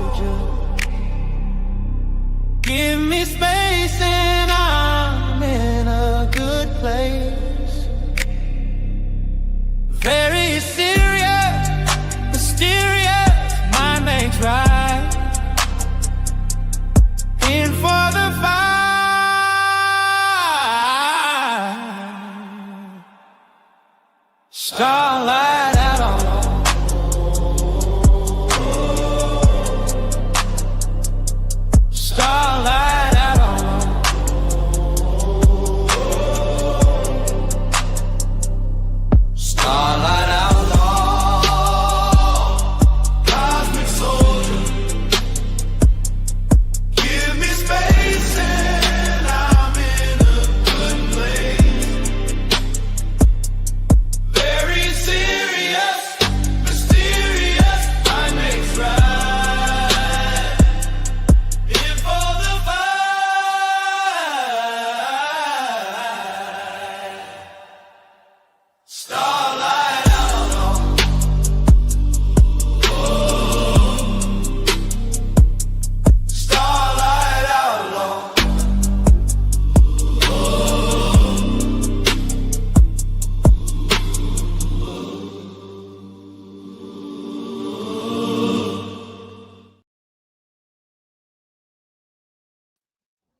soldier. Give me space and I'm in a good place. Very serious, mysterious, mind makes right. In for the fight. Starlight out on starlight out on starlight outlaw, cosmic soldier. Give me space and I'm in a good place. Very serious, mysterious, mind makes right. In for the fight. Starlight outlaw. Starlight outlaw.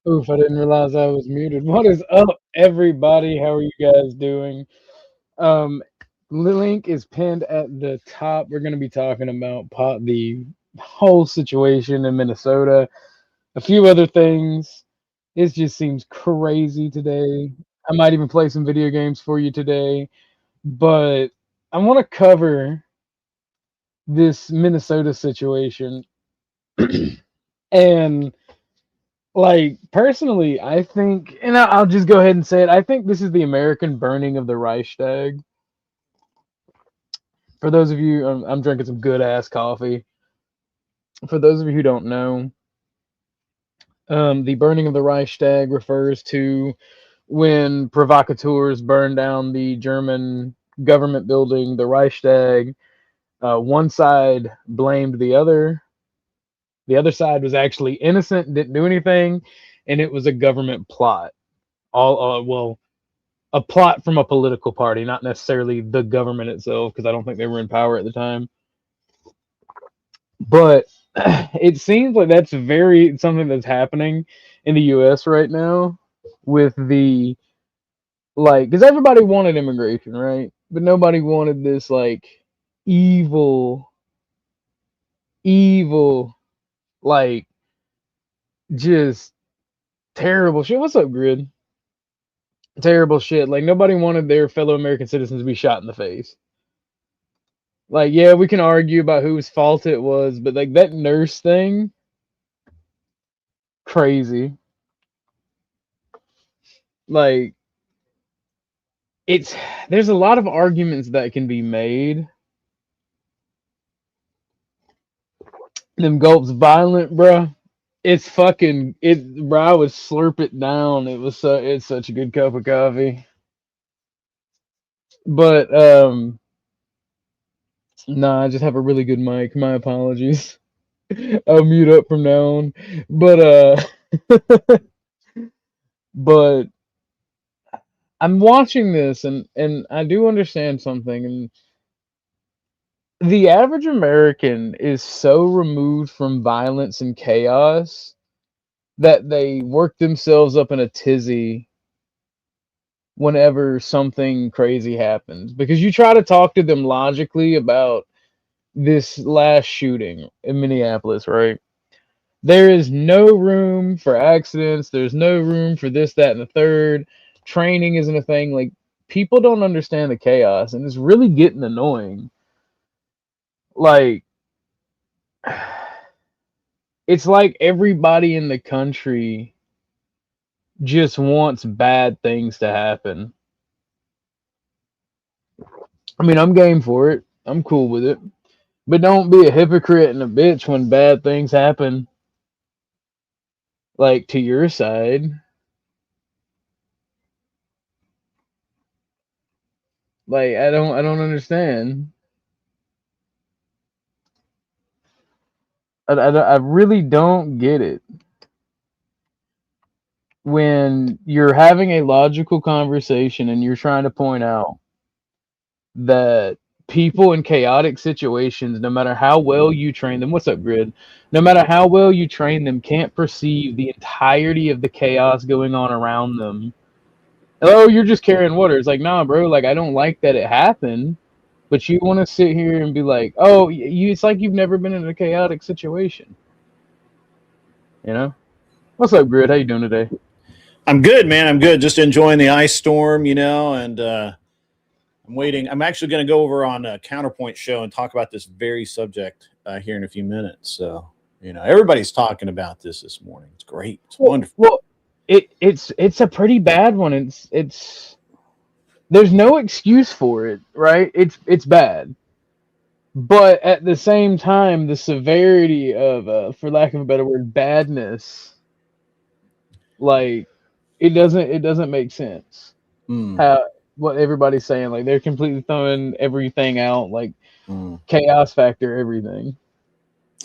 Oof, I didn't realize I was muted. What is up, everybody? How are you guys doing? Um, the link is pinned at the top. We're going to be talking about the whole situation in Minnesota, a few other things. It just seems crazy today. I might even play some video games for you today, but I want to cover this Minnesota situation. And like personally, I think, and I'll just go ahead and say it. I think this is the American burning of the Reichstag. For those of you, I'm drinking some good ass coffee. For those of you who don't know, the burning of the Reichstag refers to when provocateurs burned down the German government building, the Reichstag. One side blamed the other. The other side was actually innocent, didn't do anything, and it was a government plot. Well, a plot from a political party, not necessarily the government itself, because I don't think they were in power at the time. But it seems like that's very something that's happening in the U.S. right now with the because everybody wanted immigration, right? But nobody wanted this evil, evil, like just terrible shit. What's up, Grid? Terrible shit. Like nobody wanted their fellow American citizens to be shot in the face. Like, yeah, we can argue about whose fault it was, but like that nurse thing, crazy. Like, it's there's a lot of arguments that can be made. Them gulps violent, bruh. It's fucking it, bro. I would slurp it down. It's such a good cup of coffee. But nah, I just have a really good mic. My apologies. I'll mute up from now on. But but I'm watching this and I do understand something, and the average American is so removed from violence and chaos that they work themselves up in a tizzy whenever something crazy happens, because you try to talk to them logically about this last shooting in Minneapolis, right? There is no room for accidents. There's no room for this, that, and the third. Training isn't a thing. Like, people don't understand the chaos, and it's really getting annoying. Like, it's like everybody in the country just wants bad things to happen. I mean, I'm game for it. I'm cool with it. But don't be a hypocrite and a bitch when bad things happen, like to your side. Like, I don't understand. I really don't get it. When you're having a logical conversation and you're trying to point out that people in chaotic situations, no matter how well you train them, what's up, Grid? No matter how well you train them, can't perceive the entirety of the chaos going on around them. Oh, you're just carrying water. It's like, nah, bro. Like, I don't like that it happened, but you want to sit here and be like, oh, you. It's like you've never been in a chaotic situation. You know? What's up, Grid? How you doing today? I'm good, man. I'm good. Just enjoying the ice storm, you know, and I'm waiting. I'm actually going to go over on a Counterpoint show and talk about this very subject here in a few minutes. So, you know, everybody's talking about this morning. It's great. It's wonderful. Well, it's a pretty bad one. It's there's no excuse for it, right? It's bad. But at the same time, the severity of for lack of a better word, badness, like it doesn't make sense. How what everybody's saying, like they're completely throwing everything out, like chaos factor, everything.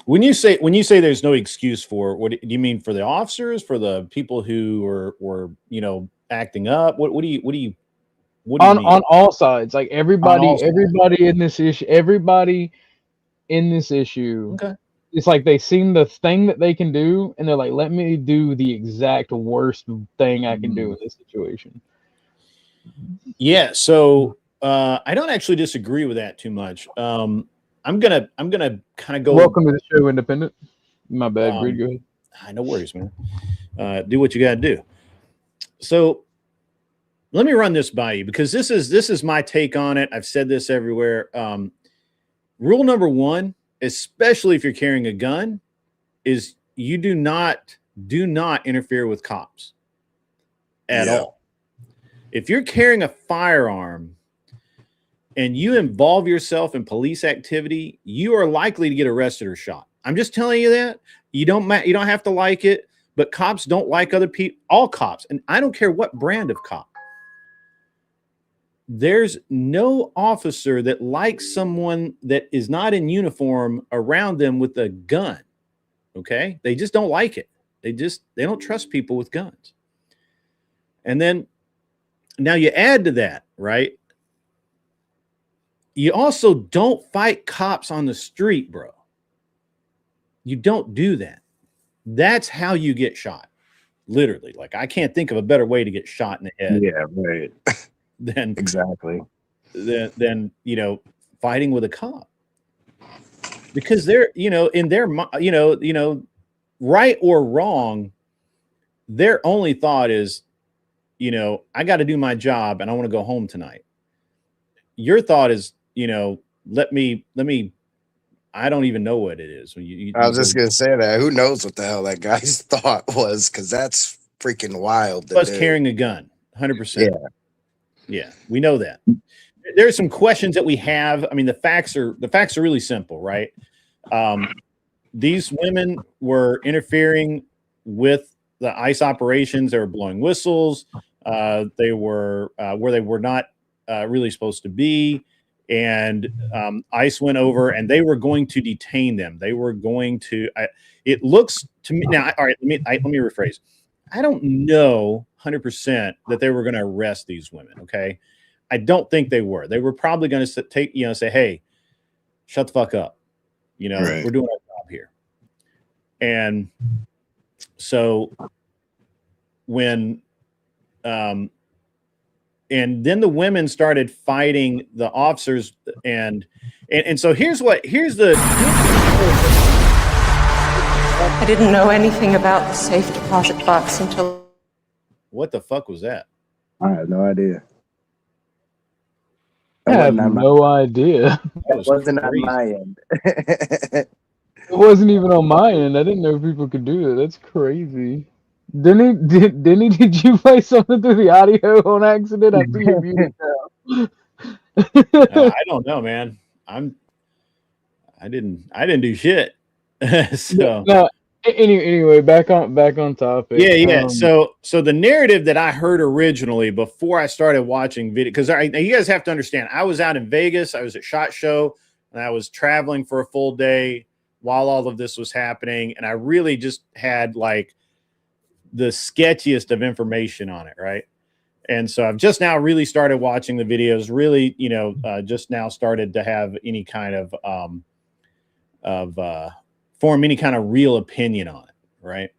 When you say there's no excuse for, what do you mean, for the officers, for the people who were you know, acting up? What do you mean? On all sides, like everybody in this issue, okay. It's like they seen the thing that they can do, and they're like, let me do the exact worst thing I can do in this situation. Yeah, so I don't actually disagree with that too much. I'm gonna kind of go. Welcome to the show, Independent. My bad, Grid. Go ahead. No worries, man. Do what you gotta do. So let me run this by you, because this is my take on it. I've said this everywhere. Rule number one, especially if you're carrying a gun, is you do not interfere with cops at all. If you're carrying a firearm and you involve yourself in police activity, you are likely to get arrested or shot. I'm just telling you that. You don't have to like it, but cops don't like other people. All cops, and I don't care what brand of cop. There's no officer that likes someone that is not in uniform around them with a gun. Okay? They just don't like it. They don't trust people with guns. And then now you add to that, right? You also don't fight cops on the street, bro. You don't do that. That's how you get shot. Literally. Like, I can't think of a better way to get shot in the head. Yeah, right. Than you know, fighting with a cop. Because they're, you know, in their, you know, right or wrong, their only thought is, you know, I got to do my job and I want to go home tonight. Your thought is, you know, let me, I don't even know what it is. I was just going to say that. Who knows what the hell that guy's thought was, because that's freaking wild. Was carrying a gun, 100%. Yeah, we know that. There's some questions that we have. I mean, the facts are really simple, right? These women were interfering with the ICE operations. They were blowing whistles. They were where they were not really supposed to be, and ICE went over and they were going to detain them. They were going to. It looks to me now. All right, let me rephrase. I don't know 100% that they were going to arrest these women. Okay, I don't think they were. They were probably going to say, hey, shut the fuck up. You know, We're doing our job here. And so when, and then the women started fighting the officers, and so here's the. I didn't know anything about the safe deposit box until. What the fuck was that? I have no idea. I have no idea. It wasn't on my end. It wasn't even on my end. I didn't know people could do it. That's crazy. Did you play something through the audio on accident? I see your music now. I don't know, man. I didn't do shit. So no, anyway, back on topic. Yeah. So the narrative that I heard originally before I started watching video, because you guys have to understand, I was out in Vegas. I was at SHOT Show, and I was traveling for a full day. while all of this was happening, and I really just had like the sketchiest of information on it, right? And so I've just now really started watching the videos, really, just now started to have any kind of form any kind of real opinion on it, right?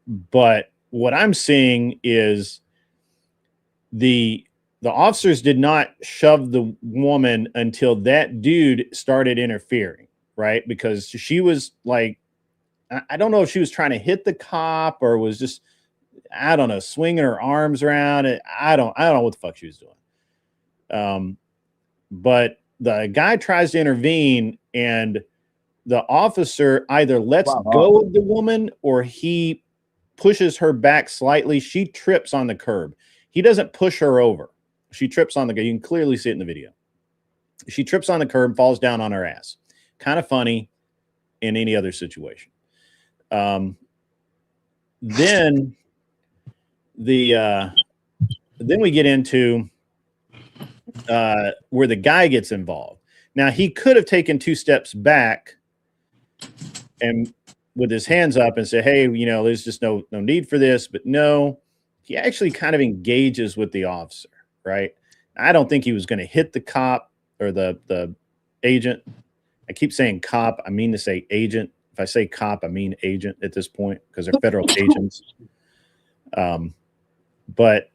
But what I'm seeing is the officers did not shove the woman until that dude started interfering, right? Because she was like, I don't know if she was trying to hit the cop or was just, I don't know, swinging her arms around. I don't know what the fuck she was doing. But the guy tries to intervene, and the officer either lets go of the woman or he pushes her back slightly. She trips on the curb. He doesn't push her over. She trips on the curb. You can clearly see it in the video. She trips on the curb, falls down on her ass. Kind of funny in any other situation. Then we get into where the guy gets involved. Now, he could have taken 2 steps back and with his hands up and say, hey, there's just no need for this. But no, he actually kind of engages with the officer, right? I don't think he was going to hit the cop or the agent. I keep saying cop. I mean to say agent. If I say cop, I mean agent at this point because they're federal agents. But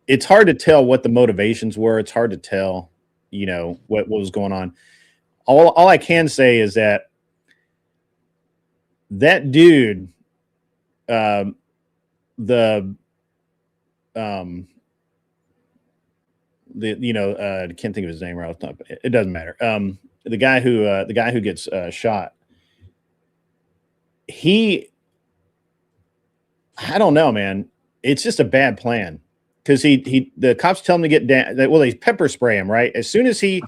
it's hard to tell what the motivations were. It's hard to tell, what was going on. All I can say is that dude, I can't think of his name right off the top. It doesn't matter. The guy who gets shot. I don't know, man. It's just a bad plan because the cops tell him to get down. Well, they pepper spray him, right? As soon as he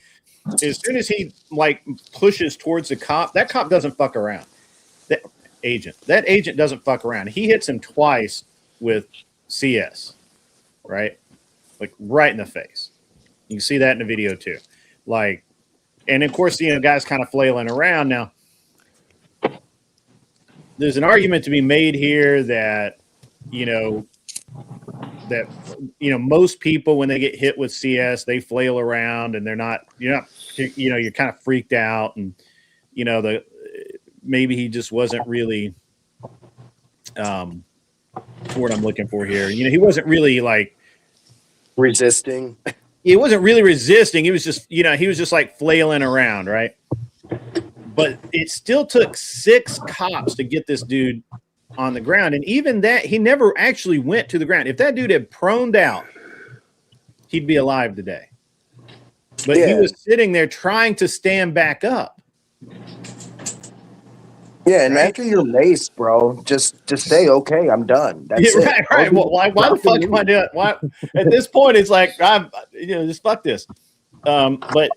like pushes towards the cop, that cop doesn't fuck around. That agent doesn't fuck around. He hits him twice with CS, right? Like right in the face. You can see that in the video too. Like, and of course, guy's kind of flailing around. Now, there's an argument to be made here that, most people, when they get hit with CS, they flail around and you're kind of freaked out. And, maybe he just wasn't really, what I'm looking for here. He wasn't really like resisting. He wasn't really resisting. He was just, he was just like flailing around. Right. But it still took 6 cops to get this dude on the ground. And even that, he never actually went to the ground. If that dude had proned out, he'd be alive today. But he was sitting there trying to stand back up. Yeah, and after you're maced, bro, just say, okay, I'm done. That's it. Right. Well, why the fuck am I doing? Why? At this point, it's like, just fuck this. But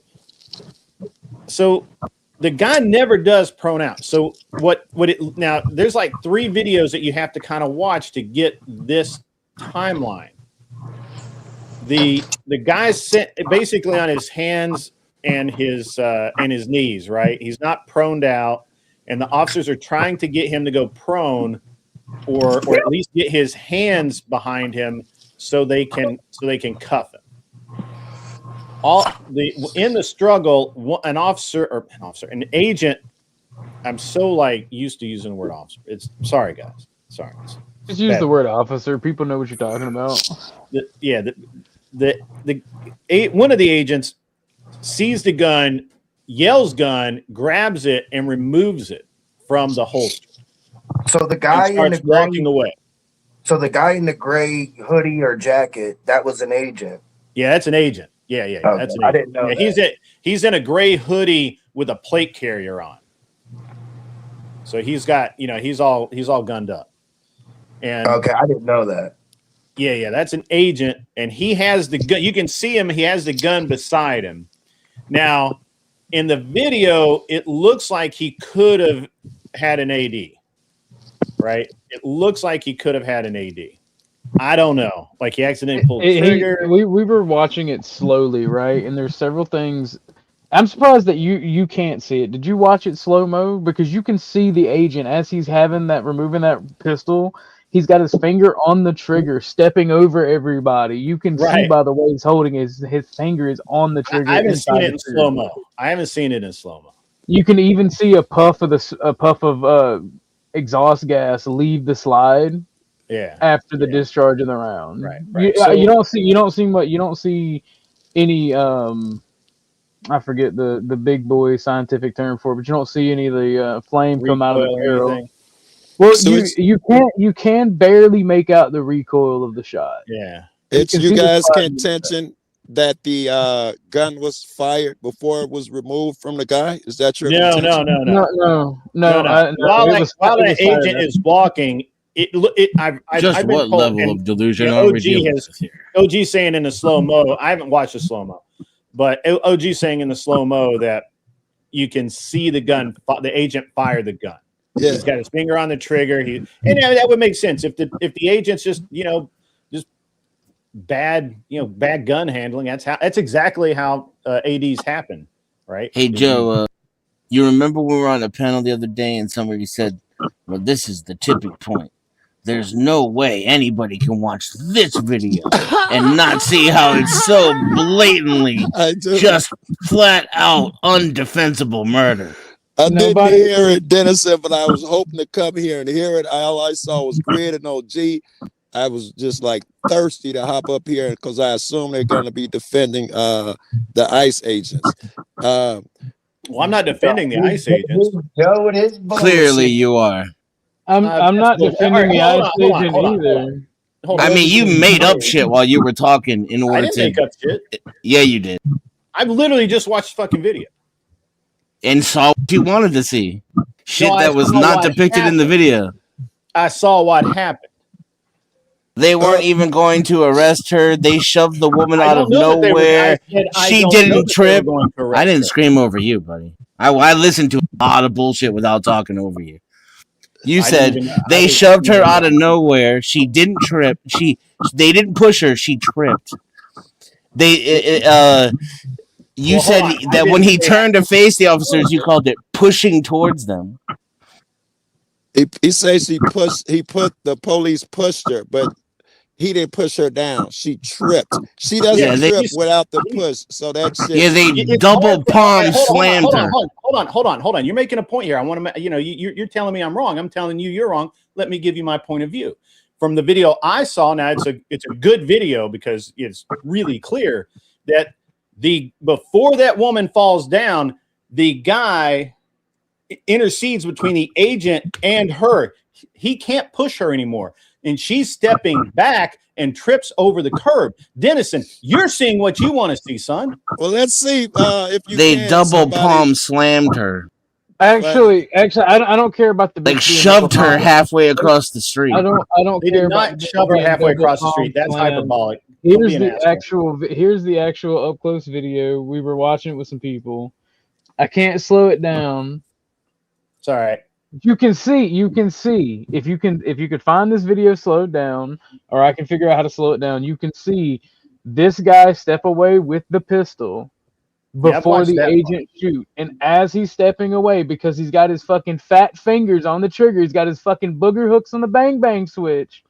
so the guy never does prone out. So now there's like 3 videos that you have to kind of watch to get this timeline. The guy's basically on his hands and his knees, right? He's not proned out. And the officers are trying to get him to go prone, or at least get his hands behind him so they can cuff him. In the struggle, an agent. I'm so like used to using the word officer. Sorry guys. Sorry. Just use the word officer. People know what you're talking about. One of the agents sees the gun, yells gun, grabs it, and removes it from the holster. So the guy in the walking away. So the guy in the gray hoodie or jacket, that was an agent. Yeah, that's an agent. Yeah. Okay, That's an agent. I didn't know that. He's in a gray hoodie with a plate carrier on. So he's got, he's all gunned up. And okay, I didn't know that. Yeah, that's an agent, and he has the gun. You can see him. He has the gun beside him. Now, in the video, it looks like he could have had an AD, right? It looks like he could have had an AD. I don't know. Like he accidentally pulled the trigger. We were watching it slowly, right? And there's several things I'm surprised that you can't see it. Did you watch it slow mo? Because you can see the agent as he's removing that pistol. He's got his finger on the trigger, stepping over everybody. You can see Right. by the way he's holding his finger is on the I trigger. haven't seen inside it the in trigger. slow mo. I haven't seen it in slow mo. You can even see a puff of exhaust gas leave the slide Yeah. after the Yeah. discharge of the round. Right. You, Right. So you don't see any I forget the big boy scientific term for it, but you don't see any of the flame come out of the recoil or barrel. anything. Well, So you can barely make out the recoil of the shot. Yeah. it's can you see the guys' slide. contention that the gun was fired before it was removed from the guy. Is that your No, contention? No. No. While It was that fired agent after. is walking, I've Just been what told, level and of delusion yeah, are we OG dealing has with here? OG saying in the slow mo. I haven't watched the slow mo, but OG saying in the slow mo that you can see the agent fire the gun. Yeah. He's got his finger on the trigger. That would make sense if the agent's just bad gun handling. That's exactly how ADs happen, right? Hey Joe, you remember we were on a panel the other day and somebody said, "Well, this is the tipping point. There's no way anybody can watch this video and not see how it's so blatantly I do. just flat out undefensible murder." I Nobody- didn't hear it, Dennison, but I was hoping to come here and hear it. All I saw was Grid and OG. I was just like thirsty to hop up here because I assume they're going to be defending the ICE agents. Well, I'm not defending the ICE agents. Joe with his bullshit. Clearly, you are. I'm not All defending the right, ICE hold on, agent hold on. either. Hold I on. mean, you made up shit while you were talking in I order didn't to. make up shit. Yeah, you did, I've literally just watched the fucking video. and saw what you wanted to see. Shit I that was saw not what depicted in the happened. video. I saw what happened. They weren't even going to arrest her. They shoved the woman I out don't of know that they were- nowhere. I said I She don't didn't know that they were trip. going to arrest I didn't her. scream over you, buddy. I listened to a lot of bullshit without talking over you. You I said didn't even- I they was- shoved her out of nowhere. She didn't trip. They didn't push her. She tripped. You Well, said hold on. I that when didn't he say turned to face the officers, you called it pushing towards them. He says the police pushed her, but he didn't push her down. She tripped. She doesn't Yeah, they- trip without the push. So that's shit. Yeah, they It's double hard to- palm hold on, slammed her. Hold on. You're making a point here. I want to, you're telling me I'm wrong. I'm telling you you're wrong. Let me give you my point of view. From the video I saw, now it's a good video because it's really clear that before that woman falls down, the guy intercedes between the agent and her. He can't push her anymore, and she's stepping back and trips over the curb. Dennison, you're seeing what you want to see, son. Well, let's see if you They can, double somebody- palm slammed her. Actually, I don't care about the Like being shoved double her palm. halfway across the street. I don't They care did not about shove her being halfway double across the palm street. That's slam. hyperbolic. Don't be an asshole. Here's the actual up close video. We were watching it with some people. I can't slow it down. It's all right. You can see if you could find this video slowed down, or I can figure out how to slow it down. You can see this guy step away with the pistol before watched the that agent shoot, and as he's stepping away, because he's got his fucking fat fingers on the trigger, he's got his fucking booger hooks on the bang bang switch.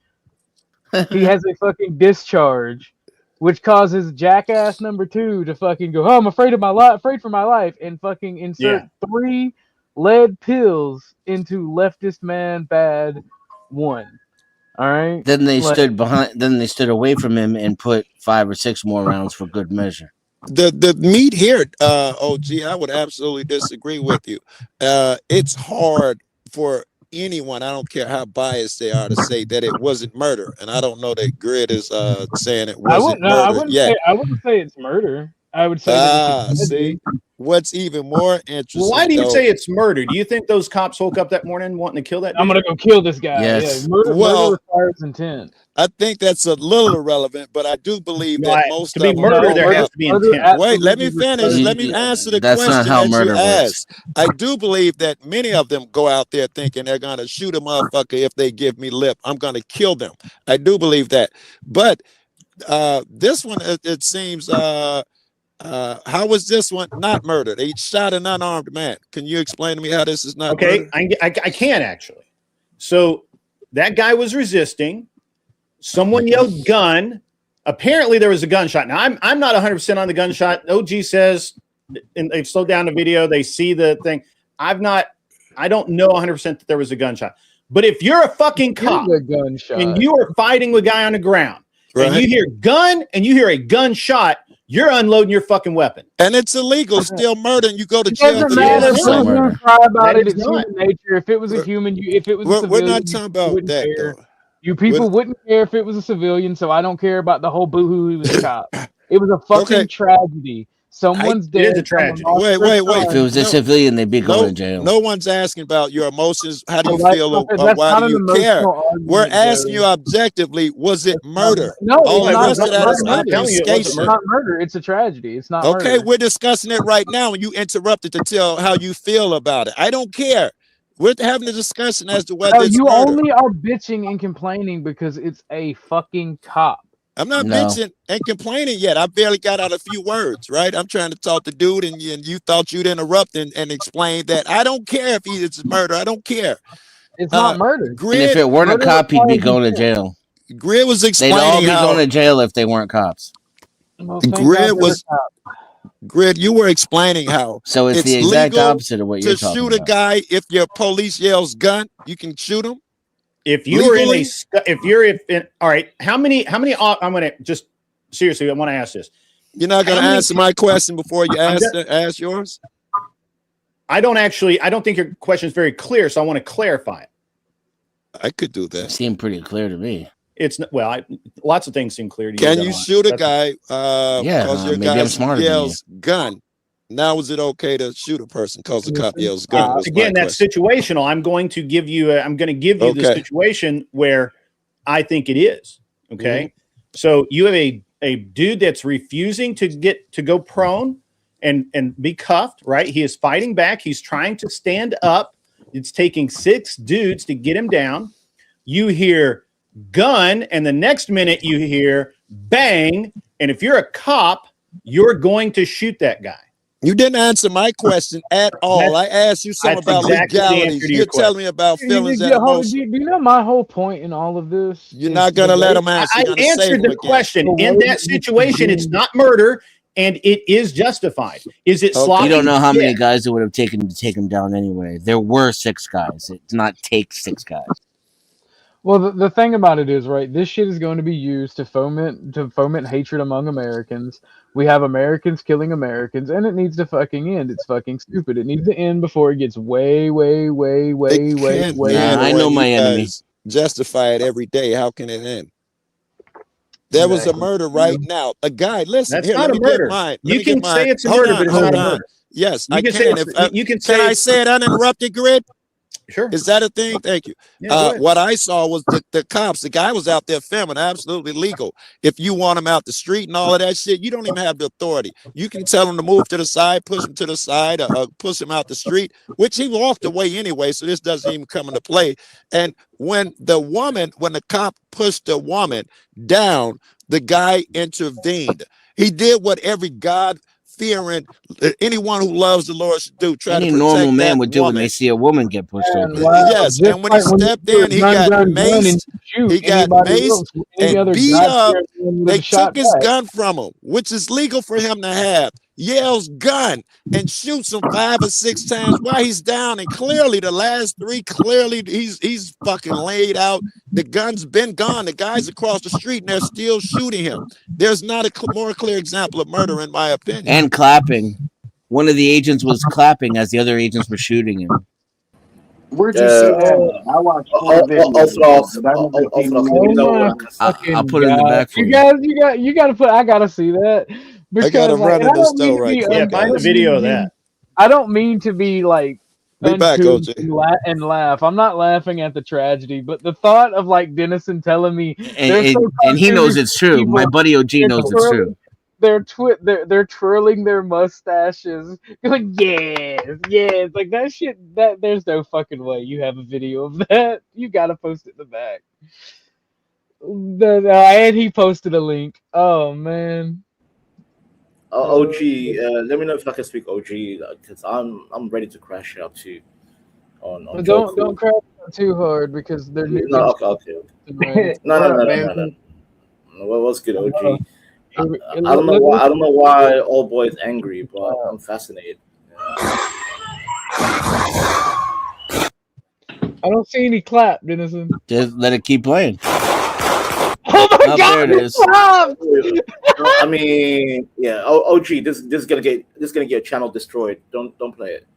He has a fucking discharge, which causes jackass number 2 to fucking go, "Oh, I'm afraid for my life," and fucking insert 3 lead pills into leftist man bad 1. All right. Then they Like- stood behind. Then they stood away from him and put 5 or 6 more rounds for good measure. The meat here, OG, I would absolutely disagree with you. It's hard for anyone, I don't care how biased they are, to say that it wasn't murder. And I don't know that Grid is saying it wasn't murder yet. I wouldn't say it's murder. I would say that it's See, what's even more interesting? Well, why do you though- say it's murder? Do you think those cops woke up that morning wanting to kill that dude? I'm gonna go kill this guy. Yes. Yeah, murder requires intent. I think that's a little irrelevant, but I do believe that most to be of them. murder, there has to be intent. Wait, let me finish. Let me answer the That's not question how that murder you works. asked. I do believe that many of them go out there thinking they're going to shoot a motherfucker if they give me lip. I'm going to kill them. I do believe that. But this one, it seems How was this one not murder? They shot an unarmed man. Can you explain to me how this is not Okay, murder? I can actually. So that guy was resisting. Someone yelled gun. Apparently there was a gunshot. Now I'm not 100% on the gunshot. OG says, and they've slowed down the video. They see the thing. I don't know 100% that there was a gunshot. But if you're a fucking cop a gunshot and you are fighting with a guy on the ground Right. and you hear gun and you hear a gunshot, you're unloading your fucking weapon. And it's illegal, still murder, and you go to It jail. doesn't for matter. doing it's not it. Who's murder. gonna cry about That it? is It's not. human nature. If it was a human, if it was a We're civilian, not talking you about wouldn't that, care. though. You people wouldn't care if it was a civilian, so I don't care about the whole boohoo. He was a cop. It was a fucking Okay. tragedy. Someone's It dead. is a tragedy. someone lost Wait, their wait. If it son. was a No. civilian, they'd be going No, to jail. no one's asking about your emotions. How do you Right, feel, or that's why not do an you care? emotional We're argument, asking Joe. you objectively, was it murder? No, All it's the not. rest of It's that not is murder. I'm telling you, it wasn't It's obfuscation. not murder. It's a tragedy. It's not Okay, murder. we're discussing it right now, and you interrupted to tell how you feel about it. I don't care. We're having a discussion as to whether No, it's you murder. only are bitching and complaining because it's a fucking cop. I'm not No. bitching and complaining yet. I barely got out a few words, right? I'm trying to talk to dude, and you thought you'd interrupt and explain that. I don't care if it's murder. I don't care. It's not murder. And if Grid, it weren't a Murder cop, he'd be requires going to intent. jail. Grid was They'd all explaining be how going to jail if they weren't cops. Well, thank Grid God they're was cops. Grid. You were explaining how So it's it's the exact legal opposite of what you're to talking shoot a about. guy if your police yells gun. You can shoot him. If you were in Legally? all right, how many, I'm going to just seriously, I want to ask this. You're not going How to many answer my question before you I'm ask yours. I don't think your question is very clear, so I want to clarify it. I could do It that. seemed pretty clear to me. It's well, lots of things seem clear to you. Can that you aren't. shoot a That's- guy Yeah, because your maybe I'm guy smarter than you. yells gun? Now is it okay to shoot a person because the cop yells gun? Was my Again, that's question. situational. I'm going to give you the Okay. situation where I think it is. Okay. Mm-hmm. So you have a dude that's refusing to go prone and be cuffed, right? He is fighting back. He's trying to stand up. It's taking 6 dudes to get him down. You hear gun, and the next minute you hear bang. And if you're a cop, you're going to shoot that guy. You didn't answer my question at all. I asked you something that's about exactly the answer legalities. to your You're telling me about feelings and emotions. Do you know my whole point in all of this? You're is not going the to let way- him answer. I You're gonna save answered him the again. question. The In way that that you situation, it's do- not murder, and it is justified. Is it Okay. sloppy? You don't know how many Yeah. guys it would have taken to take him down anyway. There were 6 guys. It's not take 6 guys. Well, the thing about it is, right, this shit is going to be used to foment hatred among Americans. We have Americans killing Americans, and it needs to fucking end. It's fucking stupid. It needs to end before it gets way, way, way, way, It way, can't way. end Nah, I the know way my you enemy. guys justify it every day. How can it end? There was a murder right now. A guy, listen That's here. not Let a me get murder. mine. Let You me get can mine. say it's a Hold murder, on, but it's hold not a on. murder. Yes, You I can can. say If you can can say I say it uninterrupted, Grid? sure. Is that a thing? Thank you. Yeah, go ahead. What I saw was the cops. The guy was out there filming, absolutely legal. If you want him out the street and all of that shit, you don't even have the authority. You can tell him to move to the side, push him to the side, or push him out the street, which he walked away anyway. So this doesn't even come into play. And when the cop pushed the woman down, the guy intervened. He did what every God-fearing, anyone who loves the Lord should do. Try Any to protect normal man that would do when woman. they see a woman get pushed And over. wow, Yes, just and when he like stepped you in, he gun, got gun, gun, and maced. shoot He got anybody maced else, any and other beat God up. fearing man would They have shot took his back. gun from him, which is legal for him to have. Yells gun and shoots him 5 or 6 times while he's down. And clearly, the last 3, clearly he's fucking laid out. The gun's been gone. The guy's across the street and they're still shooting him. There's not a more clear example of murder, in my opinion. And clapping. One of the agents was clapping as the other agents were shooting him. Where'd you see that? I watched I'll put it in the back for You you. guys, you got to put. I got to see that because I got him running and I the don't mean store to right be quick. Yeah, find the guys. video of that. I don't mean to be like Be back, uncouth OJ. and laugh. I'm not laughing at the tragedy, but the thought of like Dennison telling me And he knows it's true. My buddy OG knows it's true. They're twirling their mustaches, going yes, like that shit. That there's no fucking way you have a video of that. You gotta post it in the back. And he posted a link. Oh man. OG, let me know if I can speak OG because I'm ready to crash out too. On But Joku. don't crash out too hard because they're new. No, okay. No. What's good, OG? I don't know why. I don't know why old boy is angry, but I'm fascinated. I don't see any clap, Dennison. Just let it keep playing. Oh my Oh, God! there it is. I mean, yeah. OG, this is gonna get a channel destroyed. Don't play it.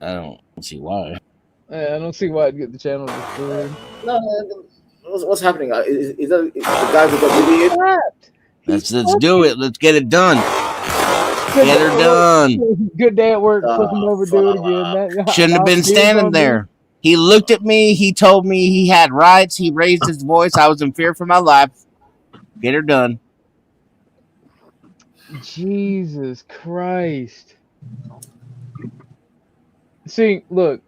I don't see why. Yeah, I don't see why it'd get the channel destroyed. No, what's happening? Is that the guys who got idiot? Let's do it. Let's get it done. Get her done. Good day at work. Flip him over, do it again. Shouldn't have been standing there. He looked at me. He told me he had rights. He raised his voice. I was in fear for my life. Get her done. Jesus Christ. See, look.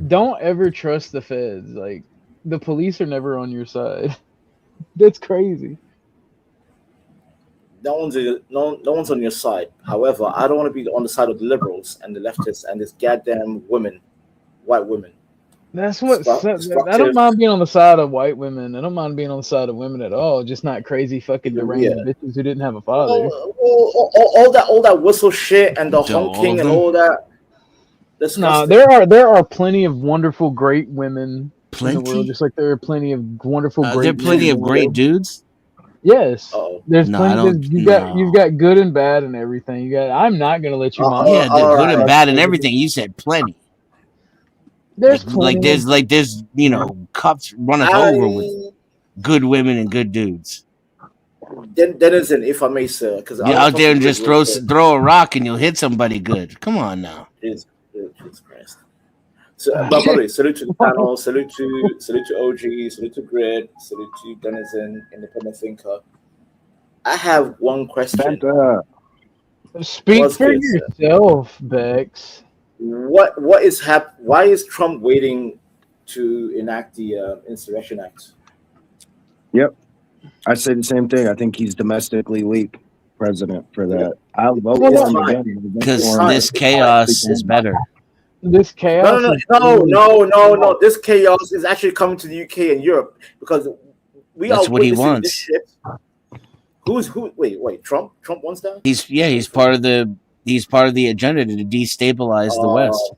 Don't ever trust the feds. Like, the police are never on your side. That's crazy. No one's on your side. However, I don't want to be on the side of the liberals and the leftists and this goddamn white women. That's what I don't mind being on the side of white women. I don't mind being on the side of women at all. Just not crazy fucking deranged bitches who didn't have a father. All that whistle shit and the honking and all that. No, there are plenty of wonderful, great women in the world, just like there are plenty of wonderful, great. There are plenty of great dudes. Yes, there's plenty. You've got good and bad and everything. I'm not gonna let you. Yeah, they're good and bad and everything. You said plenty. There's there's cops running over with good women and good dudes. Dennison, if I may, sir, because out there and just throw a rock and you'll hit somebody good. Come on now. Jesus Christ. So, but probably salute to the panel, salute to OG, salute to Grid, salute to Dennison, Independent Thinker. I have one question. Speak for yourself, Bex. What is Why is Trump waiting to enact the Insurrection Act? Yep, I say the same thing. I think he's domestically weak president for that. I'll vote for him again because this chaos is better. This chaos? No. This chaos is actually coming to the UK and Europe because that's what he wants. This shit. Who? Wait. Trump wants that? He's part of the agenda to destabilize the West.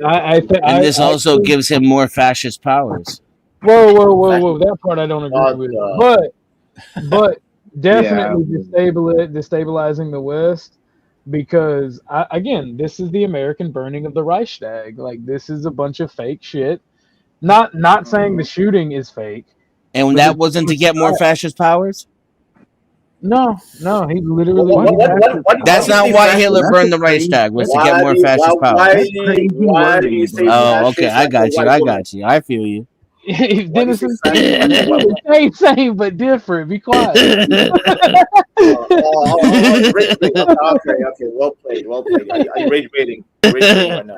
I think. And this also gives him more fascist powers. Whoa! That part I don't agree with. But definitely destabilizing the West. Because again, this is the American burning of the Reichstag. Like, this is a bunch of fake shit. Not saying the shooting is fake. And that wasn't to get more fascist powers? No, he literally. That's not why Hitler burned the Reichstag. Was to get more fascist powers. Why do you say okay, I got you. I feel you. Dennison, same but different. Be quiet. Okay, well played. Are you rage baiting? Right now?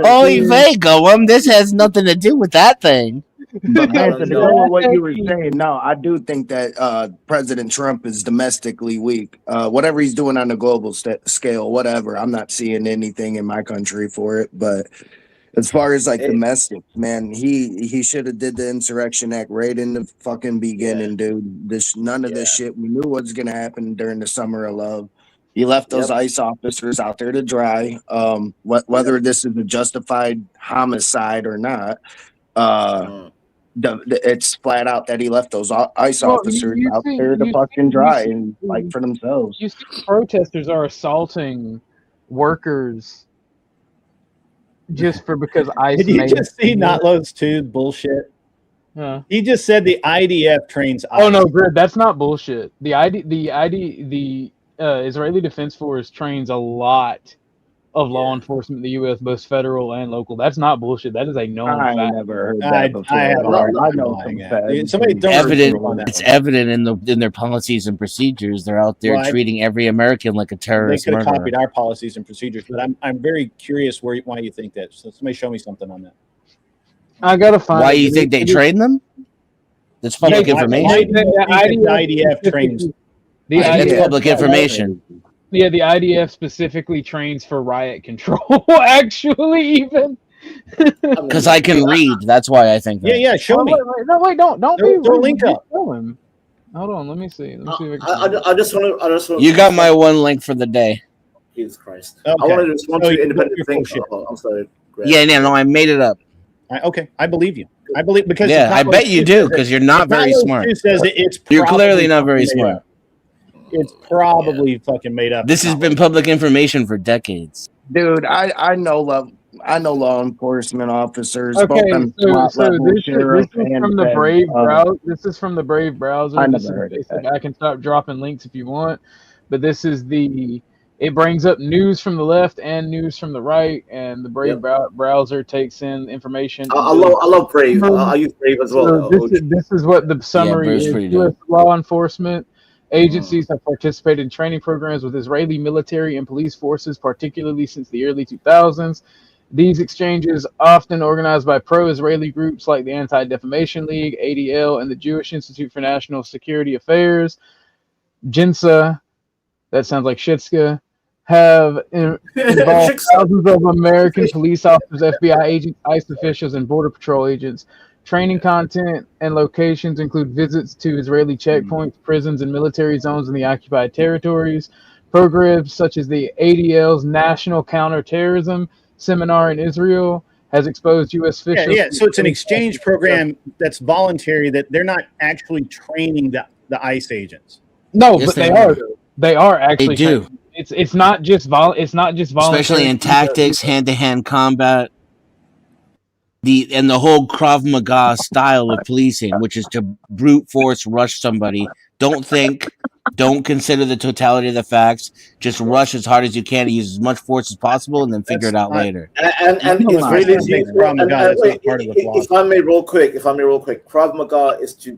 Same. This has nothing to do with that thing. But to go with what you were saying, no, I do think that President Trump is domestically weak. Whatever he's doing on the global scale, whatever. I'm not seeing anything in my country for it, but. As far as like domestic, man, he should have did the Insurrection Act right in the fucking beginning, dude. None of this shit. We knew what was gonna happen during the summer of love. He left those ICE officers out there to dry. Whether this is a justified homicide or not, it's flat out that he left those ICE officers out there to fucking dry and fight for themselves. You see, protesters are assaulting workers. Just because ICE. Did you just see Notlo's too bullshit? He just said the IDF trains ICE. Oh no, Grid, that's not bullshit. The Israeli Defense Force trains a lot of law enforcement in the U.S., both federal and local. That's not bullshit. That is a known fact. I never heard that before. I know it's evident in their policies and procedures. They're out there treating every American like a terrorist. They could have copied our policies and procedures, but I'm very curious why you think that. So somebody show me something on that. I gotta find. Why you think they train them? That's public information. The IDF trains. It's public information. Yeah, the IDF specifically trains for riot control. Actually, even because I can read. That's why I think that. Yeah. Show me. Wait, don't be Throw a link up. Show him. Hold on, let me see. Let me see if I just want to. You got my one link for the day. Jesus Christ! Okay. I wanted to respond to independent thing. Shit. I'm sorry. Greg. Yeah, no, I made it up. I believe you. I believe because I bet you do because you're not very smart. You're clearly not very smart. It's probably fucking made up. This has been public information for decades, dude. I know law enforcement officers. Okay, both so this is from the Brave browser. browser. This is from the Brave browser. I can stop dropping links if you want, but this is it brings up news from the left and news from the right, and the Brave browser takes in information. I love Brave. I use Brave as well. So this is what the summary is. U.S. law enforcement agencies have participated in training programs with Israeli military and police forces, particularly since the early 2000s. These exchanges, often organized by pro-Israeli groups like the Anti-Defamation League, ADL, and the Jewish Institute for National Security Affairs, JINSA, that sounds like Shitska, have involved thousands of American police officers, FBI agents, ICE officials, and Border Patrol agents. Training content and locations include visits to Israeli checkpoints, prisons, and military zones in the occupied territories. Programs such as the ADL's National Counterterrorism Seminar in Israel has exposed U.S. officials. Yeah. So it's an exchange program that's voluntary. That they're not actually training the ICE agents. No, yes, but they are. They are actually. They do. It's not just voluntary. Especially in tactics, hand-to-hand combat. The whole Krav Maga style of policing, which is to brute force rush somebody. Don't think, don't consider the totality of the facts. Just rush as hard as you can to use as much force as possible, and then figure it out later. And it's really if I may real quick, Krav Maga is to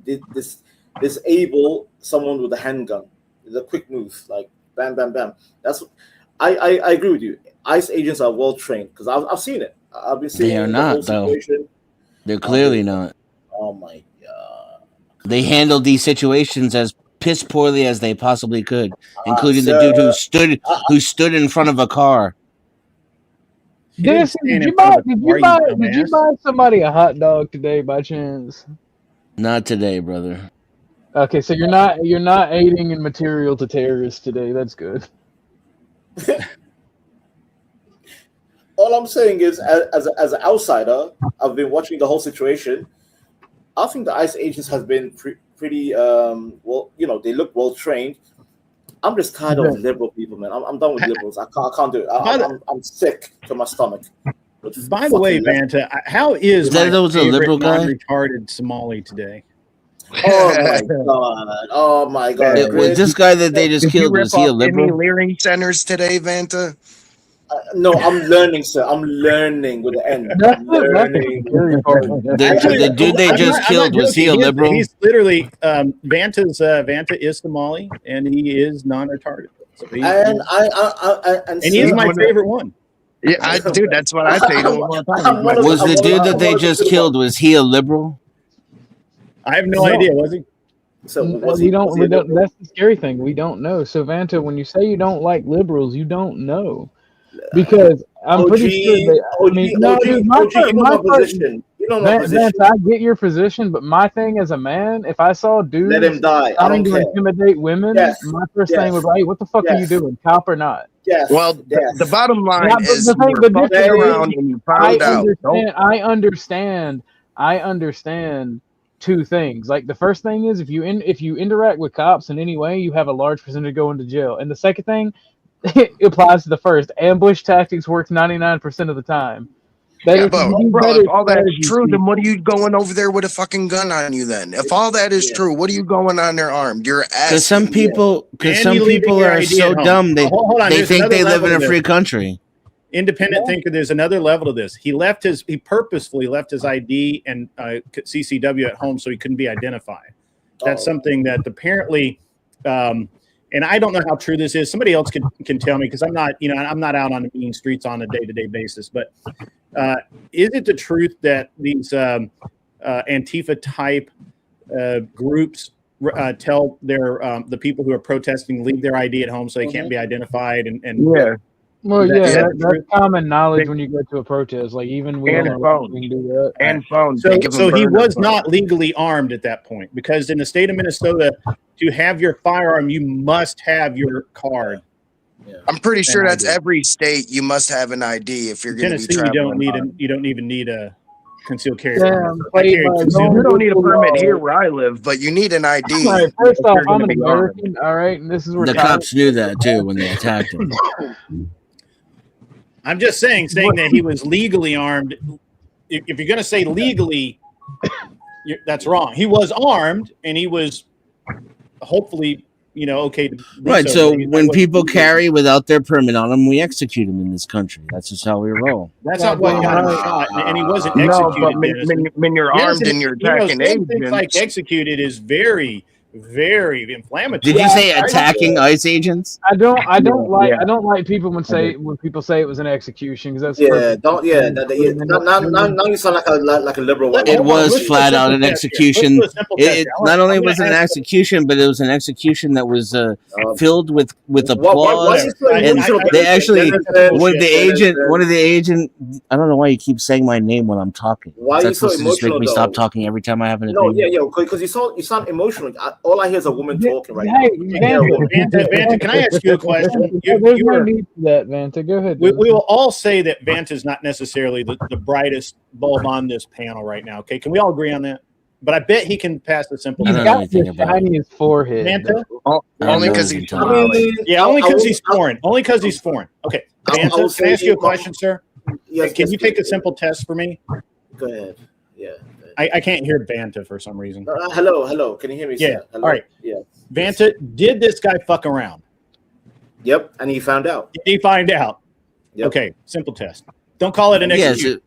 disable someone with a handgun. It's a quick move, like bam, bam, bam. That's I agree with you. ICE agents are well trained because I've seen it. I've been seeing. They are not though. They're clearly not. Oh my god! They handled these situations as piss poorly as they possibly could, including the dude who stood in front of a car. Did you buy somebody a hot dog today by chance? Not today, brother. Okay, so you're not aiding in material to terrorists today. That's good. All I'm saying is, as an outsider, I've been watching the whole situation. I think the ICE agents have been pretty well. You know, they look well trained. I'm just tired of liberal people, man. I'm done with liberals. I can't do it. I'm sick to my stomach. By the way, Vanta, how is my liberal guy retarded Somali today? Oh my god! Oh my god! Was this guy that they just killed? Was he a liberal? Any Leering centers today, Vanta? No, I'm learning, sir. I'm learning with the N. The dude they just killed, was he a liberal? He's literally Vanta is Somali and he is non-retarded. So and he is my favorite one. Yeah, dude, that's what I think. Was the dude that they just killed, was he a liberal? I have no idea. Was he? So we don't. That's the scary thing. We don't know. So Vanta, when you say you don't like liberals, you don't know. Because I'm pretty sure my position. Vance, I get your position, but my thing as a man, if I saw dudes let him die. trying to intimidate women, my first thing was, hey, what the fuck are you doing, cop or not? Yes. Well, the bottom line is around and you found out. I understand two things. Like the first thing is if you interact with cops in any way, you have a large percentage going to jail. And the second thing, it applies to the first. Ambush tactics works 99% of the time. But if all that is true, then what are you going over there with a fucking gun on you then? If all that is true, what are you going on there armed? You're because some people are so dumb they think they live in a free country. Independent thinker, there's another level to this. He purposefully left his ID and CCW at home so he couldn't be identified. That's something that apparently and I don't know how true this is. Somebody else can tell me because I'm not out on the mean streets on a day-to-day basis. But is it the truth that these Antifa type groups tell their the people who are protesting leave their ID at home so they can't be identified and Yeah. Well, That- yeah, yeah, that's common knowledge when you go to a protest. Like even we And don't know phone. we can do that. And phones. So, They give so them he burner was phones. not legally armed at that point, because in the state of Minnesota, to have your firearm, you must have your card. I'm pretty sure An that's ID. every state. You must have an ID if you're going to be Tennessee, traveling. you don't even need a concealed carry. Damn, permit. I carry concealed. You don't need a permit here where I live, but you need an ID. All right, first if off, you're gonna I'm an be armed. American, all right, and this is where The cops knew that too when they attacked him. I'm just saying that he was legally armed. If you're going to say legally, that's wrong. He was armed, and he was hopefully, okay. To do Right. So when people carry without their permit on them, we execute them in this country. That's just how we roll. That's not why he got him shot, and he wasn't executed. No, but when you're armed and you're attacking saying things agents, like executed is very, very inflammatory. Did you say attacking ICE agents? I don't like people when people say it was an execution, because that's Now you sound like a liberal. It was flat out an execution. It not only was it an execution, but it was an execution that was filled with applause. And they actually, one of the agent. I don't know why you keep saying my name when I'm talking. Why are you so supposed to just make emotional, me though? stop talking every time I have an No, opinion? because you sound emotional. All I hear is a woman talking right Hey, now. Vanta, can I ask you a question? There's no need for that, Vanta. Go ahead. We will all say that Vanta is not necessarily the brightest bulb on this panel right now. Okay, can we all agree on that? But I bet he can pass the simple. He's got the shiniest forehead. Vanta? only because he's Yeah, only because he's foreign. Only because he's foreign. Okay, Vanta, can I ask you a question, sir? Yes, can you take a simple test for me? Go ahead. Yeah. I can't hear Vanta for some reason. Hello. Can you hear me? Yeah. Sir? Hello? All right. Yeah. Vanta, did this guy fuck around? Yep. And he found out. Did he find out? Yep. Okay. Simple test. Don't call it an execution.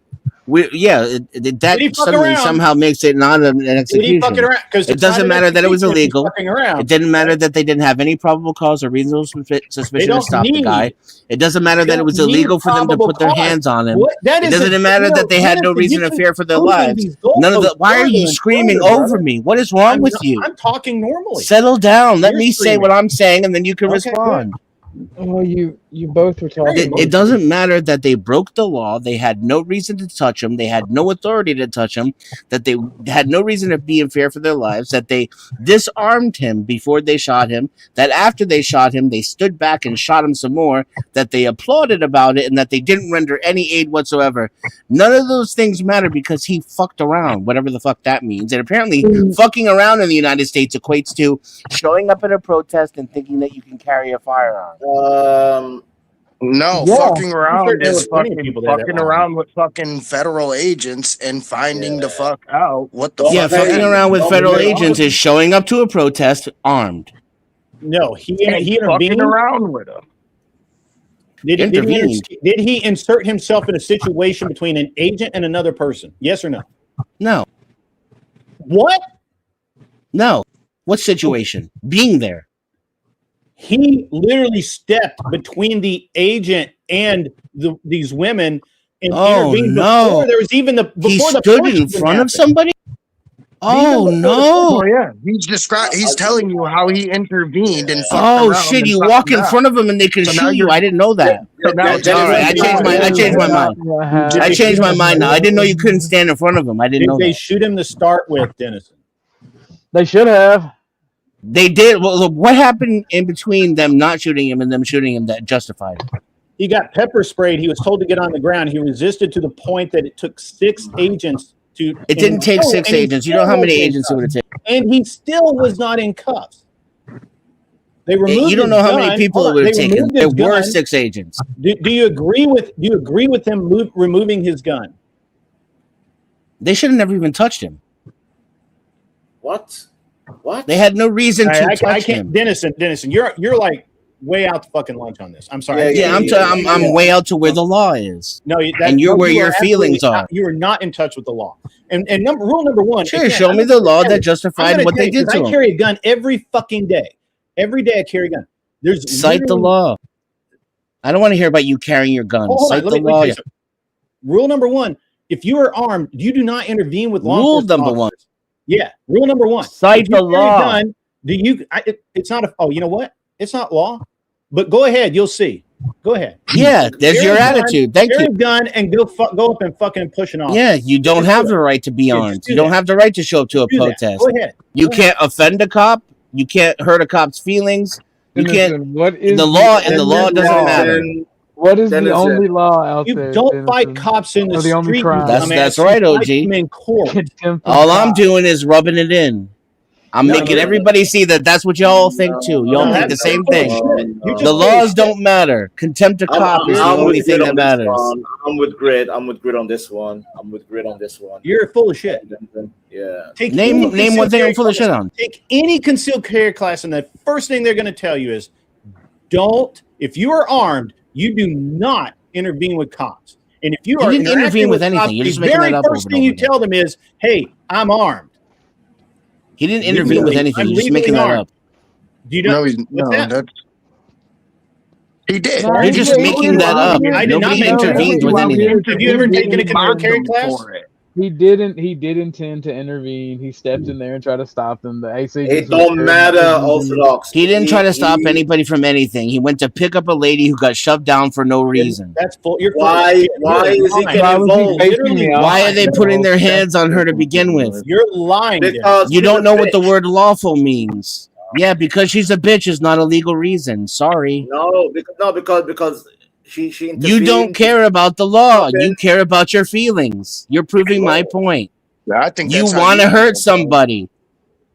That suddenly somehow makes it not an execution. It doesn't matter that it was illegal. It didn't matter that they didn't have any probable cause or reasonable suspicion to stop the guy. It doesn't matter that it was illegal for them to put their hands on him. It doesn't matter that they had no reason to fear for their lives. None of the. Why are you screaming over me? What is wrong with you? I'm talking normally. Settle down. Let me say what I'm saying, and then you can respond. Oh, you both were talking. It doesn't matter that they broke the law. They had no reason to touch him. They had no authority to touch him. That they had no reason to be in fear for their lives. That they disarmed him before they shot him. That after they shot him, they stood back and shot him some more. That they applauded about it, and that they didn't render any aid whatsoever. None of those things matter because he fucked around, whatever the fuck that means. And apparently, fucking around in the United States equates to showing up at a protest and thinking that you can carry a firearm. No, Yeah. fucking around is fucking that around with fucking federal agents and finding the fuck out what the Yeah, fuck. fucking around with federal agents is showing up to a protest armed. No, he fucking intervened. around with them. Did he insert himself in a situation between an agent and another person? Yes or no? No. What? No. What situation? Being there. He literally stepped between the agent and these women and intervened before there was even He stood in front of somebody? Oh no! Oh yeah, he's telling you how he intervened and. Oh shit! You walk in front of him and they can shoot you. I didn't know that. So now All right, I changed my mind. I changed my mind now. I didn't know you couldn't stand in front of him. I didn't know Did they that. shoot him to start with, Dennison? They should have. They did. Well, look, what happened in between them not shooting him and them shooting him that justified it? He got pepper sprayed. He was told to get on the ground. He resisted to the point that it took 6 agents to. It didn't take 6 agents. You know how many agents it would have taken? And he still was not in cuffs. They removed. You don't know how many people it would have taken. There were 6 agents. Do you agree with them removing his gun? They should have never even touched him. What? They had no reason to touch him. Dennison, you're like way out to fucking lunch on this. I'm sorry. I'm way out to where the law is. No, and you're where your feelings are. You are not in touch with the law. And rule number 1. Sure, show me the law that justified what they did to him. I carry a gun every fucking day. Every day I carry a gun. Cite the law. I don't want to hear about you carrying your gun. Cite the law. Rule number 1: if you are armed, you do not intervene with law enforcement. Rule number 1. Yeah, rule number one. Cite the Carry a law. gun, it's not a. Oh, you know what? It's not law. But go ahead, you'll see. Go ahead. Yeah, there's Carry your a gun, attitude. Thank carry you. a gun and go up and fucking push an officer. Yeah, you don't Just have do the it. right to be Yeah, armed. just do You don't that. have the right to show up to a Do that. protest. Go ahead. You Go can't offend a cop. You can't hurt a cop's feelings. You can't. Dennison, what is The law and the only law doesn't matter. What is the Dennison, only law out You there? don't fight Dennison? cops in the Or the only street. you crime. That's dumbass. right, You OG. fight them in court. Contempt of All I'm cops. doing is rubbing it in. I'm No, making you're- everybody see that that's what y'all think too. Y'all No, think the that's same full of thing. shit. You're just The full of laws shit. don't matter. Contempt of cop is the I'm only with thing Grid that on this matters. one. I'm with Grid. I'm with Grid on this one. I'm with Grid on this one. You're full of shit. Yeah. Take Name any one concealed thing carry I'm full of class- shit on. Take any concealed carry class, and the first thing they're going to tell you is, if you are armed, you do not intervene with cops. And if you You are didn't interacting intervene with cops, anything. You're the just making very that up first over thing and you over again. tell them is, "Hey, I'm armed." He didn't intervene with Legally, anything. I'm You're just legally making that armed. up. Do you know? No, he's What's no. that? That's he did. No, You're he just did- he making did- that up. I did not Nobody make that up. intervened with anything. Have you ever taken a concealed carry class? He did intend to intervene. He stepped in there and tried to stop them. The AC It don't matter, Orthodox. He didn't try to stop anybody from anything. He went to pick up a lady who got shoved down for no reason. That's full. You're full Why? of shit. Why You're is he lying. getting involved? Literally Why are they lying. putting their hands on her to begin with? You're lying. Because You she's don't a know what the bitch. word lawful means. Yeah, because she's a bitch is not a legal reason. Sorry. No, because she You don't intervened. care about the law. Okay. You care about your feelings. You're proving my point. Yeah, I think You that's how want to feel, hurt bro. somebody.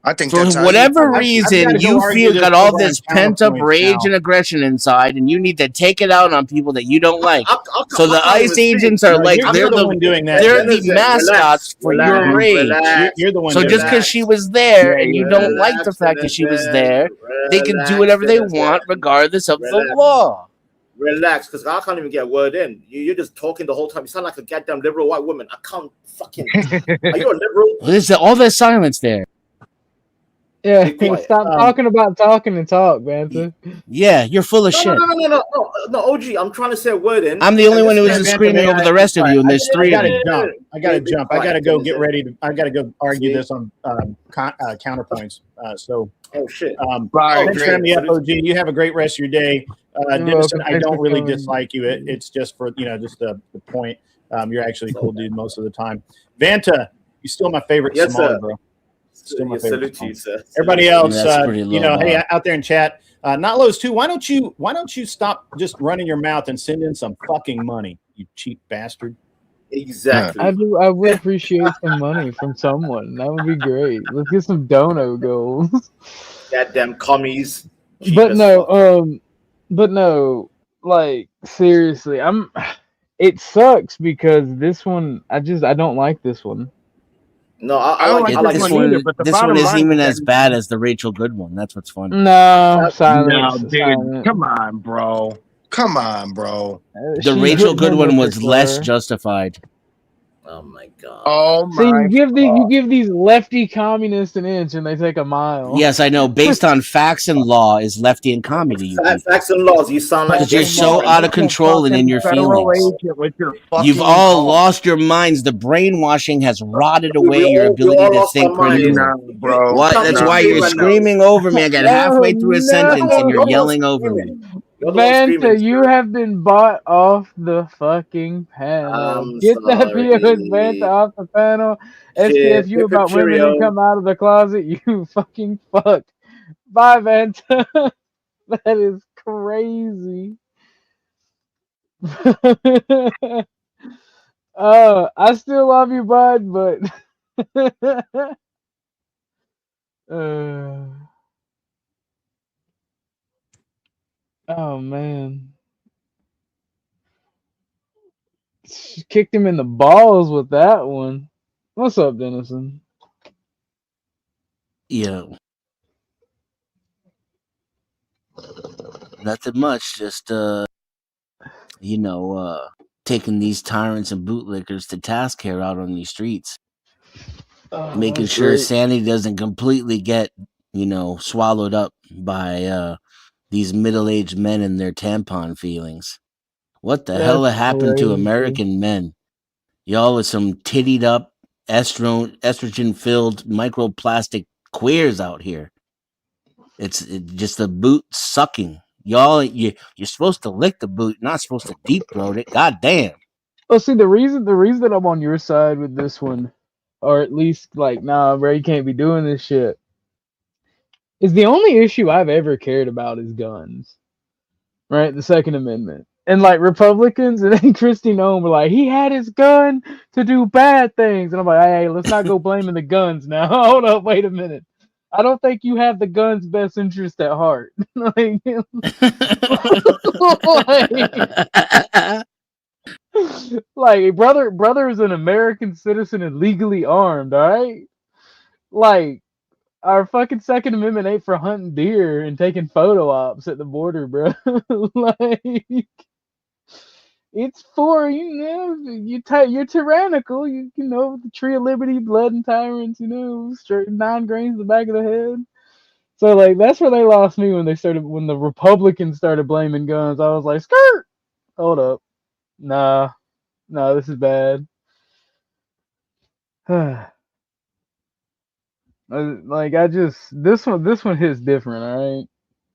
I think For that's how whatever you feel. reason, gotta go you argue feel this got all over on this pent up counterpoints rage now. and aggression inside, and you need to take it out on people that you don't like. I So the can't even ICE see. agents are No, like you're they're the the one doing that. they're Dennison, the mascots for your rage. You're the one So doing just that. because she was there Yeah, and you yeah. don't like the fact that she was there, they can do whatever they want regardless of the Relax. law. Relax, because I can't even get a word in. You're just talking the whole time. You sound like a goddamn liberal white woman. I can't fucking. Are you a liberal? There's all that silence there. Yeah, Be quiet. stop talking about talking and talk, Banta. Yeah, you're full of No, shit. no, OG. I'm trying to say a word in. I'm the only one who was isn't screaming over the rest of you, and there's three of I them. gotta jump. I gotta Be jump. I quiet, gotta go Dennison. get ready to. I gotta go argue See? this on counterpoints. Oh shit. Bye, Thanks for great. having me up, OG. You have a great rest of your day. You're Dennison, welcome. I Thanks don't for really coming. dislike you. It's just for just the point. You're actually a cool dude most of the time. Vanta, you're still my favorite Yes, Somali, sir. bro. Still my Yeah, favorite. salute to you, sir. Everybody else, That's pretty low hey, bar. out there in chat, not lows too. Why don't you stop just running your mouth and send in some fucking money, you cheap bastard? Exactly. I would appreciate some money from someone. That would be great. Let's get some dono goals. Goddamn commies. Cheap But as no, fuck. like seriously, it sucks because this one I don't like this one. No, I I don't like. like I like this This one one, either, but the this one bottom isn't line even is as that- bad as the Rachel Good one. That's what's funny. No, silence. No, dude, silence. come on, bro. Come on, bro. The She Rachel put Good him one with was her less slur. justified. Oh my god. Oh See, my you give these lefty communists an inch and they take a mile. Yes, I know. Based on facts and law, is lefty and comedy. You people. Facts and laws. You sound like Because you're so out of control and in your federal feelings. agent with your You've fucking all call. lost your minds. The brainwashing has rotted away We your all ability to lost think our minds. critically. No, bro. What? Come That's on, why you you're right now. screaming over me. I got halfway through a No. sentence and you're You're yelling over screaming. me. You're the one Vanta, screaming, you sir. have been bought off the fucking panel. I'm Get that sorry. video with Vanta off the panel. Shit, SPFU about women Cheerio. who come out of the closet. You fucking fuck. Bye, Vanta. That is crazy. I still love you, bud, but oh man. She kicked him in the balls with that one. What's up, Dennison? Yo. Nothing much. Just, taking these tyrants and bootlickers to task here out on these streets. Oh, Making that's sure great. sanity doesn't completely get, swallowed up by these middle-aged men and their tampon feelings. What the hell That's happened to crazy. American men? Y'all with some tittied up, estrogen filled microplastic queers out here. It's just a boot sucking. Y'all, you're supposed to lick the boot, not supposed to deep throat it. God damn. Well, see, the reason that I'm on your side with this one, or at least like, nah, bro, you can't be doing this shit, is the only issue I've ever cared about is guns, right? The Second Amendment. And like Republicans and then Christy Nome were like, he had his gun to do bad things. And I'm like, hey, let's not go blaming the guns now. Hold up, wait a minute. I don't think you have the gun's best interest at heart. like, like brother is an American citizen and legally armed, all right? Like, our fucking Second Amendment ain't for hunting deer and taking photo ops at the border, bro. like, it's for, you're tyrannical. You know, the Tree of Liberty, blood and tyrants. Straight 9 grains in the back of the head. So like, that's where they lost me when the Republicans started blaming guns. I was like, skirt. Hold up, nah, this is bad. Like, this one hits different, all right,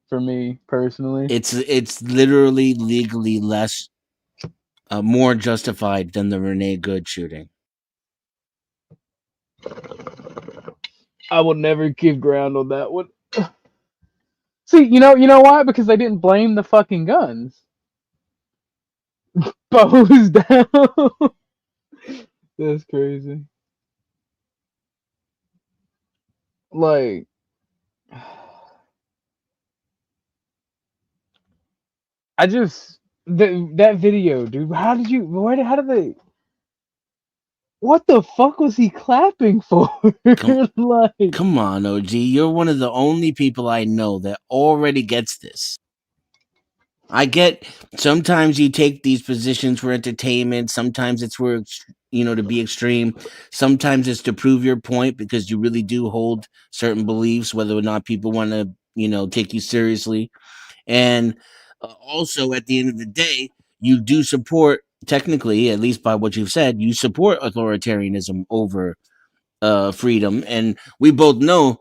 for me personally. It's literally legally less, more justified than the Renee Good shooting. I will never give ground on that one. See, you know why? Because they didn't blame the fucking guns. Bows down. That's crazy. Like, that video, dude. How did they? What the fuck was he clapping for? Come on, OG. You're one of the only people I know that already gets this. I get sometimes you take these positions for entertainment. Sometimes it's for, to be extreme. Sometimes it's to prove your point because you really do hold certain beliefs, whether or not people want to, take you seriously. And also at the end of the day, you do support, technically, at least by what you've said, you support authoritarianism over freedom. And we both know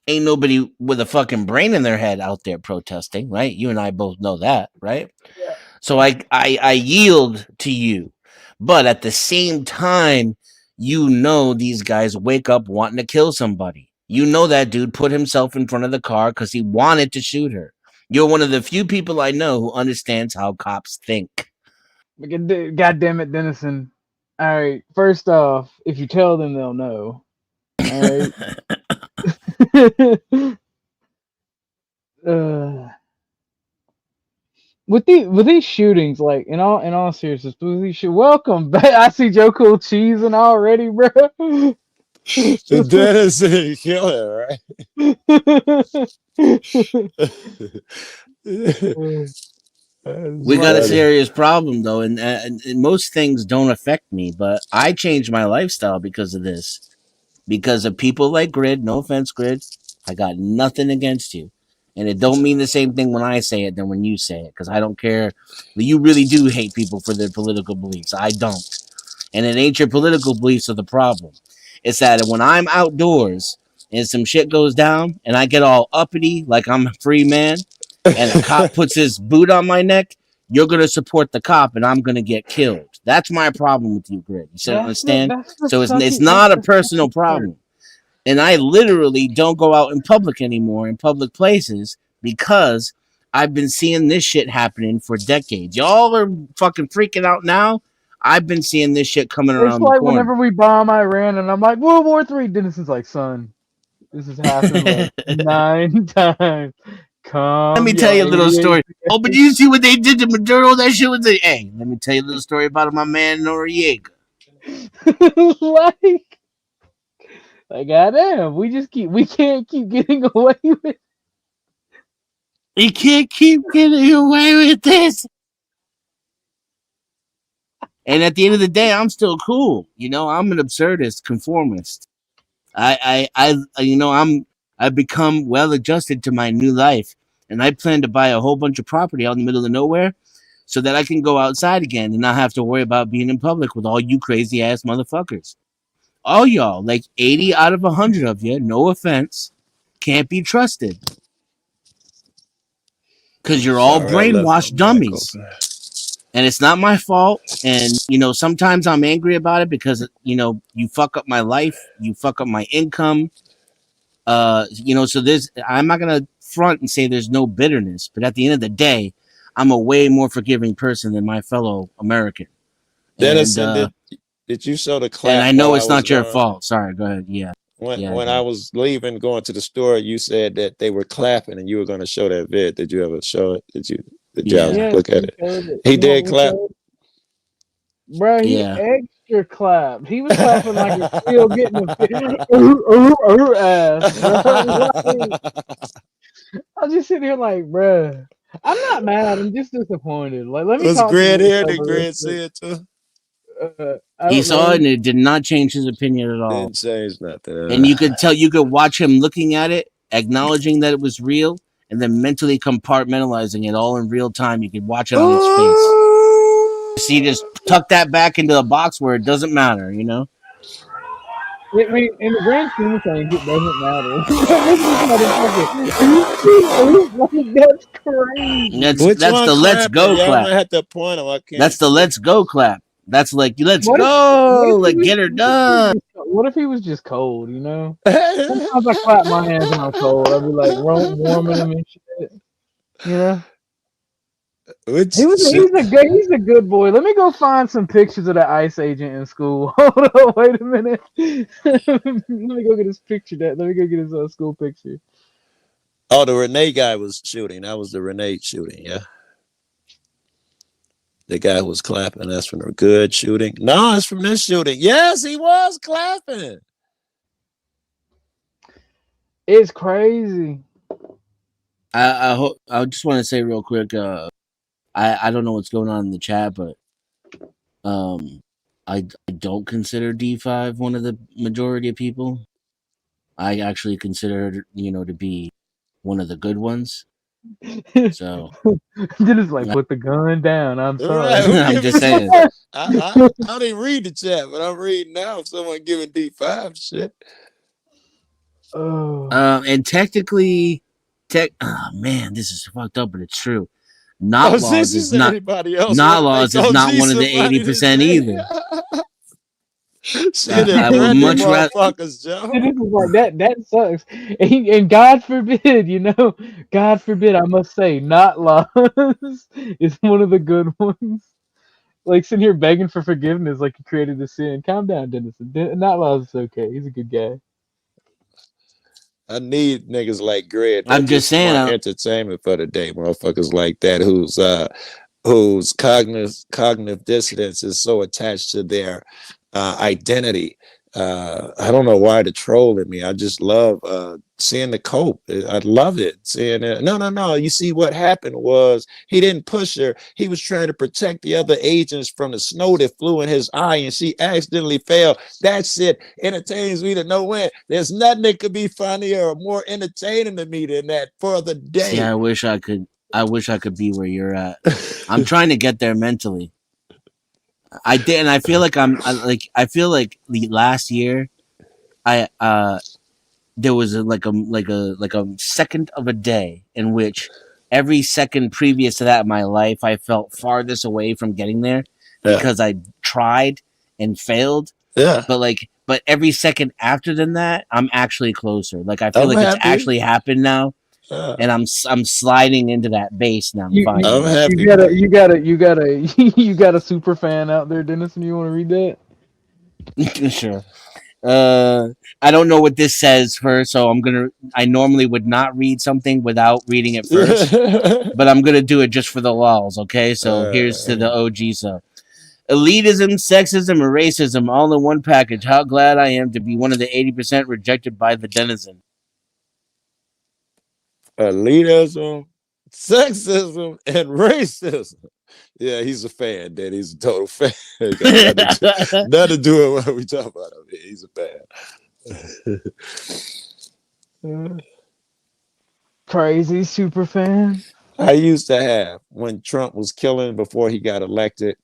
ain't nobody with a fucking brain in their head out there protesting, right? You and I both know that, right? Yeah. So I yield to you, but at the same time, these guys wake up wanting to kill somebody. That dude put himself in front of the car because he wanted to shoot her. You're one of the few people I know who understands how cops think. God damn it, Dennison. All right, first off, if you tell them, they'll know. All right. With these shootings, like, in all seriousness, welcome back. I see Joe Cool cheesing already, bro. The Dennison killer, right? We got a serious problem though, and most things don't affect me, but I changed my lifestyle because of this. Because of people like Grid. No offense, Grid. I got nothing against you. And it don't mean the same thing when I say it than when you say it, because I don't care. You really do hate people for their political beliefs. I don't. And it ain't your political beliefs are the problem. It's that when I'm outdoors and some shit goes down and I get all uppity like I'm a free man and a cop puts his boot on my neck, you're going to support the cop and I'm going to get killed. That's my problem with you, Grid. You understand? So it's not a personal problem. And I literally don't go out in public anymore, in public places, because I've been seeing this shit happening for decades. Y'all are fucking freaking out now. I've been seeing this shit coming around the corner. It's like whenever we bomb Iran and I'm like, World War III, Dennison's like, son, this has happened like 9 times. Let me tell you a little story. Oh, but you see what they did to Maduro? That shit was hey, let me tell you a little story about my man Noriega. Like, goddamn, we can't keep getting away with. We can't keep getting away with this. And at the end of the day, I'm still cool. I'm an absurdist, conformist. I've become well adjusted to my new life, and I plan to buy a whole bunch of property out in the middle of nowhere, so that I can go outside again and not have to worry about being in public with all you crazy ass motherfuckers. all y'all, like 80 out of 100 of you, no offense, can't be trusted. Because you're all Sorry, I left my brainwashed mic dummies. open. And it's not my fault. And, sometimes I'm angry about it because, you fuck up my life, you fuck up my income. So I'm not going to front and say there's no bitterness. But at the end of the day, I'm a way more forgiving person than my fellow American. Denison, did you show the clap? And I know while it's I not was your gone? fault. Sorry, go ahead. Yeah. When I was leaving, going to the store, you said that they were clapping, and you were going to show that vid. Did you ever show it? Did y'all look at it? He did clap. Bro, he Yeah. extra clapped. He was clapping like he's still getting a ass, bro. I was just sitting here like, bro, I'm not mad. I'm just disappointed. Like, let me Was talk to Grant this here? Did fella real Grant see quick. it too? He saw it and it did not change his opinion at all. Didn't change nothing. And you could watch him looking at it, acknowledging that it was real, and then mentally compartmentalizing it all in real time. You could watch it on his face. So you just tuck that back into the box where it doesn't matter, I mean, in the grand scheme of things, it doesn't matter. That's crazy. That's the let's go clap. Had to point him. I can't. That's the let's go clap. That's like let's go, like get her done. What if he was just cold? Sometimes I clap my hands when I'm cold. I'll be like warming them and shit. He's a good boy. Let me go find some pictures of the ICE agent in school. Hold on, wait a minute. Let me go get his picture. Let me go get his school picture. Oh, the Renee guy was shooting. That was the Renee shooting. Yeah. The guy who was clapping. That's from the good shooting. No, it's from this shooting. Yes, he was clapping. It's crazy. I just want to say real quick. I don't know what's going on in the chat, but I don't consider D5 one of the majority of people. I actually consider to be one of the good ones. So just like put the gun down. I'm sorry. I'm just saying. I didn't read the chat, but I'm reading now. If someone giving D5 shit. And technically, oh man, this is fucked up, but it's true. Not laws is not laws is not one of the 80% either. I would much rather. That sucks. And God forbid, God forbid, I must say, not laws is one of the good ones. Like sitting here begging for forgiveness, like you created a sin. Calm down, Dennison. Not laws is okay. He's a good guy. I need niggas like Greg. I'm just saying, entertainment for the day, motherfuckers like that whose cognitive dissonance is so attached to their identity. I don't know why the troll in me. I just love seeing the cope. I love it. Seeing it. No. You see, what happened was he didn't push her. He was trying to protect the other agents from the snow that flew in his eye, and she accidentally fell. That shit entertains me to no end. There's nothing that could be funnier or more entertaining to me than that for the day. Yeah, I wish I could be where you're at. I'm trying to get there mentally. I did, and I feel like I feel like the last year, there was a second of a day in which every second previous to that in my life I felt farthest away from getting there because I tried and failed. Yeah. But every second after than that, I'm actually closer. Like I feel like it's actually happened now. And I'm sliding into that base now. I'm happy. You got a super fan out there, Dennison. You want to read that? Sure. I don't know what this says first, so I normally would not read something without reading it first, but I'm gonna do it just for the lulz. Okay, so here's to the OG stuff. Elitism, sexism, and racism all in one package. How glad I am to be one of the 80% rejected by the denizen. Elitism, sexism, and racism. Yeah, he's a fan, Dad. He's a total fan. Nothing to do with what we talk about. I mean, he's a fan. Crazy super fan. I used to have, when Trump was killing before he got elected,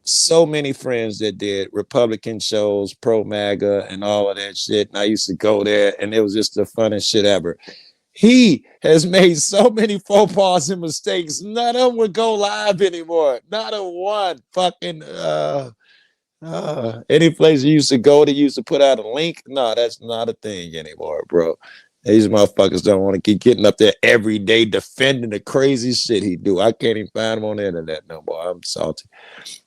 so many friends that did Republican shows, pro MAGA, and all of that shit. And I used to go there, and it was just the funnest shit ever. He has made so many faux pas and mistakes. None of them would go live anymore. Not a one. Fucking any place you used to go, they used to put out a link. No, that's not a thing anymore, bro. These motherfuckers don't want to keep getting up there every day defending the crazy shit he do. I can't even find him on the internet no more. I'm salty.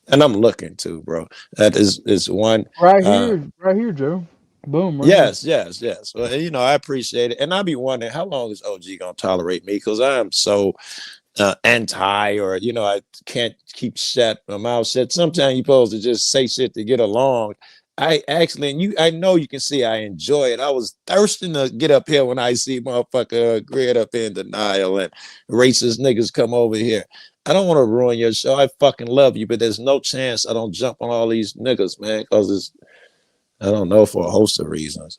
And I'm looking too, bro. That is one right here, Joe. Boom. Right yes. Well, you know, I appreciate it. And I'll be wondering how long is OG gonna tolerate me? Because I am so anti, or you know, I can't keep my mouth shut. Sometimes you're supposed to just say shit to get along. I actually, and I know you can see I enjoy it. I was thirsting to get up here when I see motherfucker Grid up in denial and racist niggas come over here. I don't want to ruin your show. I fucking love you, but there's no chance I don't jump on all these niggas, man, because I don't know, for a host of reasons.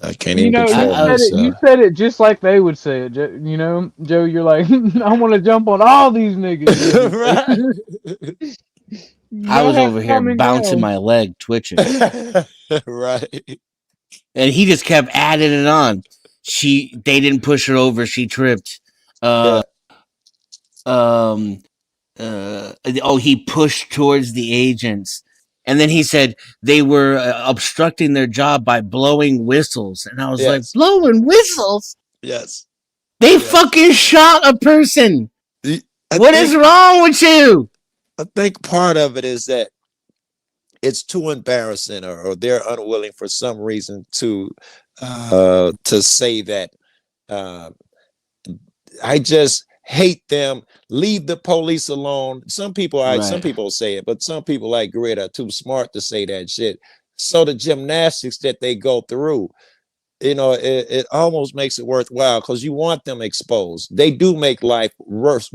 I can't even control myself. You said it just like they would say it. You know, Joe, you're like, I want to jump on all these niggas. Right. I was over here bouncing my leg, twitching. Right. And he just kept adding it on. They didn't push her over. She tripped. He pushed towards the agents. And then he said they were obstructing their job by blowing whistles. And I was like, blowing whistles? Yes. They fucking shot a person. What is wrong with you? I think part of it is that it's too embarrassing, or they're unwilling for some reason to say that I just hate them. Leave the police alone. Some people say it, but some people like Grid are too smart to say that shit. So the gymnastics that they go through, you know, it almost makes it worthwhile because you want them exposed. They do make life worse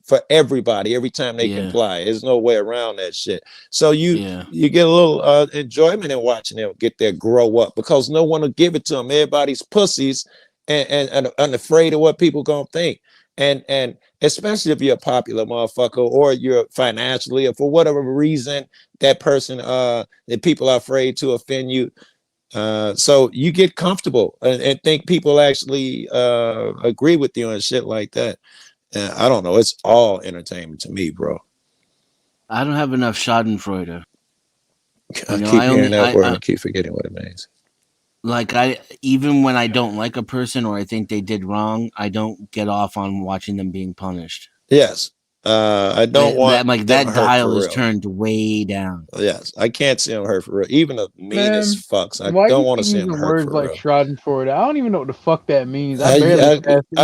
for everybody every time they comply. There's no way around that shit. So you get a little enjoyment in watching them get there, grow up, because no one will give it to them. Everybody's pussies and afraid of what people gonna think. And especially if you're a popular motherfucker, or you're financially, or for whatever reason that person that people are afraid to offend you. So you get comfortable and think people actually agree with you and shit like that. I don't know. It's all entertainment to me, bro. I don't have enough Schadenfreude. I keep hearing that word. I keep forgetting what it means. Like, even when I don't like a person or I think they did wrong, I don't get off on watching them being punished. Yes. I don't want that dial is turned way down. Yes, I can't see them hurt for real. Even the meanest fucks, I don't want to see them hurt for real. Words like Schadenfreude, I don't even know what the fuck that means. I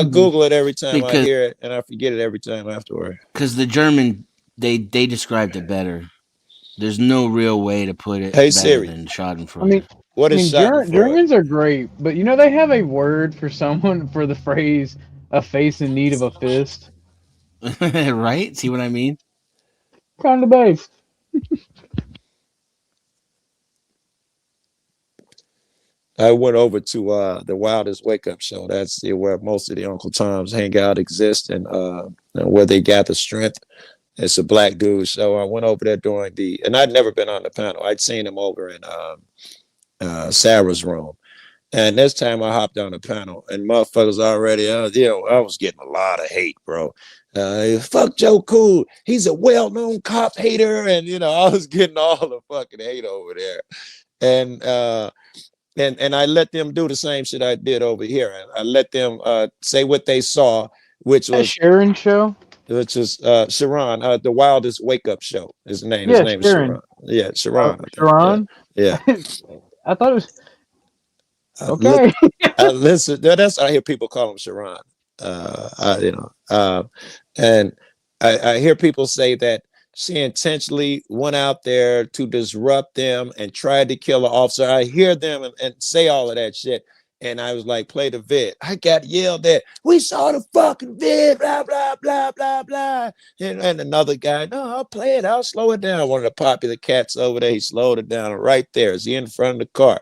Google it every time I hear it, and I forget it every time afterward. Because the German, they described it better. There's no real way to put it better Siri. Than Schadenfreude. I mean, what is Schadenfreude? Germans are great, but you know they have a word for someone for the phrase "a face in need of a fist." Right? See what I mean? Kind of based. I went over to the Wildest Wake Up Show. That's where most of the Uncle Toms hang out, exist, and where they gather strength. It's a black dude show. I went over there during and I'd never been on the panel. I'd seen him over in Sarah's room. And this time I hopped on the panel, and motherfuckers already, I was getting a lot of hate, bro. Fuck Joe Cool. He's a well-known cop hater. And, I was getting all the fucking hate over there. And I let them do the same shit I did over here. I let them say what they saw, which was Sharon show, which is Sharon, the Wildest Wake Up Show. His name is Sharon. Yeah, Sharon. Sharon. Yeah. I thought it was okay. Listen, that's I hear people call him Sharon. And I hear people say that she intentionally went out there to disrupt them and tried to kill an officer. I hear them and say all of that shit. And I was like, play the vid. I got yelled at. We saw the fucking vid, blah, blah, blah, blah, blah. And another guy, no, I'll play it. I'll slow it down. One of the popular cats over there, he slowed it down right there. Is he in front of the car?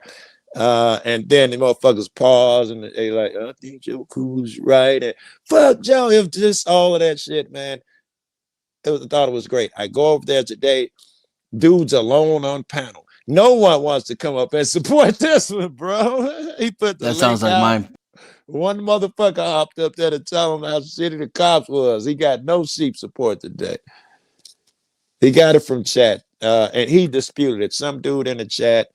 And then the motherfuckers pause and they like, I think Joe Cool's right. And fuck Joe. It was just all of that shit, man. I thought it was great. I go over there today. Dudes alone on panel. No one wants to come up and support this one, bro. He put the That sounds link like out. mine. One motherfucker hopped up there to tell him how shitty the cops was. He got no sheep support today. He got it from chat, and he disputed it. Some dude in the chat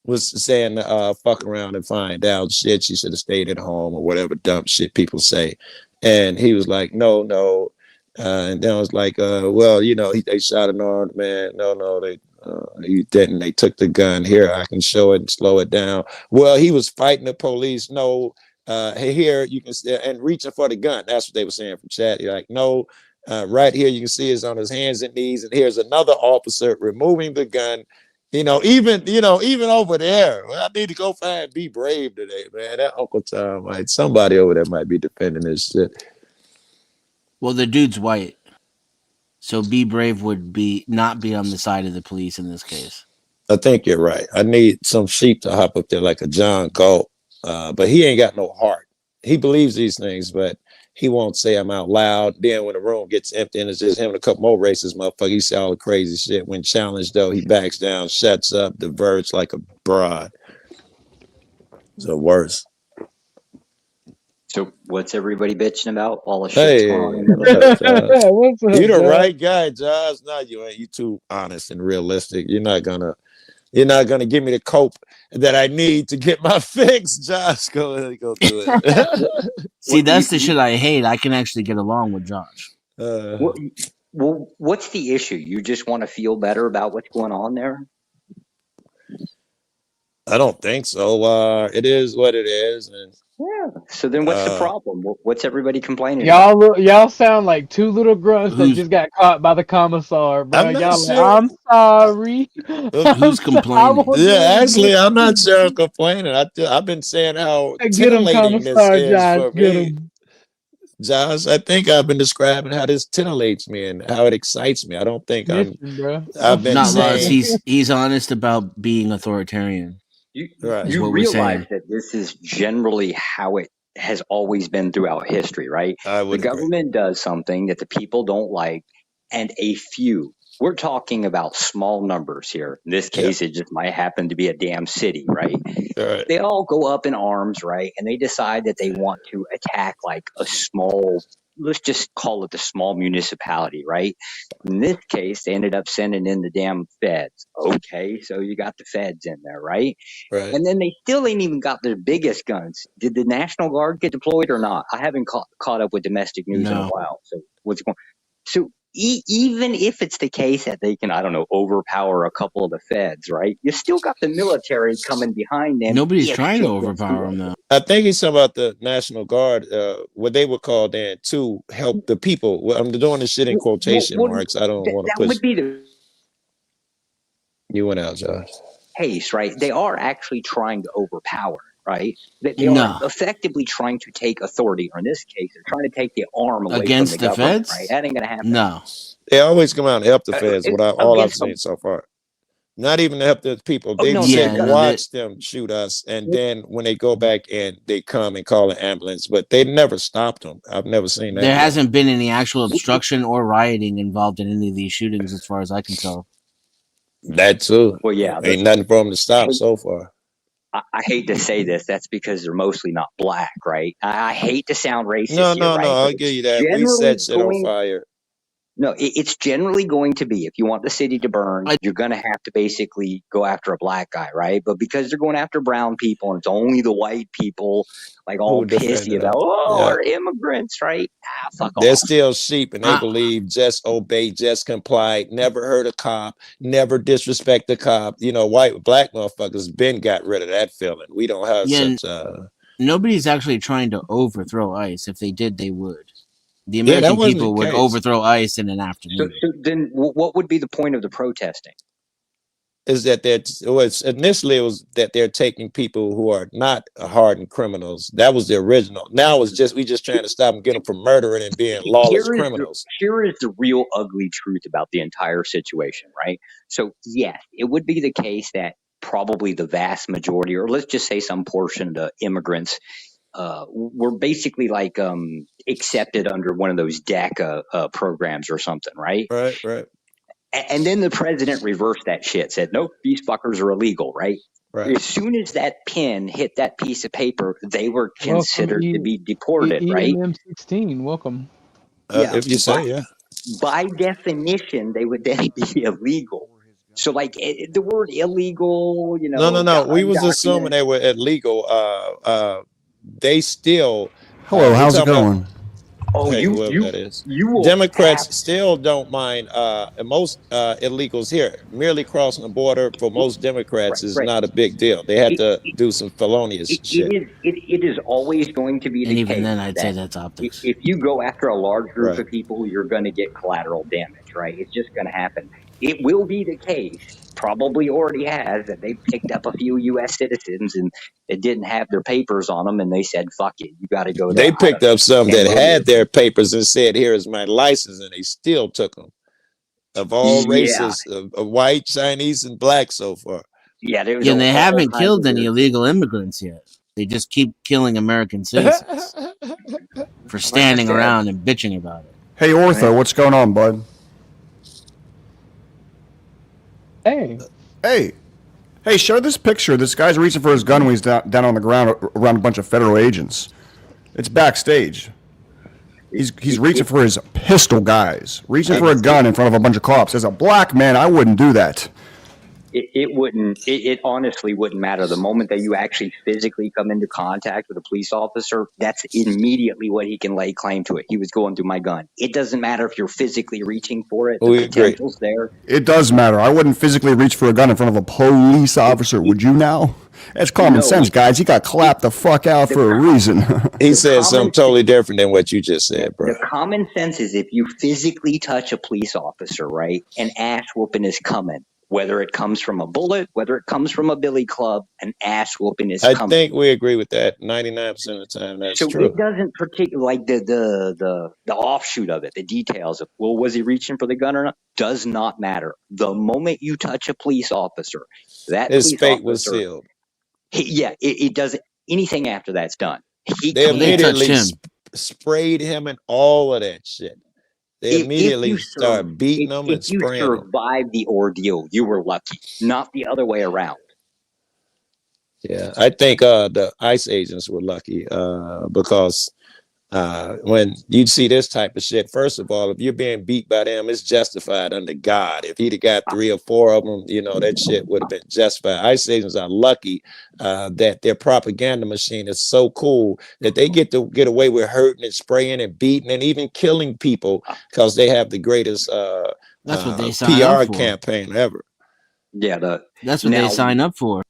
was saying, fuck around and find out shit. She should have stayed at home or whatever dumb shit people say. And he was like, no. And then I was like, well, you know, they shot an armed man. No, he didn't. They took the gun. Here, I can show it and slow it down. Well, he was fighting the police. No, here you can see, and reaching for the gun. That's what they were saying from chat. You're like, no, right here you can see it's on his hands and knees. And here's another officer removing the gun. Even over there. Well, I need to go find Be Brave today, man. That Uncle Tom, like somebody over there might be defending this shit. Well, the dude's white, so Be Brave would not be on the side of the police in this case. I think you're right. I need some sheep to hop up there like a John Galt, but he ain't got no heart. He believes these things, but he won't say them out loud. Then when the room gets empty and it's just him and a couple more racist motherfuckers, he say all the crazy shit. When challenged, though, he backs down, shuts up, diverts like a broad. So worse. So what's everybody bitching about? All the shit's going on. What's up, You the Josh? right guy, Josh. No, you ain't. You too honest and realistic. You're not gonna give me the cope that I need to get my fix, Josh. Go ahead, go do it. See, that's the shit I hate. I can actually get along with Josh. Well, what's the issue? You just want to feel better about what's going on there? I don't think so. It is what it is, and yeah. So then, what's the problem? What's everybody complaining? Y'all sound like two little grunts that just got caught by the commissar, bro. I'm sorry. Who's complaining? Yeah, actually, I'm not sure I'm complaining. I've been saying how titillating this is for me. Josh, I think I've been describing how this titillates me and how it excites me. I don't think I've been not saying... He's honest about being authoritarian. You realize that this is generally how it has always been throughout history, right? The government does something that the people don't like, and a few. We're talking about small numbers here. In this case, it just might happen to be a damn city, right? They all go up in arms, right? And they decide that they want to attack like a small, let's just call it the small municipality, right? In this case, they ended up sending in the damn feds. Okay, so you got the feds in there, right? And then they still ain't even got their biggest guns. Did the National Guard get deployed or not? I haven't caught up with domestic news in a while. So what's going on? So even if it's the case that they can, I don't know, overpower a couple of the feds, right? You still got the military coming behind them. Nobody's trying to overpower them, though. I think he's talking about the National Guard, what they were called in to help the people. Well, I'm doing this shit in quotation marks. I don't want to push. That would be the... You went out, Josh. Case, right? They are actually trying to overpower, right? They are effectively trying to take authority, or in this case, they're trying to take the arm away against from the government, feds, right? That ain't gonna happen. No, they always come out and help the feds. All I've seen so far, not even to help the people. They watch them shoot us, and then when they go back and they come and call an ambulance, but they never stopped them. I've never seen that. There hasn't been any actual obstruction or rioting involved in any of these shootings, as far as I can tell. That too. Well, yeah, ain't nothing for them to stop so far. I hate to say this. That's because they're mostly not black, right? I hate to sound racist. No. I'll give you that. We set shit on fire. No, it's generally going to be, if you want the city to burn, you're going to have to basically go after a black guy, right? But because they're going after brown people and it's only the white people, like all pissy about, our immigrants, right? Fuck off. They're still sheep and they believe just obey, just comply, never hurt a cop, never disrespect the cop. Black motherfuckers been got rid of that feeling. We don't have such Nobody's actually trying to overthrow ICE. If they did, they would. The American people would overthrow ICE in an afternoon. So then what would be the point of the protesting? Is that initially it was that they're taking people who are not hardened criminals. That was the original. Now it's we just trying to stop them, get them from murdering and being lawless criminals. Here is the real ugly truth about the entire situation, right? So yes, it would be the case that probably the vast majority, or let's just say some portion of the immigrants were basically like accepted under one of those DACA programs or something, right? Right. And then the president reversed that shit, said, nope, these fuckers are illegal, right? As soon as that pen hit that piece of paper, they were considered to be deported, right? EMM16, welcome. If you say, By definition, they would then be illegal. So, like, the word illegal, you know, No. We was assuming they were illegal. They still. Hello, how's it going? Oh, that is. Democrats still don't mind. Most illegals here merely crossing the border for most Democrats is not a big deal. They have to do some felonious shit. It is always going to be the And case. even then, I'd say that's optics. If you go after a large group of people, you're going to get collateral damage, right? It's just going to happen. It will be the case, probably already has, that they picked up a few U.S. citizens and it didn't have their papers on them, and they said, "Fuck it, you got to go." They picked up some that had their papers and said, "Here is my license," and they still took them. Of all races, of white, Chinese, and black so far. And they haven't killed any illegal immigrants yet. They just keep killing American citizens for standing around and bitching about it. Hey, Ortho, what's going on, bud? Hey, show this picture. This guy's reaching for his gun when he's down on the ground around a bunch of federal agents. It's backstage. He's reaching for his pistol, guys. Reaching for a gun in front of a bunch of cops. As a black man, I wouldn't do that. It wouldn't. It honestly wouldn't matter. The moment that you actually physically come into contact with a police officer, that's immediately what he can lay claim to it. He was going through my gun. It doesn't matter if you're physically reaching for it. The potential's there. It does matter. I wouldn't physically reach for a gun in front of a police officer. Would you now? That's common sense, guys. He got clapped the fuck out for a reason. He said something totally different than what you just said, bro. The common sense is if you physically touch a police officer, right, an ass whooping is coming. Whether it comes from a bullet, whether it comes from a billy club, an ass whooping is coming. I think we agree with that 99% of the time. That's so true. It doesn't particularly like the offshoot of it, the details of, well, was he reaching for the gun or not? Does not matter. The moment you touch a police officer, that his police fate officer, was sealed. It doesn't. Anything after that's done. They immediately sprayed him and all of that shit. They immediately start beating them and spraying them. If you survived the ordeal, you were lucky, not the other way around. Yeah, I think the ICE agents were lucky because when you see this type of shit, first of all, if you're being beat by them, it's justified under God. If he'd have got 3 or 4 of them, you know, that shit would have been justified. ICE agents are lucky that their propaganda machine is so cool that they get to get away with hurting and spraying and beating and even killing people because they have the greatest That's what they sign PR up for. campaign ever. Yeah, that's what they sign up for.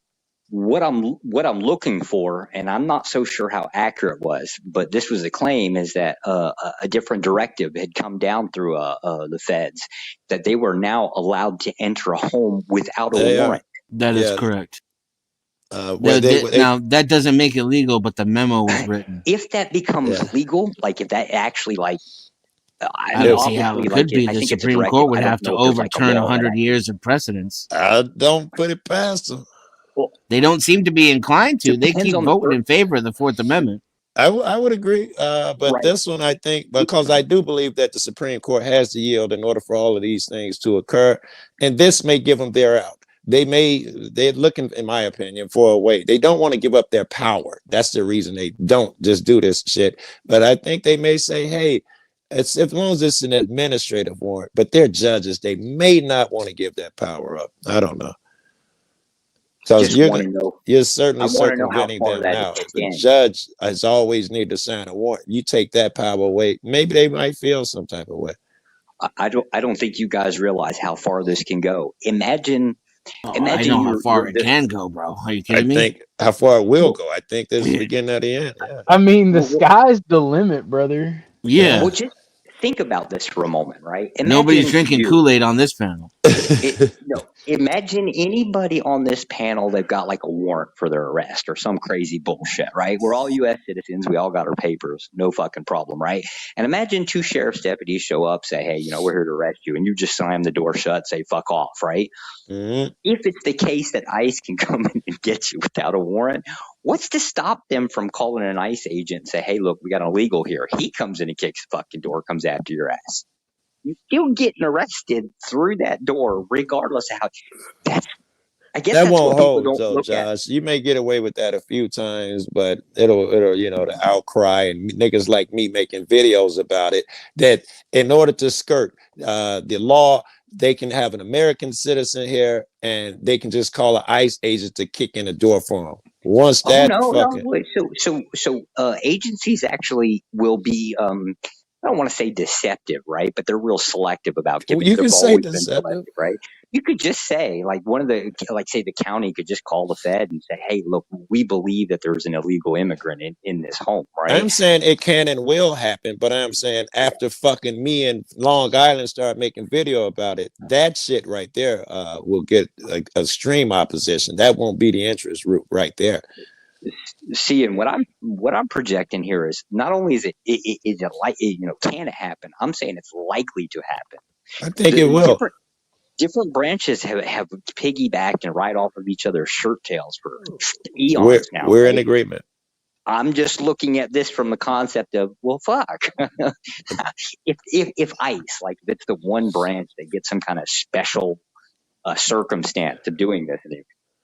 What I'm looking for, and I'm not so sure how accurate it was, but this was the claim, is that a different directive had come down through the feds that they were now allowed to enter a home without a warrant. That is correct. Now that doesn't make it legal, but the memo was written. If that becomes legal, like if that actually I don't see how it could be. The Supreme Court would have to overturn 100 years of precedence. I don't put it past them. Well, they don't seem to be inclined to. They keep voting in favor of the 4th Amendment. I would agree. But this one, I think, because I do believe that the Supreme Court has to yield in order for all of these things to occur. And this may give them their out. They're looking, in my opinion, for a way. They don't want to give up their power. That's the reason they don't just do this shit. But I think they may say, hey, as long as it's an administrative warrant, but they're judges, they may not want to give that power up. I don't know. Because you're certainly circumventing them now. If the judge has always needed to sign a warrant, you take that power away, maybe they might feel some type of way. I don't think you guys realize how far this can go. Imagine I know how far it can go, bro. Are you kidding me? I think how far it will go. I think this is the beginning of the end. Yeah. I mean, the sky's the limit, brother. Yeah. Well, just think about this for a moment, right? Nobody's drinking Kool-Aid on this panel. Imagine anybody on this panel that got like a warrant for their arrest or some crazy bullshit, right? We're all U.S. citizens. We all got our papers. No fucking problem, right? And imagine 2 sheriff's deputies show up, say, hey, we're here to arrest you. And you just slam the door shut, say, fuck off, right? Mm-hmm. If it's the case that ICE can come in and get you without a warrant, what's to stop them from calling an ICE agent and say, hey, look, we got an illegal here. He comes in and kicks the fucking door, comes after your ass. you're still getting arrested through that door, regardless of how. I guess That that's won't what people hold, don't though, look at. Josh. You may get away with that a few times, but it'll, the outcry and niggas like me making videos about it. That in order to skirt the law, they can have an American citizen here, and they can just call an ICE agent to kick in the door for them. Once Oh that no, fucking wait, so agencies actually will be I don't want to say deceptive, right? But they're real selective about giving. you They've can say always been deceptive. selective, right? You could just say, like say the county could just call the Fed and say, "Hey, look, we believe that there's an illegal immigrant in this home," right? I'm saying it can and will happen, but I'm saying after fucking me and Long Island start making video about it, that shit right there will get a extreme opposition. That won't be the interest route right there. See, and what I'm projecting here is not only is it like, can it happen? I'm saying it's likely to happen. I think it will. Different branches have piggybacked and right off of each other's shirt tails for eons now. We're in agreement. I'm just looking at this from the concept of, well, fuck. if ICE, like, if it's the one branch that gets some kind of special circumstance to doing this,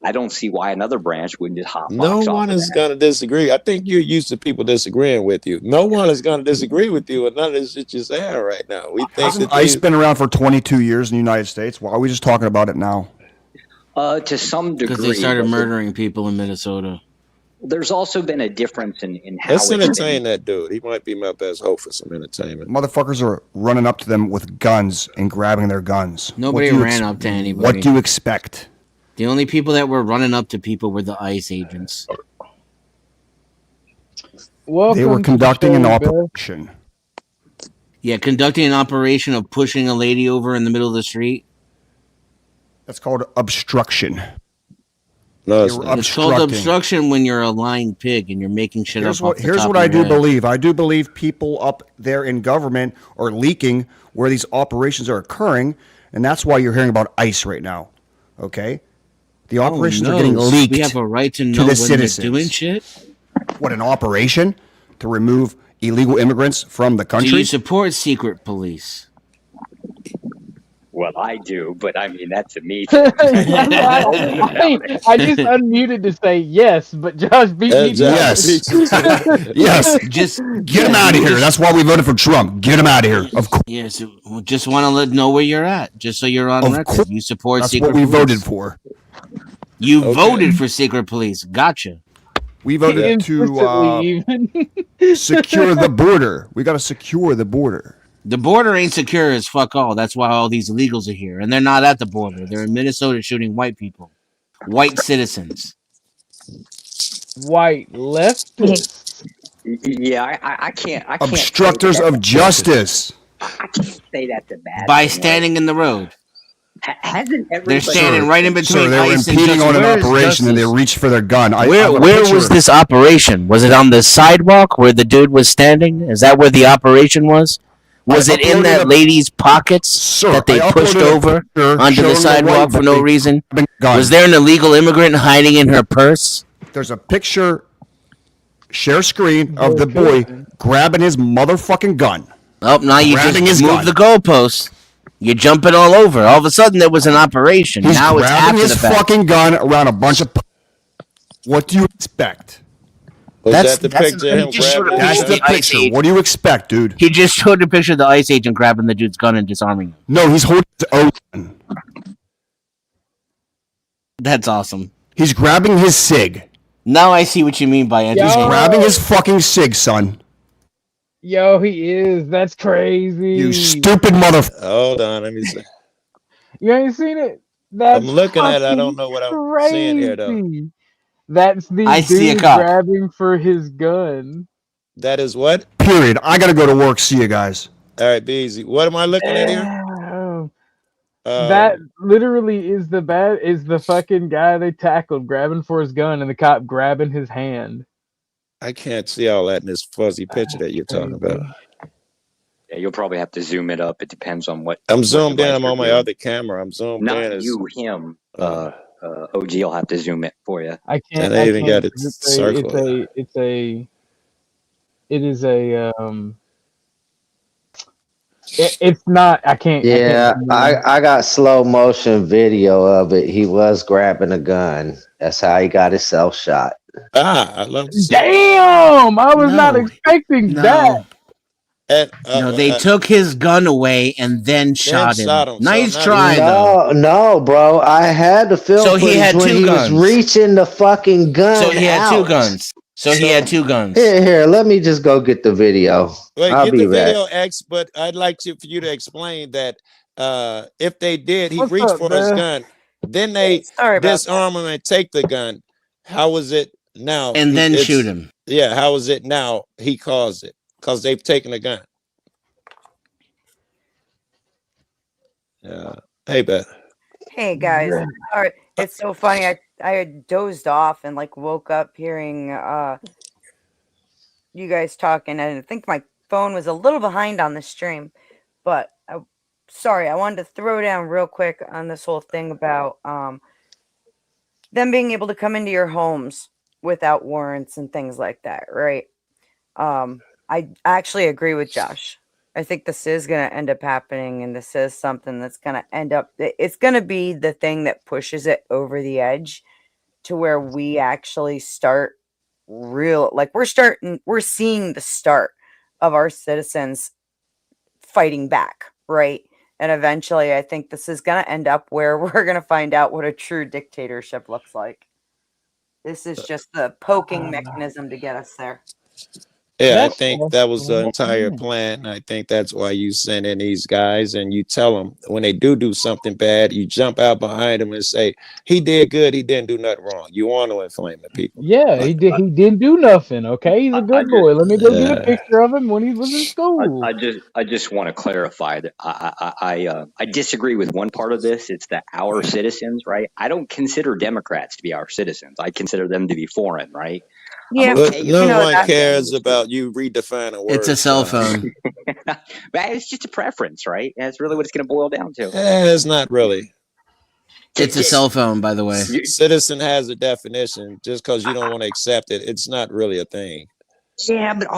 I don't see why another branch wouldn't just hop. No one is going to disagree. I think you're used to people disagreeing with you. No one is going to disagree with you with none of this shit you're saying right now. We think Hasn't ICE been around for 22 years in the United States? Why are we just talking about it now? To some degree. Because they started murdering people in Minnesota. There's also been a difference in how let's entertain that dude. He might be my best hope for some entertainment. Motherfuckers are running up to them with guns and grabbing their guns. Nobody ran up to anybody. What do you expect? The only people that were running up to people were the ICE agents. They were conducting an operation. Yeah, conducting an operation of pushing a lady over in the middle of the street. That's called obstruction. No, it's called obstruction when you're a lying pig and you're making shit up. Here's what I do believe. I do believe people up there in government are leaking where these operations are occurring, and that's why you're hearing about ICE right now. Okay? The operations are getting leaked. We have a right to know when citizens. They're doing shit. What, an operation to remove illegal immigrants from the country? Do you support secret police? Well, I do, but I mean that's a me. I just unmuted to say yes, but Josh beat me. Yes, yes. Just get him out of here. That's why we voted for Trump. Get him out of here. Of course. Yes, just want to know where you're at, just so you're on record. You support That's secret what we police. voted for. You voted for secret police. Gotcha. We voted to secure the border. We got to secure the border. The border ain't secure as fuck all. That's why all these illegals are here. And they're not at the border. They're in Minnesota shooting white people. White citizens. White leftists. Yeah, I can't. Obstructors of justice. I can't say that's a bad By thing, standing in the road. Hasn't everybody... They're standing right in between. Sir, they were impeding on an operation and they reached for their gun. Where was this operation? Was it on the sidewalk where the dude was standing? Is that where the operation was? Was it in that lady's pockets that they pushed over onto the sidewalk for no reason? Was there an illegal immigrant hiding in her purse? There's a picture, share screen, of the boy grabbing his motherfucking gun. Oh, now you just moved the goalposts. You're jumping all over. All of a sudden, there was an operation. He's now it's grabbing after his the fact. fucking gun around a bunch of... What do you expect? That's the picture of him grabbing That's the picture. What do you expect, dude? He just showed a picture of the ICE agent grabbing the dude's gun and disarming him. No, he's holding his own gun. That's awesome. He's grabbing his SIG. Now I see what you mean by it. He's grabbing his fucking SIG, son. Yo, he is. That's crazy. You stupid motherfucker. Hold on, let me see. You ain't seen it? That's I'm looking at it. I don't know what I'm seeing here, though. That's the dude grabbing for his gun. That is what? Period. I gotta go to work. See you guys. All right, be easy. What am I looking at here? That literally is the fucking guy they tackled grabbing for his gun and the cop grabbing his hand. I can't see all that in this fuzzy picture that you're talking about. Yeah, you'll probably have to zoom it up. It depends on what. I'm zoomed in. I'm on my other camera. I'm zoomed in. Not you, him. OG will have to zoom it for you. I can't. And I even got it circled. It's not. I can't. Yeah, I I got slow motion video of it. He was grabbing a gun. That's how he got himself shot. I love to see it. Damn! I was not No, expecting that. no, And, no. They took his gun away and then shot him. So Nice now try, though. No, bro. I had the film So he footage had when two he guns. was reaching the fucking gun. So he had two out. guns. So he had two guns. Here. Let me just go get the video. Wait, I'll get be the back. video, X. But I'd like for you to explain that if they did, he What's reached up, for his man? gun, then they Sorry about disarm him and take the gun. How was it now? And then shoot him. Yeah, how is it now? He caused it because they've taken the gun. Yeah. Hey, Beth. Hey guys. All right. It's so funny. I had dozed off and like woke up hearing you guys talking, and I think my phone was a little behind on the stream. But sorry, I wanted to throw down real quick on this whole thing about them being able to come into your homes without warrants and things like that, right? I actually agree with Josh. I think this is going to end up happening, and this is something that's going to end up, it's going to be the thing that pushes it over the edge to where we actually start we're seeing the start of our citizens fighting back, right? And eventually I think this is going to end up where we're going to find out what a true dictatorship looks like. This is just the poking mechanism to get us there. Yeah, I think that was the entire plan. I think that's why you send in these guys and you tell them when they do something bad, you jump out behind them and say, he did good. He didn't do nothing wrong. You want to inflame the people. Yeah, he didn't do nothing. Okay, he's a good boy. Let me go get a picture of him when he was in school. I just want to clarify that I disagree with one part of this. It's that our citizens, right? I don't consider Democrats to be our citizens. I consider them to be foreign, right? Yeah, but no one cares about you redefine a word. It's a cell phone. It's just a preference, right? That's really what it's going to boil down to. It's not really. It's a cell phone, by the way. Citizen has a definition. Just because you don't want to accept it, it's not really a thing. Yeah, but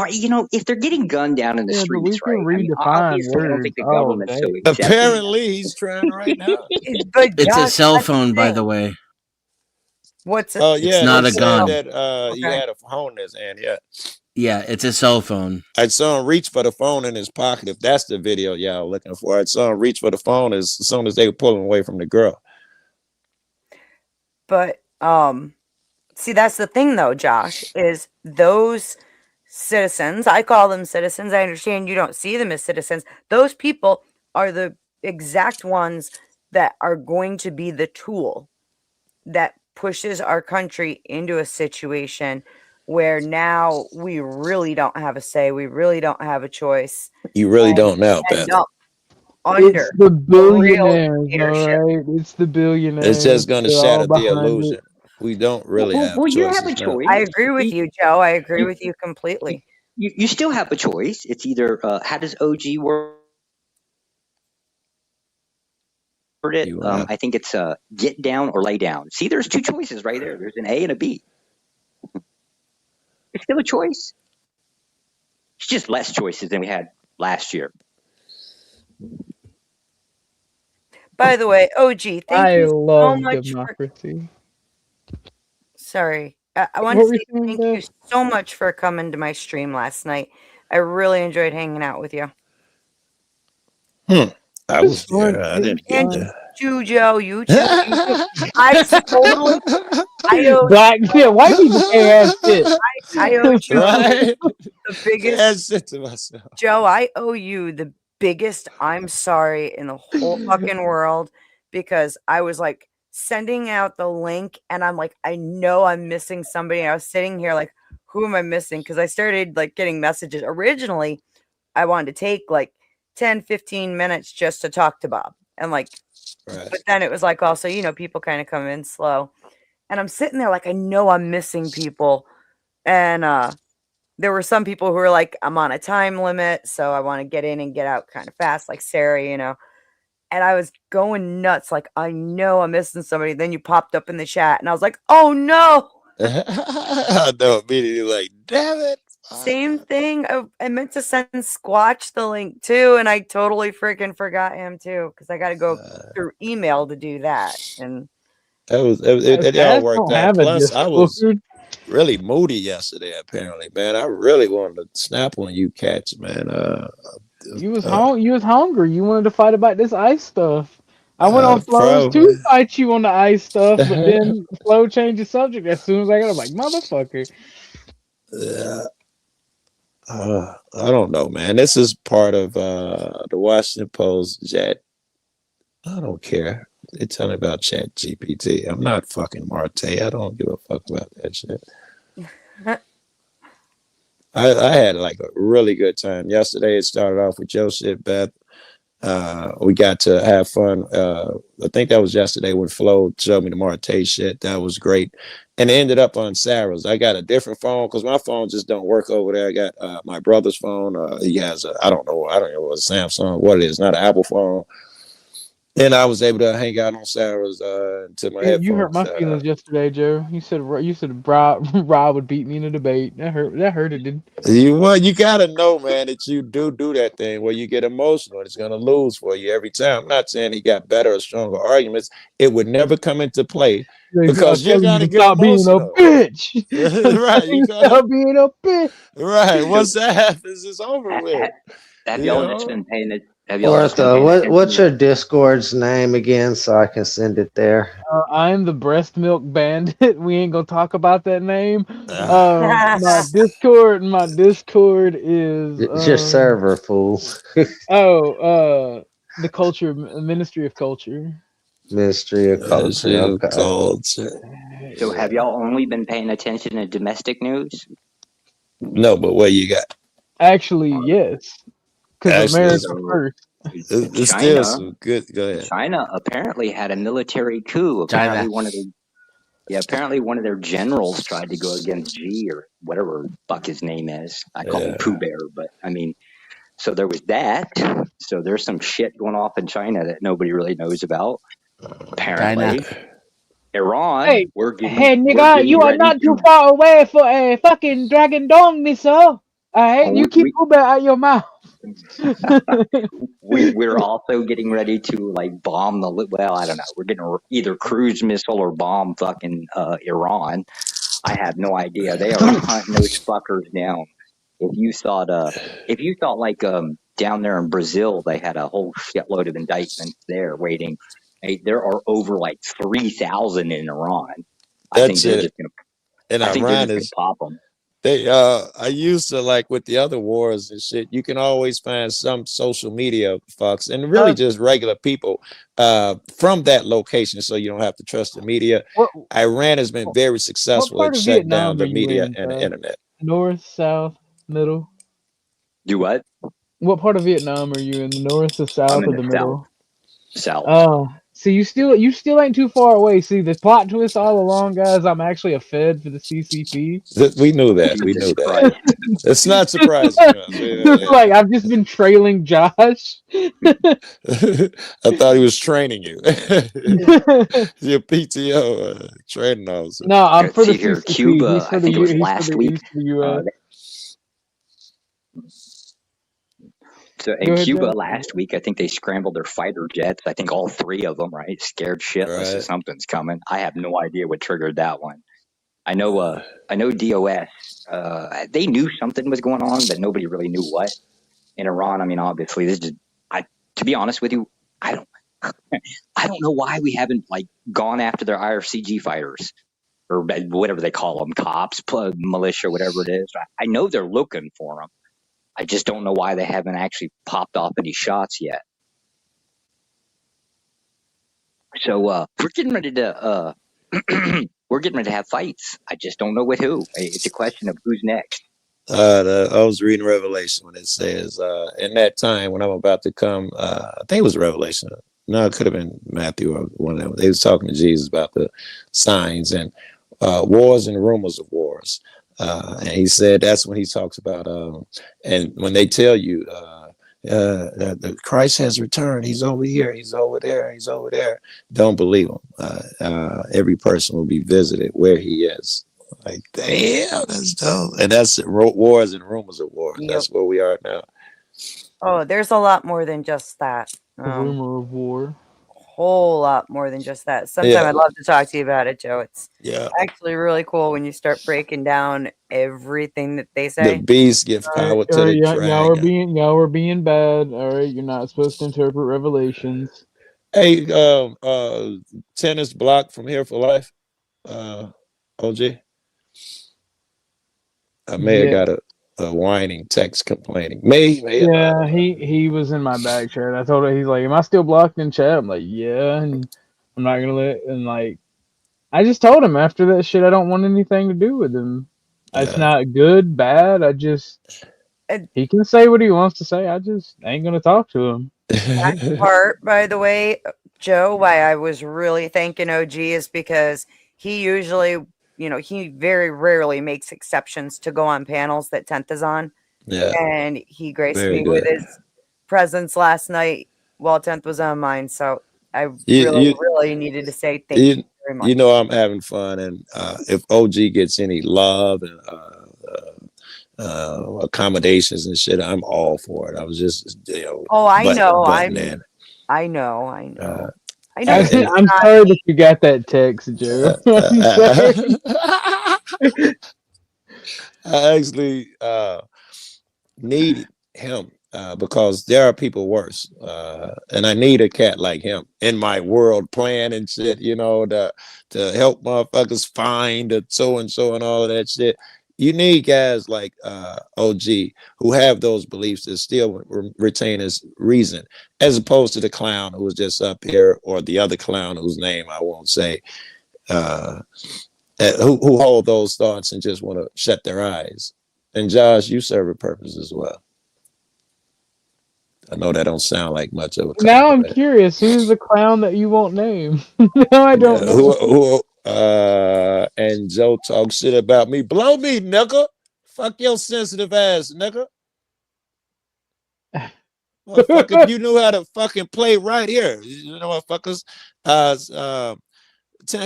if they're getting gunned down in the streets, right? Obviously, I don't think the government's so accepting. Apparently, he's trying right now. It's a cell phone, by the way. What's it? Oh yeah, it's not a gun. That he had a phone in his hand. Yeah. Yeah, it's a cell phone. I saw him reach for the phone in his pocket. If that's the video y'all looking for, I saw him reach for the phone as soon as they were pulling away from the girl. But see, that's the thing though, Josh, is those citizens, I call them citizens. I understand you don't see them as citizens. Those people are the exact ones that are going to be the tool that pushes our country into a situation where now we really don't have a say. We really don't have a choice. You really don't know, Beth. It's the billionaires, all right? It's the billionaires. It's just going to They're shatter all the behind illusion. it. We don't really have well, choices. you have a choice. I agree with you, Joe. I agree with you completely. You still have a choice. It's either how does OG work? It. I think it's get down or lay down. See, there's two choices right there. There's an A and a B. It's still a choice. It's just less choices than we had last year. By the way, OG, thank you so much democracy. Sorry. I want to say thank you so much for coming to my stream last night. I really enjoyed hanging out with you. I was there. I didn't get that. You, Joe, you too. I totally. White people can't ask shit. I owe you the biggest. That's it to myself. Joe, I owe you the biggest I'm sorry in the whole fucking world, because I was like sending out the link and I'm like, I know I'm missing somebody. I was sitting here like, who am I missing? Because I started like getting messages. Originally, I wanted to take like 10-15 minutes just to talk to Bob, and like, but then it was like also, people kind of come in slow, and I'm sitting there like, I know I'm missing people, and there were some people who were like, I'm on a time limit, so I want to get in and get out kind of fast, like Sarah, and I was going nuts, like, I know I'm missing somebody. Then you popped up in the chat, and I was like, oh no. I know immediately, like, damn it. Same thing. I meant to send Squatch the link too, and I totally freaking forgot him too because I got to go through email to do that. And it all worked out. Have a Plus, I was Discord. really moody yesterday. Apparently, man, I really wanted to snap on you cats, man. You was hungry. You wanted to fight about this ice stuff. I went on Flo's probably. to fight you on the ice stuff, but then Flo changed the subject as soon as I got. I'm like, motherfucker. Yeah. I don't know, man. This is part of the Washington Post. Chat. I don't care. They tell me about Chat GPT. I'm not fucking Marte. I don't give a fuck about that shit. I had like a really good time yesterday. It started off with your shit, Beth. We got to have fun. I think that was yesterday when Flo showed me the Marte shit. That was great. And it ended up on Sarah's. I got a different phone because my phone just don't work over there. I got my brother's phone. He has I don't know what Samsung, what it is, not an Apple phone. And I was able to hang out on Sarah's to my headphones. You hurt my feelings yesterday, Joe. You said Rob would beat me in a debate. That hurted, didn't you gotta know, man, that you do that thing where you get emotional. It's gonna lose for you every time. I'm not saying he got better or stronger arguments. It would never come into play because you gotta get emotional. Being a bitch. Right, you gotta stop being a bitch. Right. Once that happens, it's over with. Have y'all just been paying it? What's your Discord's name again, so I can send it there? I'm the breast milk bandit. We ain't gonna talk about that name. My Discord is It's your server, fool. the culture Ministry of Culture. Ministry of Culture. Okay. So have y'all only been paying attention to domestic news? No, but what you got? Actually, yes. Because America first. It's still some good. Go ahead. China apparently had a military coup. Apparently one of their generals tried to go against Xi or whatever the fuck his name is. I call him Pooh Bear, but I mean, so there was that. So there's some shit going off in China that nobody really knows about. Apparently. Iran, we're getting you are not too far away for a fucking Dragon Dong missile. You keep Pooh Bear out your mouth. We're also getting ready to like bomb I don't know. We're getting either cruise missile or bomb fucking Iran. I have no idea. They are hunting those fuckers down. If you thought like down there in Brazil they had a whole shitload of indictments there waiting. Hey, there are over like 3,000 in Iran. I think they're just gonna pop them. I used to, like with the other wars and shit, you can always find some social media fucks and really just regular people from that location, so you don't have to trust the media. Iran has been very successful at shutting down the media and the internet. North, south, middle. Do what? What part of Vietnam are you in? The north, the south, or the middle? South. Oh. See, you still ain't too far away. See, the plot twist all along, guys. I'm actually a Fed for the CCP. We knew that. We knew that. It's not surprising. Like I've just been trailing Josh. I thought he was training you. Your PTO training officer. No, I'm for the CCP. Cuba. I think it was last week. So in Cuba last week, I think they scrambled their fighter jets. I think all three of them, right? Scared shitless that something's coming. I have no idea what triggered that one. I know DOS. They knew something was going on, but nobody really knew what. In Iran, I mean, obviously, to be honest with you, I don't know why we haven't like gone after their IRCG fighters or whatever they call them, cops, militia, whatever it is. I know they're looking for them. I just don't know why they haven't actually popped off any shots yet. So we're getting ready to have fights. I just don't know with who. It's a question of who's next. I was reading Revelation when it says, in that time when I'm about to come, I think it was Revelation. No, it could have been Matthew or one of them. They was talking to Jesus about the signs and wars and rumors of wars. And he said that's when he talks about and when they tell you that Christ has returned, he's over here, he's over there, he's over there, don't believe him. Every person will be visited where he is. Like, damn, that's dope. And that's wars and rumors of wars. Yep. That's where we are now. Oh, there's a lot more than just that. A rumor of war. Whole lot more than just that. Sometime I'd love to talk to you about it, Joe. It's actually really cool when you start breaking down everything that they say. The beast gives power to the dragon. Y'all were being bad. All right, you're not supposed to interpret revelations. Hey, tennis block from here for life. OG. I may have got a whining text complaining. Yeah, he was in my back chat. I told him, he's like, "Am I still blocked in chat?" I'm like, "Yeah," and I'm not gonna like. I just told him after that shit, I don't want anything to do with him. It's not good, bad. He can say what he wants to say. I just ain't gonna talk to him. That part, by the way, Joe, why I was really thanking OG is because he usually, he very rarely makes exceptions to go on panels that 10th is on. Yeah. And he graced me with his presence last night while 10th was on mine. So I really needed to say thank you very much. You know I'm having fun, and if OG gets any love and accommodations and shit, I'm all for it. I was just, I know. I know. I'm sorry that you got that text, Joe. I actually need him because there are people worse, and I need a cat like him in my world plan and shit. To help motherfuckers find a so and so and all of that shit. You need guys like OG who have those beliefs that still retain his reason, as opposed to the clown who was just up here, or the other clown whose name I won't say, who hold those thoughts and just want to shut their eyes. And Josh, you serve a purpose as well. I know that don't sound like much of a compliment. Now I'm curious, who's the clown that you won't name? No, I don't know. And Joe talk shit about me. Blow me, nigga. Fuck your sensitive ass, nigga. Motherfucker, if you knew how to fucking play right here, motherfuckers.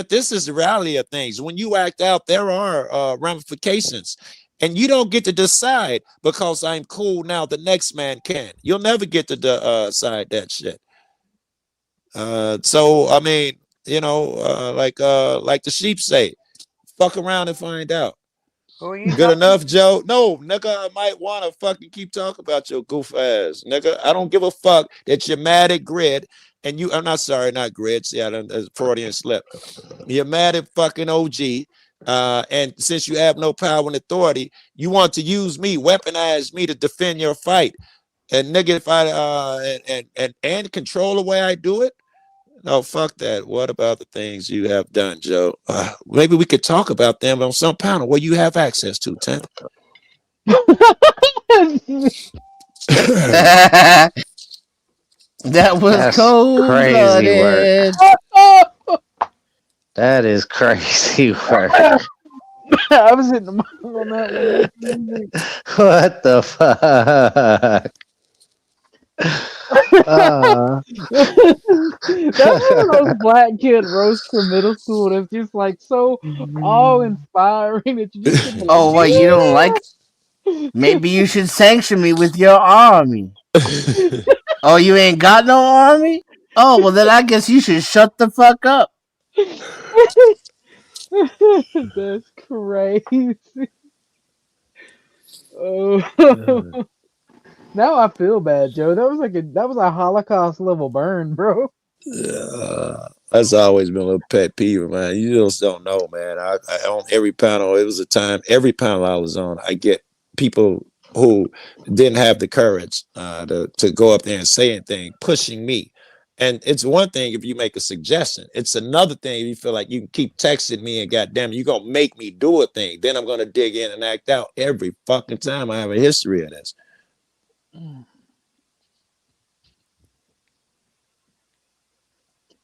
This is the reality of things. When you act out, there are ramifications. And you don't get to decide because I'm cool now, the next man can. You'll never get to decide that shit. So, I mean, like the sheep say, fuck around and find out. Good enough, Joe? No, nigga, I might want to fucking keep talking about your goof ass. Nigga, I don't give a fuck that you're mad at Grid. And I'm not sorry, not Grid. See, there's a Freudian slip. You're mad at fucking OG. And since you have no power and authority, you want to use me, weaponize me to defend your fight. And nigga, if I and control the way I do it, no, fuck that. What about the things you have done, Joe? Maybe we could talk about them on some panel where you have access to, 10. That was crazy work. That is crazy work. I was in the middle on that one. What the fuck? That's one of those black kid roasts from middle school that's just like so awe-inspiring that you just oh, what, you don't like? Maybe you should sanction me with your army. Oh, you ain't got no army? Oh, well then I guess you should shut the fuck up. That's crazy. Oh. Now I feel bad, Joe. That was a Holocaust level burn, bro. That's always been a little pet peeve, man. You just don't know, man. I on every panel, it was a time. Every panel I was on, I get people who didn't have the courage to go up there and say anything, pushing me. And it's one thing if you make a suggestion. It's another thing if you feel like you can keep texting me and goddamn, you're gonna make me do a thing. Then I'm gonna dig in and act out every fucking time. I have a history of this. I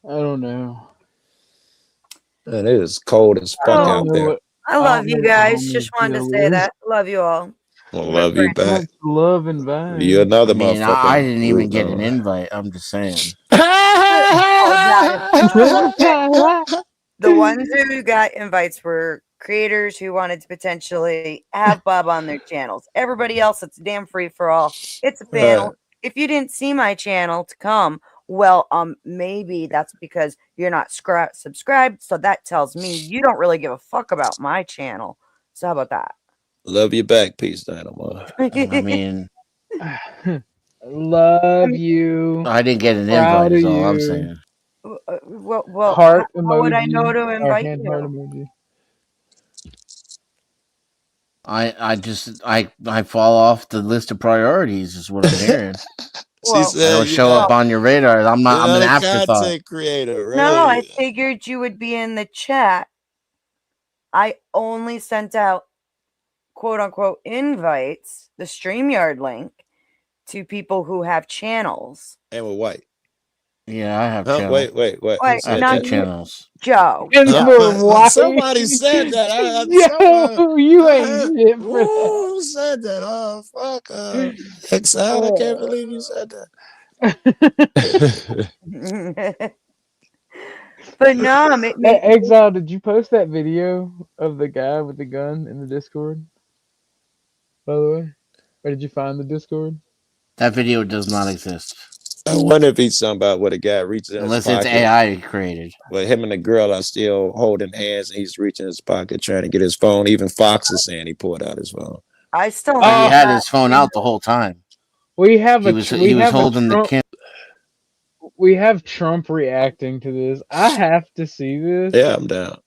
don't know. And it is cold as fuck out there. I love you guys. Just wanted to say that. Love you all. I love you back. Love and vibe. You're another motherfucker. I didn't even get an invite. I'm just saying. The ones who got invites were creators who wanted to potentially have Bob on their channels. Everybody else, it's damn free for all. It's a panel. If you didn't see my channel to come, well, maybe that's because you're not subscribed. So that tells me you don't really give a fuck about my channel. So how about that? Love you back, peace, Dynamo. I mean, love you. I didn't get an Proud invite. Is of all I'm you. saying. Well, Heart how would I know emoji, to or invite hand heart you? emoji. I fall off the list of priorities. Is what I'm hearing. She I said, don't show up on your radar. I'm not. I'm an a afterthought. content creator, right? No, I figured you would be in the chat. I only sent out quote unquote invites, the StreamYard link, to people who have channels. And we're white. Yeah, I have channels. Wait. Wait, I have not two you, channels. Joe. And we're white. Somebody said that. You ain't shit for that. Who said that? Oh, fuck. Exile, I can't believe you said that. But no, Hey, Exile, did you post that video of the guy with the gun in the Discord? By the way, or did you find the Discord? That video does not exist. I wonder if he's talking about what a guy reaches in Unless his it's pocket. AI created. But him and the girl are still holding hands, and he's reaching his pocket trying to get his phone. Even Fox is saying he pulled out his phone. I still he had his phone out the whole time. We have he was holding the camera. We have Trump reacting to this. I have to see this. Yeah, I'm down.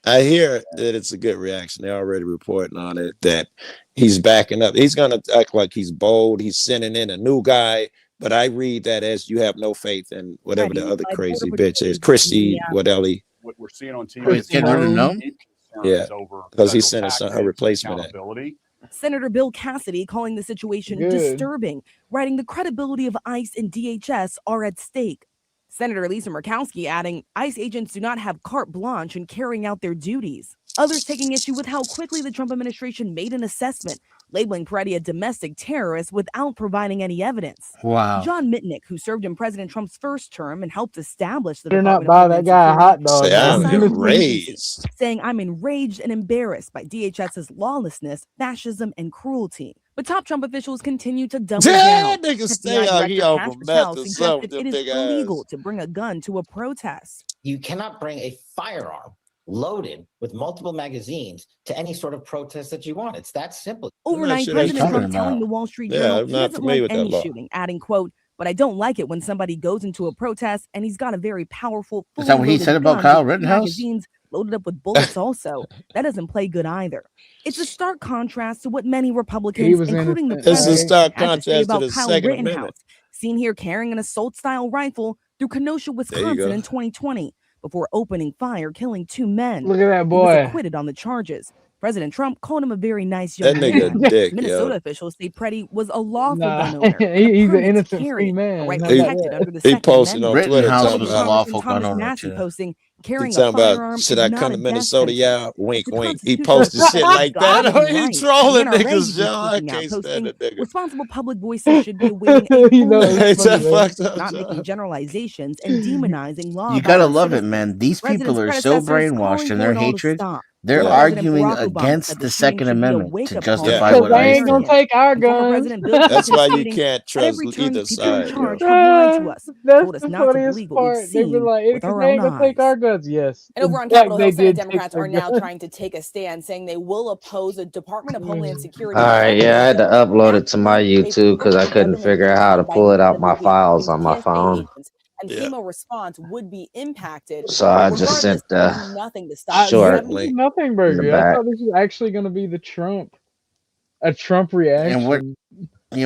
I hear that it's a good reaction. They're already reporting on it, that he's backing up. He's going to act like he's bold. He's sending in a new guy. But I read that as you have no faith in whatever the other crazy bitch is. Christy, what Ellie? What we're seeing on TV is getting rid of no? Yeah, because he's sending her replacement in. Senator Bill Cassidy calling the situation disturbing, writing the credibility of ICE and DHS are at stake. Senator Lisa Murkowski adding, ICE agents do not have carte blanche in carrying out their duties. Others taking issue with how quickly the Trump administration made an assessment, labeling Peretti a domestic terrorist without providing any evidence. Wow. John Mitnick, who served in President Trump's first term and helped establish the Better not Department buy of that guy a hot dog. Say, I'm enraged. saying I'm enraged and embarrassed by DHS's lawlessness, fascism, and cruelty. But top Trump officials continue to double down. Niggas stay out here off a meth or something. It is illegal to bring a gun to a protest. You cannot bring a firearm loaded with multiple magazines to any sort of protest that you want. It's that simple. Overnight, President Trump telling the Wall Street Journal he doesn't like any shooting, adding, quote, but I don't like it when somebody goes into a protest and he's got a very powerful, is that what he said about Kyle Rittenhouse? Magazines loaded up with bullets also. That doesn't play good either. It's a stark contrast to what many Republicans, including the This is a stark had to say contrast to about the Kyle Second Rittenhouse, Amendment. seen here carrying an assault-style rifle through Kenosha, Wisconsin in 2020. Before opening fire, killing 2 men. Look at that He boy. was acquitted on the charges. President Trump called him a very nice young That nigga man. dick, Minnesota yo. officials say Peretti was a lawful Nah, gun owner. he's an permit to innocent carry, free man. a right How He- about protected that? under the He Second posted on Amendment. Twitter Rittenhouse talking was a about, lawful Thomas gun owner Massey too. posting he carrying a talking firearm about, is should I not come a to death Minnesota? sentence. Yeah, wink, It's a wink. He constitutional posted shit right. like that. God He right. trolling The NRA niggas, is yo. I speaking out, can't stand posting the nigga. responsible public voices should be awaiting a You know, full it's It's that funny, though. fucked up, not John. making generalizations and demonizing law. You gotta love it, man. These people are so brainwashed in their hatred. They're Yeah. arguing Barack Obama against said the the shooting Second should be a Amendment wake-up to call justify Yeah. what Because they ICE ain't gonna did. take our And former guns. President Bill That's Clinton why you tweeting, can't at trust every turn, either people in side. charge Yo. have lied to us, That's told us the not to funniest believe what we've part. They were seen like, with because our they own ain't gonna take eyes. our guns. Yes. And over In on fact, Capitol they Hill, Senate did take Democrats our are now guns. trying to take a stand, saying they will oppose a Department of Homeland All Security right, yeah, I had to bill upload it to my YouTube because I couldn't figure out how to pull it out my files on my phone. and Yeah. FEMA response would be impacted. So I just sent Regardless, the do nothing to stop short This is in nothing the burger. I back. thought this was actually gonna be a Trump And reaction.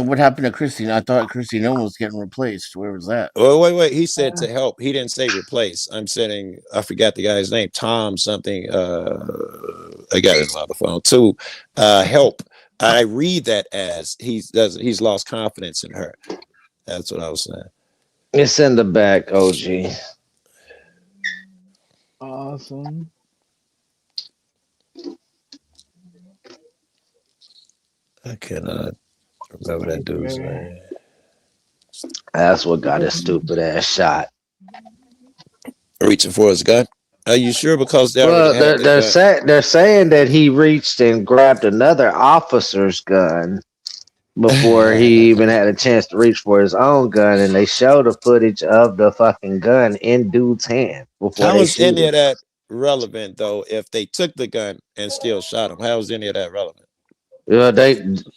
what happened to Christine? I thought Christine Nolan was getting replaced. Where was that? Well, wait. He said to help. He didn't say replace. I'm saying, I forgot the guy's name. Tom something. I got it on the phone too. Help. I read that as he's lost confidence in her. That's what I was saying. It's in the back, OG. Awesome. I cannot remember that dude's name. That's what got his stupid ass shot. Reaching for his gun. Are you sure? Because they Well, already had they're saying that he reached and grabbed another officer's gun before he even had a chance to reach for his own gun, and they show the footage of the fucking gun in dude's hand before How they is shoot any him. of that relevant though? If they took the gun and still shot him, how is any of that relevant?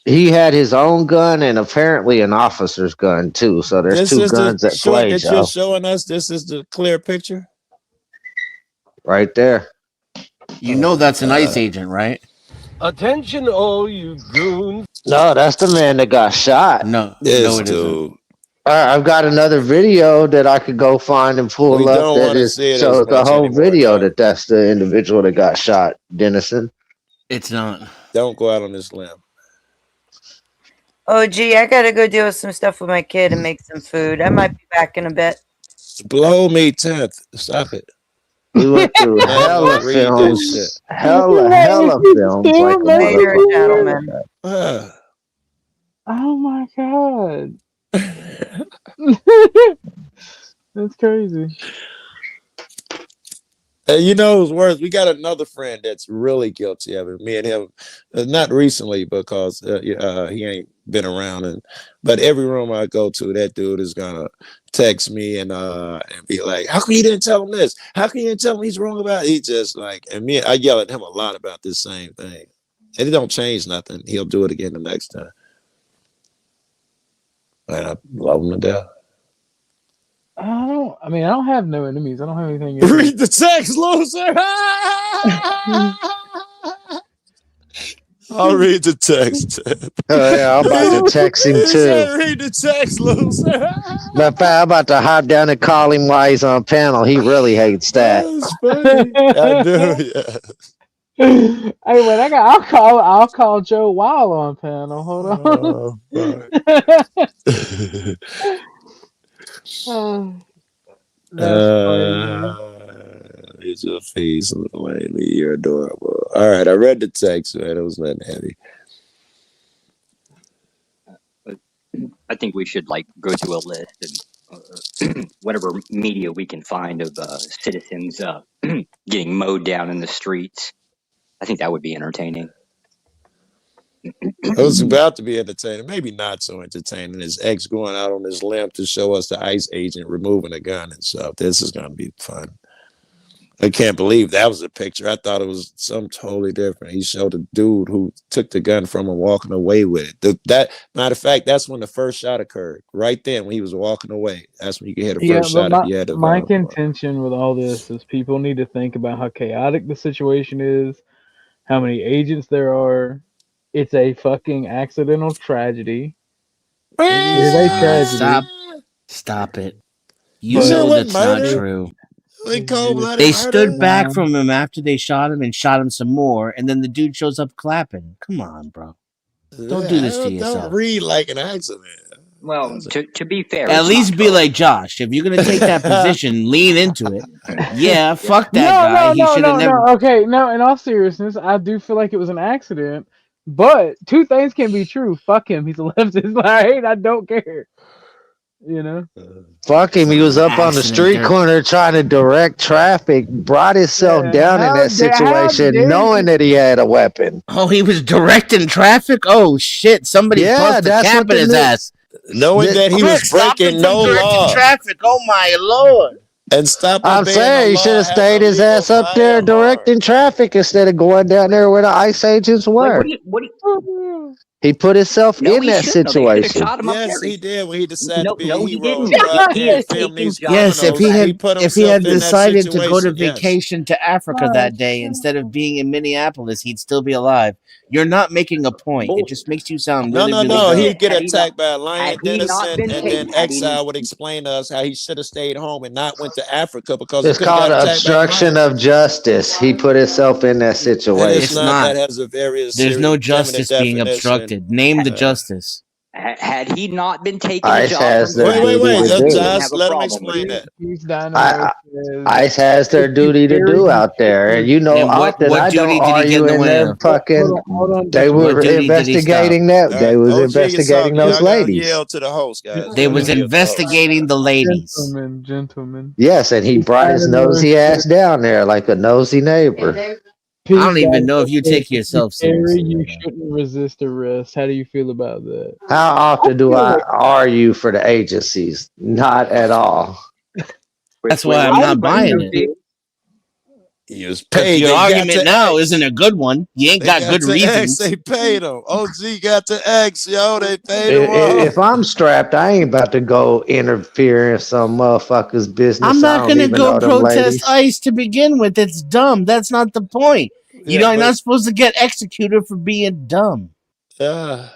He had his own gun and apparently an officer's gun too. So there's This two is the guns at short play, that you're Joe. showing us. This is the clear picture. Right there. You know that's an ICE agent, right? Attention, all you goons. No, that's the man that got shot. No, This no, it dude. isn't. I've got another video that I could go find and pull We up don't that wanna is see it as shows the much whole anymore, video Joe. that's the individual that got shot, Dennison. It's not. Don't go out on this limb. Oh, gee, I gotta go deal with some stuff with my kid and make some food. I might be back in a bit. Blow me 10th. Stop it. We went through hella Read this films, shit. hella films. Like a Later, motherfucker. gentlemen. Oh my god. That's crazy. You know what's worse? We got another friend that's really guilty of it. Me and him, not recently because he ain't been around, but every room I go to, that dude is gonna text me and be like, "How come you didn't tell him this? How come you didn't tell him he's wrong about it?" He just like, and I yell at him a lot about this same thing, and it don't change nothing. He'll do it again the next time, and I love him to death. I don't have no enemies. I don't have anything. Read the text, loser. I'll read the text. Oh, yeah, I'm about to text him too. Read the text, loser. Matter of fact, I'm about to hop down and call him while he's on panel. He really hates that. That's funny. I do, yeah. Hey, wait, I'll call Joe while on panel. Hold on. It's your face lately. You're adorable. All right, I read the text, man. It was nothing heavy. I think we should go through a list and whatever media we can find of citizens getting mowed down in the streets. I think that would be entertaining. It was about to be entertaining, maybe not so entertaining. His ex going out on his limb to show us the ICE agent removing a gun and stuff. This is going to be fun. I can't believe that was a picture. I thought it was something totally different. He showed a dude who took the gun from him walking away with it. That matter of fact, that's when the first shot occurred. Right then, when he was walking away, that's when you could hit the first shot. If you had my contention with all this is people need to think about how chaotic the situation is, how many agents there are. It's a fucking accidental tragedy. It is a tragedy. Stop it. You know that's not true. They stood back from him after they shot him and shot him some more, and then the dude shows up clapping. Come on, bro. Don't do this to yourself. Don't read like an accident. Well, to be fair, at least be like Josh. If you're gonna take that position, lean into it. Yeah, fuck that guy. He should have never. Okay, no. In all seriousness, I do feel like it was an accident. But two things can be true. Fuck him. He's a leftist. Like, I don't care. You know? Fuck him. He was up on the street corner trying to direct traffic, brought himself down in that situation, knowing that he had a weapon. Oh, he was directing traffic? Oh, shit. Somebody bust a cap in his ass. Knowing that he was breaking no law. Traffic. Oh, my Lord. And stop. I'm saying he should have stayed his ass up there directing traffic instead of going down there where the ICE agents were. He put himself in that situation. Yes, he did when he decided to be a hero. Yes, if he had decided to go to vacation to Africa that day instead of being in Minneapolis, he'd still be alive. You're not making a point. It just makes you sound really, really No. good. He'd get attacked by a lion, Dennison, and then Exile would explain to us how he should have stayed home and not went to Africa because it's called obstruction of justice. He put himself in that situation. It's not. That has a very There's no justice being obstructed. Name the justice. Had he not been taking a ICE job has from their Wait, duty Cashapp, to I do. wouldn't have a let him problem with explain it. that. Keith Dynamo says, ICE has their if you duty to carry, do you out there, and you know, And often what I don't duty did he get argue in the in way their of? fucking. hold on, They gentlemen. What were duty did he stop? investigating that. They was OG is investigating talking. those Y'all gotta ladies. yell to the host, guys. They Y'all was gotta yell to the host. investigating the ladies. Gentlemen. Yes, and he Keith brought his Dynamo nosy says, ass down there like a nosy neighbor. I Pete don't even know Dynamo if you says, take if you yourself carry, seriously you right now. shouldn't resist arrest. How do you feel about that? How often do feel I like- argue for the agencies? Not at all. That's why I'm not buying it. He was Because paid. your They got argument to now X. isn't a good one. You ain't They got got good to X. reasons. They paid him. OG got to X, yo. They paid him If off. I'm strapped, I ain't about to go interfere in some motherfucker's business. I'm I not don't gonna even go know them protest ladies. ICE to begin with. It's dumb. That's not the point. Yeah, You're but not supposed to get executed for being dumb. uh,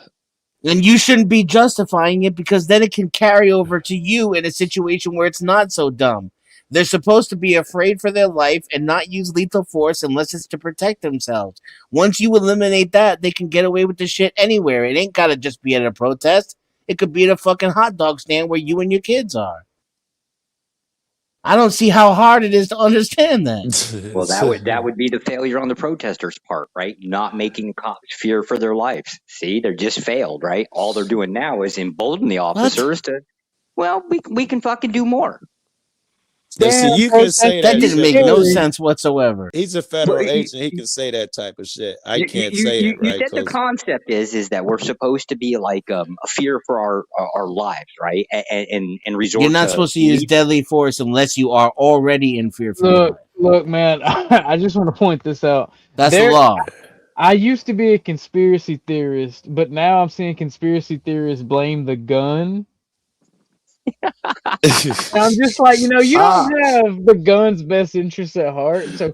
And you shouldn't be justifying it because then it can carry over to you in a situation where it's not so dumb. They're supposed to be afraid for their life and not use lethal force unless it's to protect themselves. Once you eliminate that, they can get away with the shit anywhere. It ain't gotta just be at a protest. It could be at a fucking hot dog stand where you and your kids are. I don't see how hard it is to understand that. Well, that would be the failure on the protesters' part, right? Not making the cops fear for their lives. See, they're just failed, right? All they're doing now is embolden the officers to. Well, we can fucking do more. now, see, Damn, you can say That that didn't shit, make but no sense whatsoever. he's a federal agent. He can say that type of shit. I can't say it, You right? said the concept is that we're supposed to be like a fear for our lives, right? And resort You're not to supposed to use deadly force unless you are already in fear for your life. Look, man. I just want to point this out. That's the law. I used to be a conspiracy theorist, but now I'm seeing conspiracy theorists blame the gun. And I'm just like, you don't have the gun's best interests at heart. So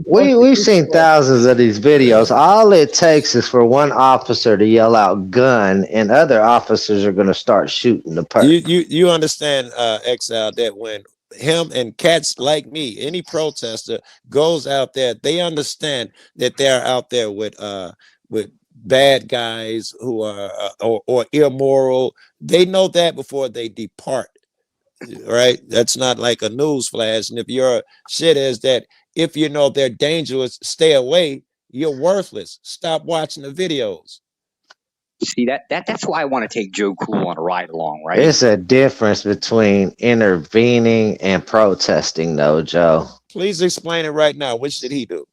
We've seen thousands of these videos. All it takes is for one officer to yell out "gun," and other officers are going to start shooting the person. You understand, Exile, that when him and cats like me, any protester goes out there, they understand that they're out there with bad guys who are or immoral. They know that before they depart, right? That's not like a news flash. And if your shit is that if you know they're dangerous, stay away, you're worthless. Stop watching the videos. See that's why I want to take Joe Cool on a ride along, right? It's a difference between intervening and protesting, though, Joe. Please explain it right now. What did he do?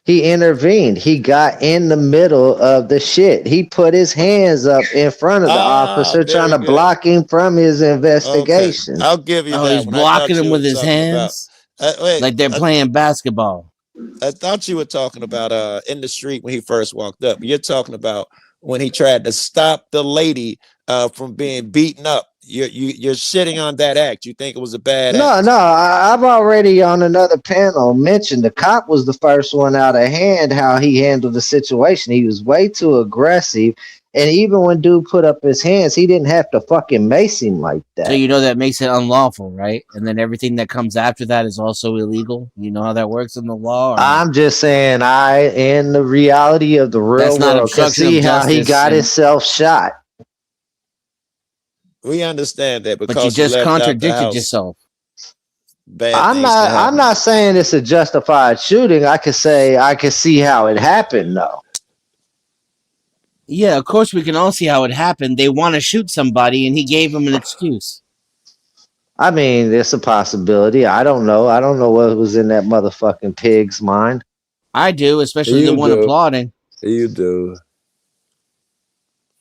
He intervened. He got in the middle of the shit. He put his hands up in front of the officer, trying to block him from his investigation. Okay. I'll give you that he's one. blocking him with his hands, like they're playing basketball. I thought you were talking about in the street when he first walked up. You're talking about when he tried to stop the lady from being beaten up. You're shitting on that act. You think it was a bad act? No, I've already on another panel mentioned the cop was the first one out of hand, how he handled the situation. He was way too aggressive. And even when dude put up his hands, he didn't have to fucking mace him like that. So you know that makes it unlawful, right? And then everything that comes after that is also illegal. You know how that works in the law? I'm just saying, in the reality of the real world, can see how he got himself shot. We understand that because but you just left out the contradicted house. yourself. I'm not saying it's a justified shooting. I can see how it happened though. Yeah, of course we can all see how it happened. They want to shoot somebody and he gave them an excuse. I mean, it's a possibility. I don't know. I don't know what was in that motherfucking pig's mind. I do, especially the one applauding. You do.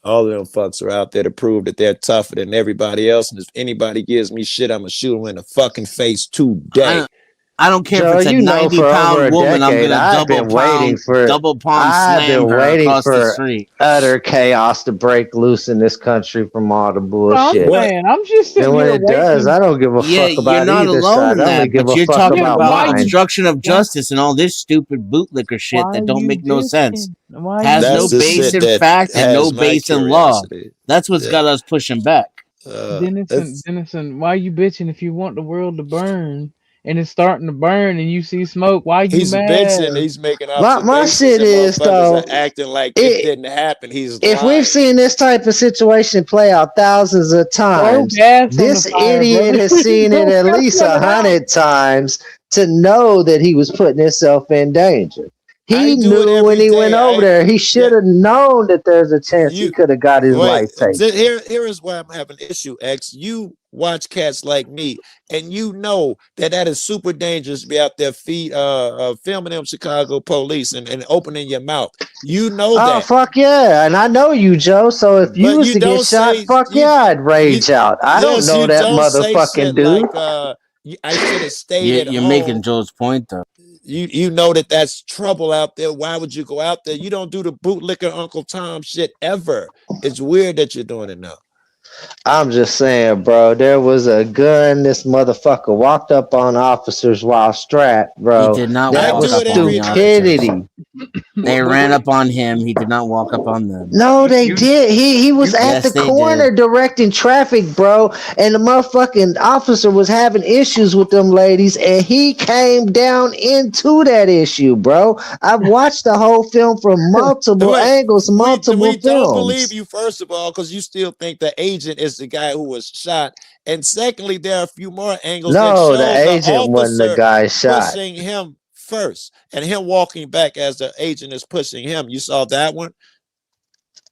All of them fucks are out there to prove that they're tougher than everybody else. And if anybody gives me shit, I'm going to shoot them in the fucking face today. I don't care Joe, if it's a 90-pound woman. I'm going to double palm slam her across the street. Utter chaos to break loose in this country from all the bullshit. I'm just and when it does, I don't give a fuck about you're not either alone side. in I only that, give but a you're fuck talking about about mine. obstruction of justice and all this stupid bootlicker shit that don't make no sense. Has no base in fact and no base in law. That's what's got us pushing back. Denison, why are you bitching if you want the world to burn? and it's starting to burn and you see smoke, why you He's bitching. mad? He's making My observations, shit and is motherfuckers though, are acting like it didn't happen. He's if lying. we've seen this type of situation play out thousands of Throw times, gas on the this fire, idiot brother. has seen it Don't at try to least put it out. 100 times to know that he was putting himself in danger. I He do it knew when every he went day. over there, he should have known that there's a chance he could have got his life taken. Here is why I'm having issue, X. You watch cats like me, and you know that is super dangerous to be out there filming them Chicago police and opening your mouth. You know Oh, that. fuck yeah. And I know you, Joe. So if you But was you to get don't shot, say fuck yeah, I'd rage out. I don't yes, know you that don't say motherfucking shit dude. like I should have stayed at You're home. making Joe's point though. You know that's trouble out there. Why would you go out there? You don't do the bootlicker Uncle Tom shit ever. It's weird that you're doing it now. I'm just saying, bro, there was a gun. This motherfucker walked up on officers while strapped, bro. He did not That walk was up on the stupidity. officers. They ran up on him. He did not walk up on them. No, they did. He was at the corner directing traffic, bro. And the motherfucking officer was having issues with them ladies, and he came down into that issue, bro. I've watched the whole film from multiple angles, multiple we films. don't believe you, first of all, because you still think the agent is the guy who was shot. And secondly, there are a few more angles that No, show the agent wasn't the guy shot. pushing him first and him walking back as the agent is pushing him. You saw that one?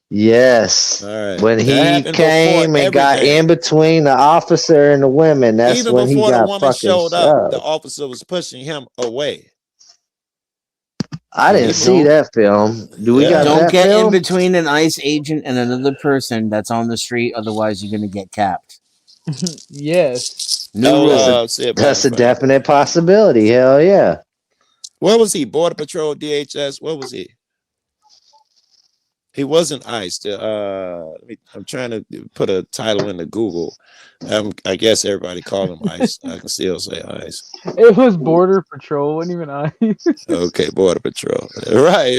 Yes. All right. When he came and got in between the officer and the women, that's even when he before the got woman fucking showed up, the shoved. officer was pushing him away. I didn't see that film. Do we got Don't that get film? in between an ICE agent and another person that's on the street, otherwise you're gonna get capped. Yes. New rule. That's a definite possibility. Hell yeah. Where was he? Border Patrol, DHS? What was he? He wasn't ICE. I'm trying to put a title into Google. I guess everybody called him ICE. I can still say ICE. It was Border Patrol, wasn't even ICE. Okay, Border Patrol. Right.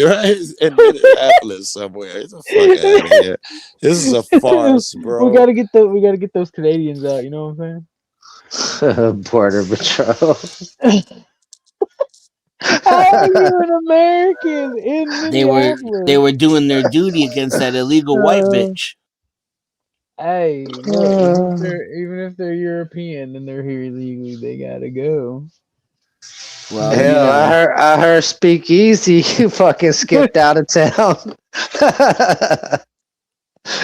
In Minneapolis somewhere. Get the fuck out of here. This is a farce, bro. We gotta get those Canadians out. You know what I'm saying? Border Patrol. How are you an American in Minneapolis? They were doing their duty against that illegal white bitch. Hey, look, even if they're European and they're here illegally, they gotta go. Well, hell, I heard Speakeasy fucking skipped out of town.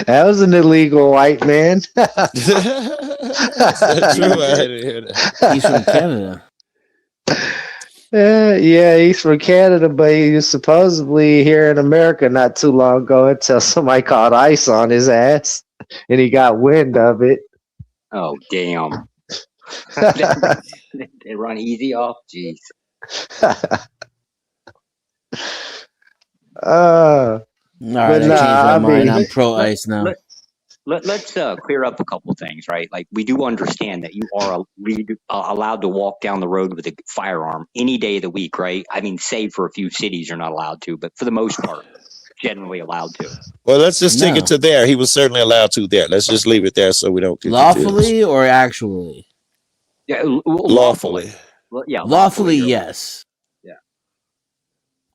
That was an illegal white man. That's true. I didn't hear that. He's from Canada. Yeah, he's from Canada, but he was supposedly here in America not too long ago until somebody called ICE on his ass and he got wind of it. Oh, damn. They run easy off? Jeez. All right, I changed my mind. I'm pro ICE now. Let's clear up a couple things, right? Like, we do understand that you are allowed to walk down the road with a firearm any day of the week, right? I mean, save for a few cities you're not allowed to, but for the most part, generally allowed to. Well, let's just take it to there. He was certainly allowed to there. Let's just leave it there so we don't get lawfully or actually? Yeah, lawfully. Well, yeah, lawfully, yes. Yeah.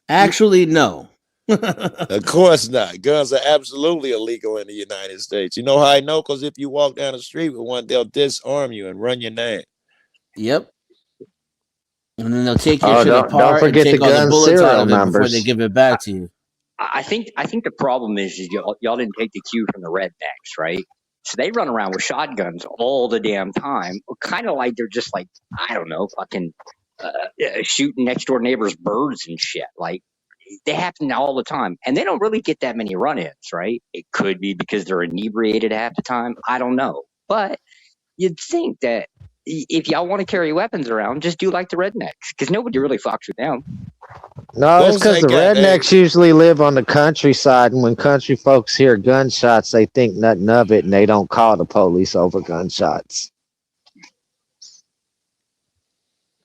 Actually, no. Of course not. Guns are absolutely illegal in the United States. You know how I know? Because if you walk down the street with one, they'll disarm you and run your name. Yep. And then they'll take your shit apart don't forget and take the all the gun bullets out serial of it before numbers. they give it back to you. I think the problem is y'all didn't take the cue from the rednecks, right? So they run around with shotguns all the damn time, kind of like they're just like, I don't know, fucking shooting next door neighbors' birds and shit. Like, they happen all the time, and they don't really get that many run-ins, right? It could be because they're inebriated half the time. I don't know, but you'd think that if y'all want to carry weapons around, just do like the rednecks, because nobody really fucks with them. No, it's because the rednecks usually live on the countryside, and when country folks hear gunshots, they think nothing of it, and they don't call the police over gunshots.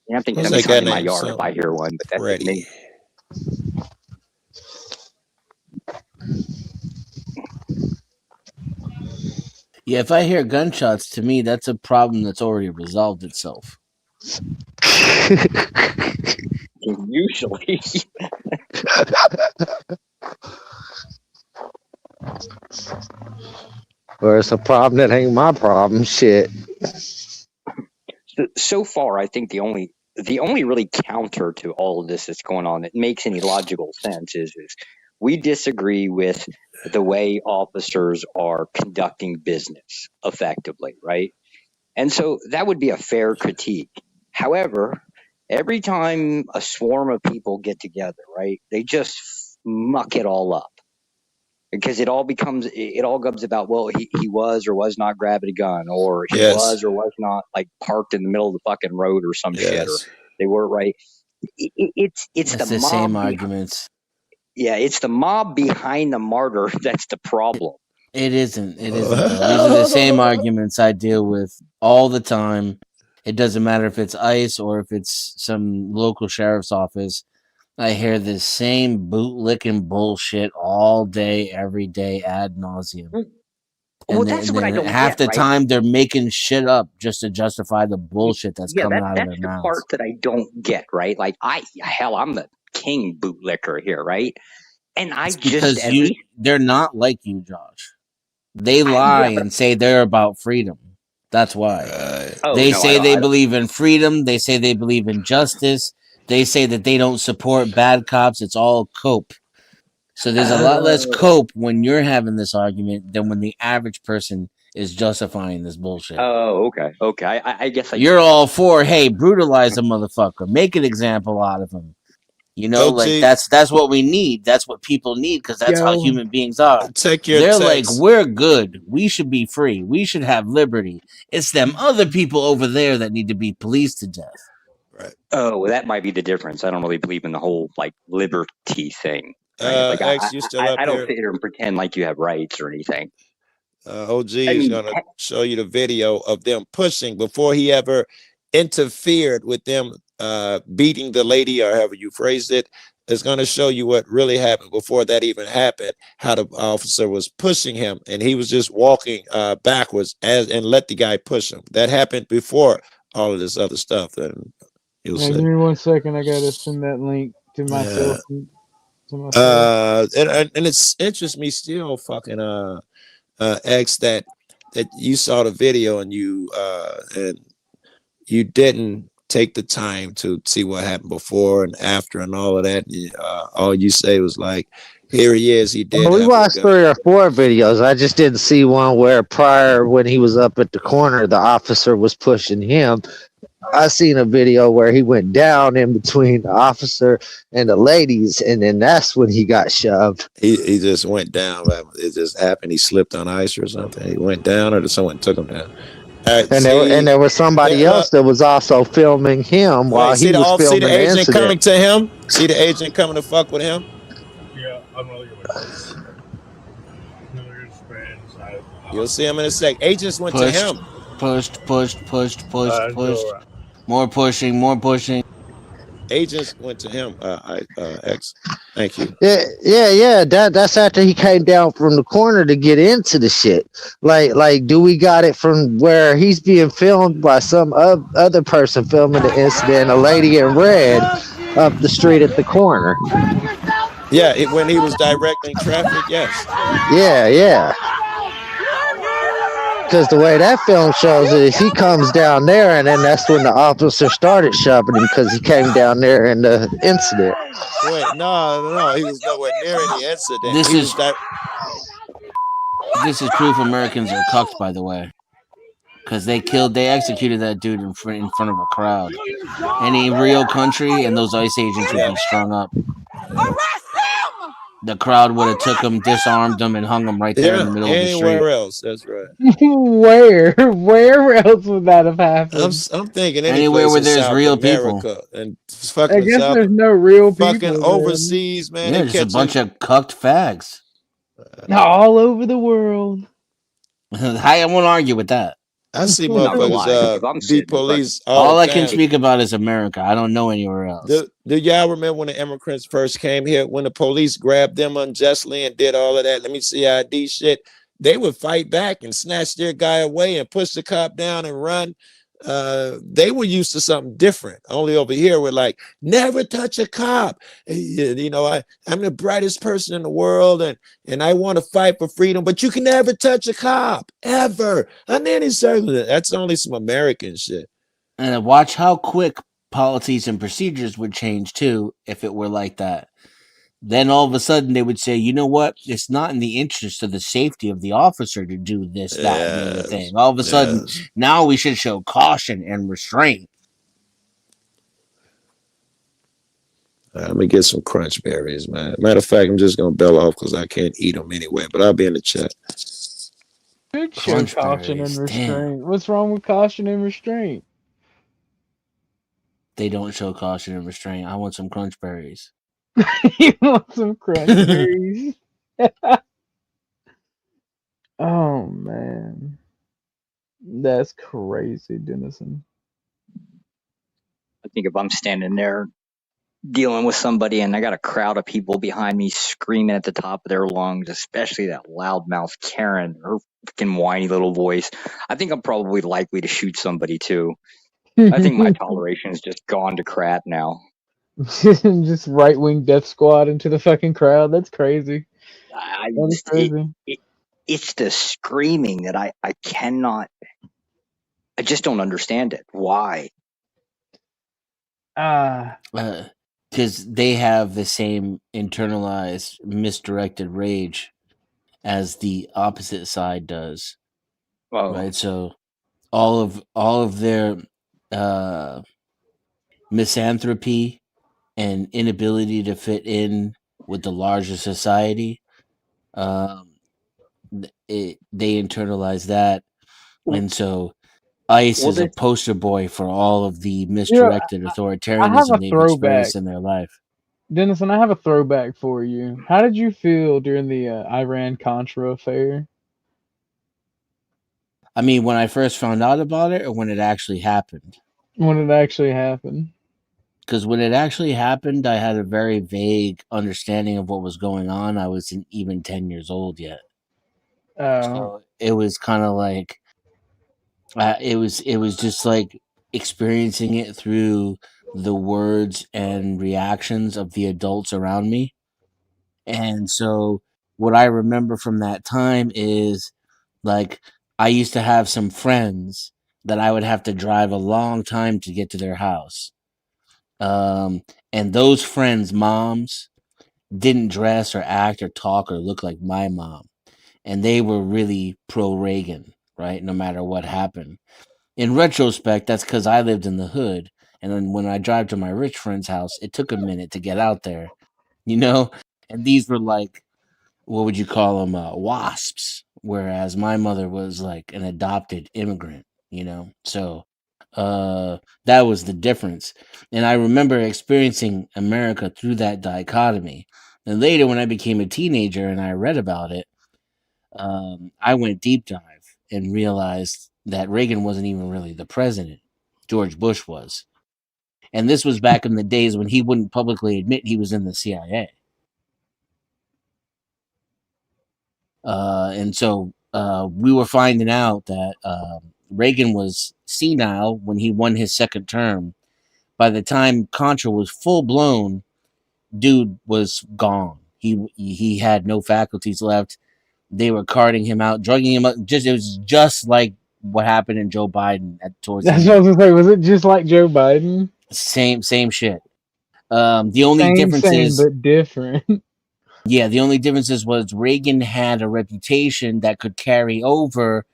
Yeah, I think somebody's in my yard if I hear one, but that's me. Yeah, if I hear gunshots, to me, that's a problem that's already resolved itself. Usually. Or it's a problem that ain't my problem. Shit. So far, I think the only really counter to all of this that's going on that makes any logical sense is we disagree with the way officers are conducting business effectively, right? And so that would be a fair critique. However, every time a swarm of people get together, right, they just muck it all up. Because it all comes about, well, he was or was not grabbing a gun, or he was or was not like parked in the middle of the fucking road or some shit, or they were right. It's the mob same arguments. Yeah, it's the mob behind the martyr that's the problem. It isn't. It isn't. Though. These are the same arguments I deal with all the time. It doesn't matter if it's ICE or if it's some local sheriff's office. I hear the same bootlicking bullshit all day, every day, ad nauseum. Well, that's what I don't half get, the right? time they're making shit up just to justify the bullshit that's coming out of their that's the mouths. part that I don't get, right? Like I'm the king bootlicker here, right? And It's because they're not like you, Josh. They lie and say they're about freedom. That's why. They say they believe in freedom. They say they believe in justice. They say that they don't support bad cops. It's all cope. So there's a lot less cope when you're having this argument than when the average person is justifying this bullshit. Oh, okay. I guess you're all for, hey, brutalize a motherfucker, make an example out of him. You know, like that's what we need. That's what people need because that's how human beings are. They're like, we're good. We should be free. We should have liberty. It's them other people over there that need to be policed to death. Right. Oh, well, that might be the difference. I don't really believe in the whole like liberty thing. Right? Like I don't sit here and pretend like you have rights or anything. OG is going to show you the video of them pushing before he ever interfered with them beating the lady, or however you phrased it. It's going to show you what really happened before that even happened, how the officer was pushing him and he was just walking backwards and let the guy push him. That happened before all of this other stuff. And you'll see. Give me 1 second. I got to send that link to myself. And it's interests me still, fucking X, that you saw the video and you didn't take the time to see what happened before and after and all of that. All you say was like, here he is, he did. Well, we watched 3 or 4 videos. I just didn't see one where prior, when he was up at the corner, the officer was pushing him. I seen a video where he went down in between the officer and the ladies, and then that's when he got shoved. He just went down. It just happened. He slipped on ice or something. He went down, or someone took him down. Right, and there was somebody else that was also filming him while he was filming the agent incident. coming to him. See the agent coming to fuck with him. Yeah, I'm really You'll see him in a sec. Agents went to him. Pushed. More pushing. Agents went to him. X. Thank you. Yeah. That's after he came down from the corner to get into the shit. Like, do we got it from where he's being filmed by some other person filming the incident? A lady in red up the street at the corner. Yeah, when he was directing traffic. Yes. Yeah. Because the way that film shows it, he comes down there, and then that's when the officer started shoving him because he came down there in the incident. Wait, no, he was nowhere near any incident. This is proof Americans are cucked, by the way, because they executed that dude in front of a crowd. Any real country, and those ICE agents would be strung up. The crowd would have took him, disarmed him, and hung him right there in the middle of the street. Anywhere else, that's right. Where else would that have happened? I'm thinking anywhere where there's South real America people. And fucking I guess there's no real people. Fucking overseas, man. Yeah, just a bunch of cucked fags. All over the world. I won't argue with that. I see motherfuckers beat police. All I can speak about is America. I don't know anywhere else. Do y'all remember when the immigrants first came here, when the police grabbed them unjustly and did all of that? Let me see ID shit. They would fight back and snatch their guy away and push the cop down and run. they were used to something different. Only over here, we're like, never touch a cop. You know, I'm the brightest person in the world, and I want to fight for freedom, but you can never touch a cop, ever. On any circumstance. That's only some American shit. And watch how quick policies and procedures would change too if it were like that. Then all of a sudden they would say, you know what? It's not in the interest of the safety of the officer to do this, that, and the other thing. All of a sudden, now we should show caution and restraint. I'm gonna get some crunch berries, man. Matter of fact, I'm just gonna bail off because I can't eat them anyway. But I'll be in the chat. Should show Crunch caution berries, and restraint. What's wrong with caution and restraint? They don't show caution and restraint. I want some crunch berries. You want some crunch berries? Oh man, that's crazy, Dennison. I think if I'm standing there dealing with somebody and I got a crowd of people behind me screaming at the top of their lungs, especially that loudmouth Karen, her freaking whiny little voice, I think I'm probably likely to shoot somebody too. I think my toleration's just gone to crap now. Just right wing death squad into the fucking crowd. That's crazy. That's crazy. It's the screaming that I cannot. I just don't understand it. Why? Because they have the same internalized misdirected rage as the opposite side does. Oh. Right. So all of their misanthropy and inability to fit in with the larger society, they internalize that, and so ICE is a poster boy for all of the misdirected authoritarianism they've experienced in their life. Dennison, I have a throwback for you. How did you feel during the Iran-Contra affair? I mean, when I first found out about it, or when it actually happened? When it actually happened. Because when it actually happened, I had a very vague understanding of what was going on. I wasn't even 10 years old yet. So it was kind of like, it was just like experiencing it through the words and reactions of the adults around me. And so what I remember from that time is, like, I used to have some friends that I would have to drive a long time to get to their house. And those friends' moms didn't dress or act or talk or look like my mom. And they were really pro-Reagan, right? No matter what happened. In retrospect, that's because I lived in the hood. And then when I drive to my rich friend's house, it took a minute to get out there, you know? And these were like, what would you call them? Wasps. Whereas my mother was like an adopted immigrant, you know? So that was the difference. And I remember experiencing America through that dichotomy. And later, when I became a teenager and I read about it, I went deep dive and realized that Reagan wasn't even really the president. George Bush was. And this was back in the days when he wouldn't publicly admit he was in the CIA. And so we were finding out that Reagan was senile when he won his second term. By the time Contra was full blown, dude was gone. He had no faculties left. They were carting him out, drugging him up. It was just like what happened in Joe Biden towards. That's what I was gonna say. Was it just like Joe Biden? Same shit. The only difference is, but different. Yeah, the only difference was Reagan had a reputation that could carry over.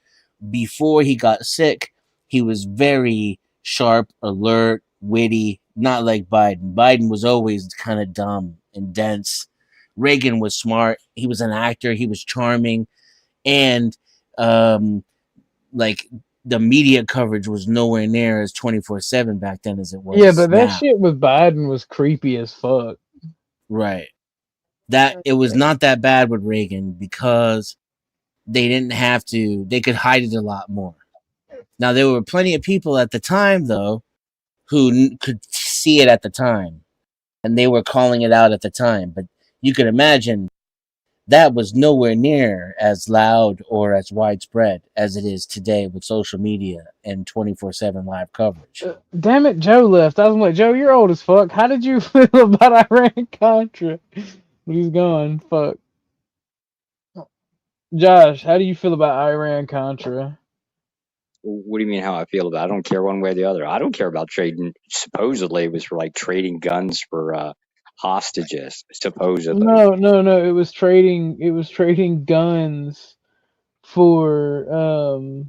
Before he got sick, he was very sharp, alert, witty, not like Biden. Biden was always kind of dumb and dense. Reagan was smart. He was an actor. He was charming. And like the media coverage was nowhere near as 24/7 back then as it was. Yeah, but that now. shit with Biden was creepy as fuck. Right. That it was not that bad with Reagan because they didn't have to, they could hide it a lot more. Now, there were plenty of people at the time, though, who could see it at the time, and they were calling it out at the time. But you could imagine that was nowhere near as loud or as widespread as it is today with social media and 24/7 live coverage. Damn it, Joe left. I was like, Joe, you're old as fuck. How did you feel about Iran Contra? But he's gone. Fuck. Josh, how do you feel about Iran Contra? What do you mean how I feel about it? I don't care one way or the other. I don't care about trading. Supposedly it was for like trading guns for hostages, supposedly. No. It was trading guns for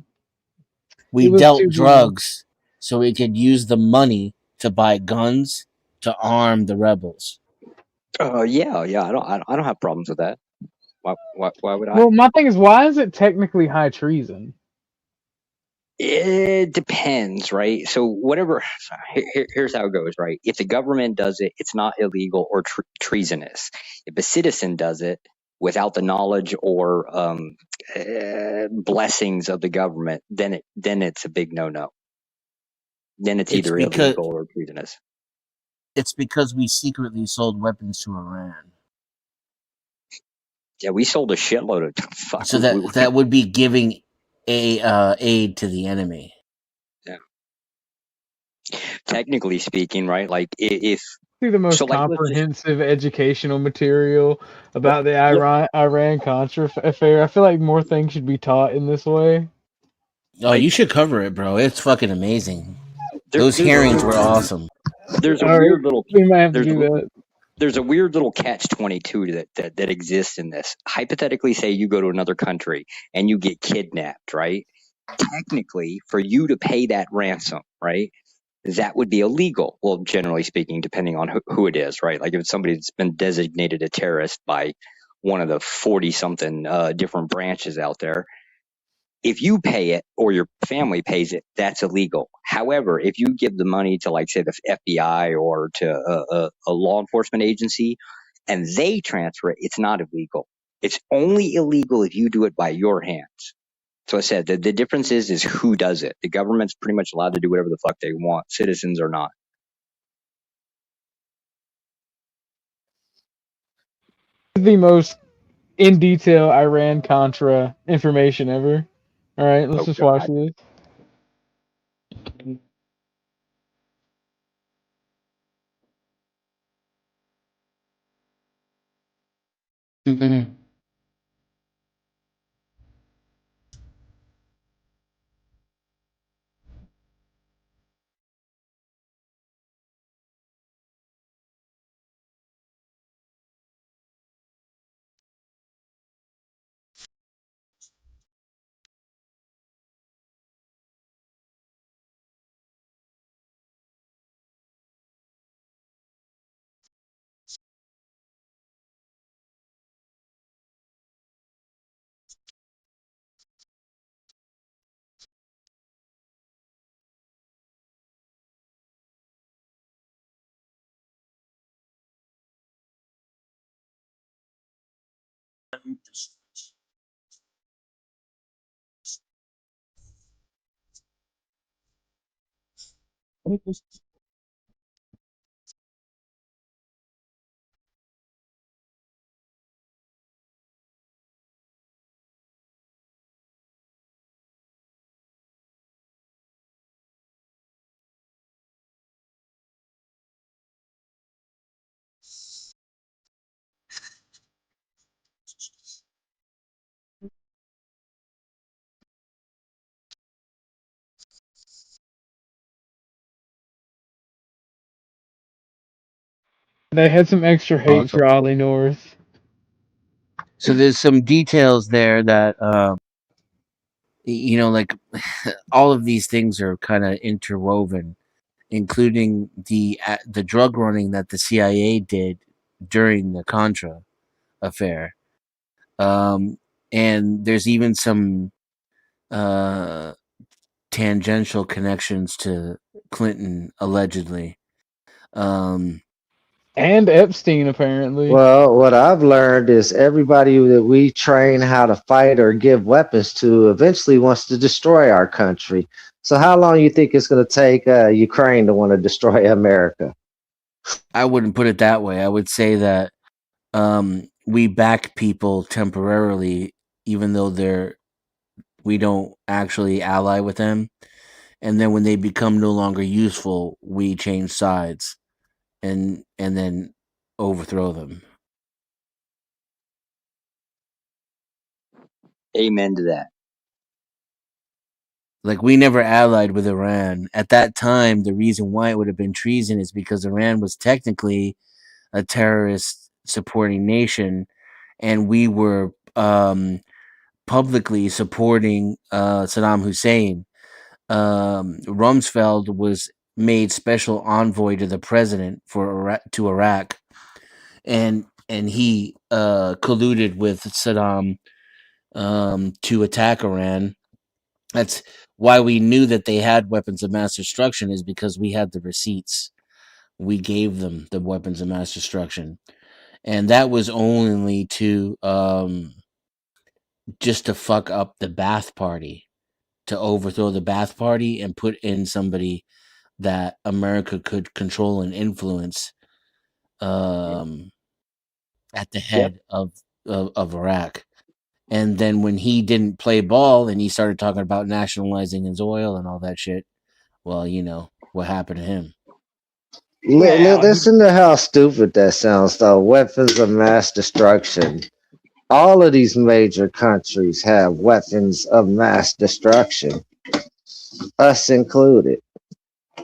We dealt drugs so we could use the money to buy guns to arm the rebels. Yeah. I don't have problems with that. Why would I? Well, my thing is, why is it technically high treason? It depends, right? So whatever. Here's how it goes, right? If the government does it, it's not illegal or treasonous. If a citizen does it without the knowledge or blessings of the government, then it's a big no-no. Then it's either illegal or treasonous. It's because we secretly sold weapons to Iran. Yeah, we sold a shitload of fuck. So that would be giving aid to the enemy. Yeah. Technically speaking, right? Like if The most comprehensive educational material about the Iran Contra affair. I feel like more things should be taught in this way. Oh, you should cover it, bro. It's fucking amazing. Those hearings were awesome. There's a weird little. There's a weird little catch-22 that exists in this. Hypothetically, say you go to another country and you get kidnapped, right? Technically, for you to pay that ransom, right? That would be illegal. Well, generally speaking, depending on who it is, right? Like if it's somebody that's been designated a terrorist by one of the 40-something different branches out there, if you pay it or your family pays it, that's illegal. However, if you give the money to, like, say, the FBI or to a law enforcement agency and they transfer it, it's not illegal. It's only illegal if you do it by your hands. So I said the difference is who does it. The government's pretty much allowed to do whatever the fuck they want. Citizens are not. The most in detail Iran Contra information ever. All right, let's just watch this. They had some extra hate for Ollie North. So there's some details there that, like all of these things are kind of interwoven, including the drug running that the CIA did during the Contra affair. And there's even some tangential connections to Clinton, allegedly. And Epstein, apparently. Well, what I've learned is everybody that we train how to fight or give weapons to eventually wants to destroy our country. So how long you think it's going to take Ukraine to want to destroy America? I wouldn't put it that way. I would say that we back people temporarily, even though we don't actually ally with them, and then when they become no longer useful, we change sides and then overthrow them. Amen to that. Like, we never allied with Iran. At that time, the reason why it would have been treason is because Iran was technically a terrorist supporting nation, and we were publicly supporting Saddam Hussein. Rumsfeld was made special envoy to the president to Iraq, and he colluded with Saddam to attack Iran. That's why we knew that they had weapons of mass destruction, is because we had the receipts. We gave them the weapons of mass destruction, and that was only to just to fuck up the Ba'ath Party, to overthrow the Ba'ath Party and put in somebody that America could control and influence at the head of Iraq. And then when he didn't play ball and he started talking about nationalizing his oil and all that shit, well, you know what happened to him. Listen to how stupid that sounds, though. Weapons of mass destruction. All of these major countries have weapons of mass destruction, us included.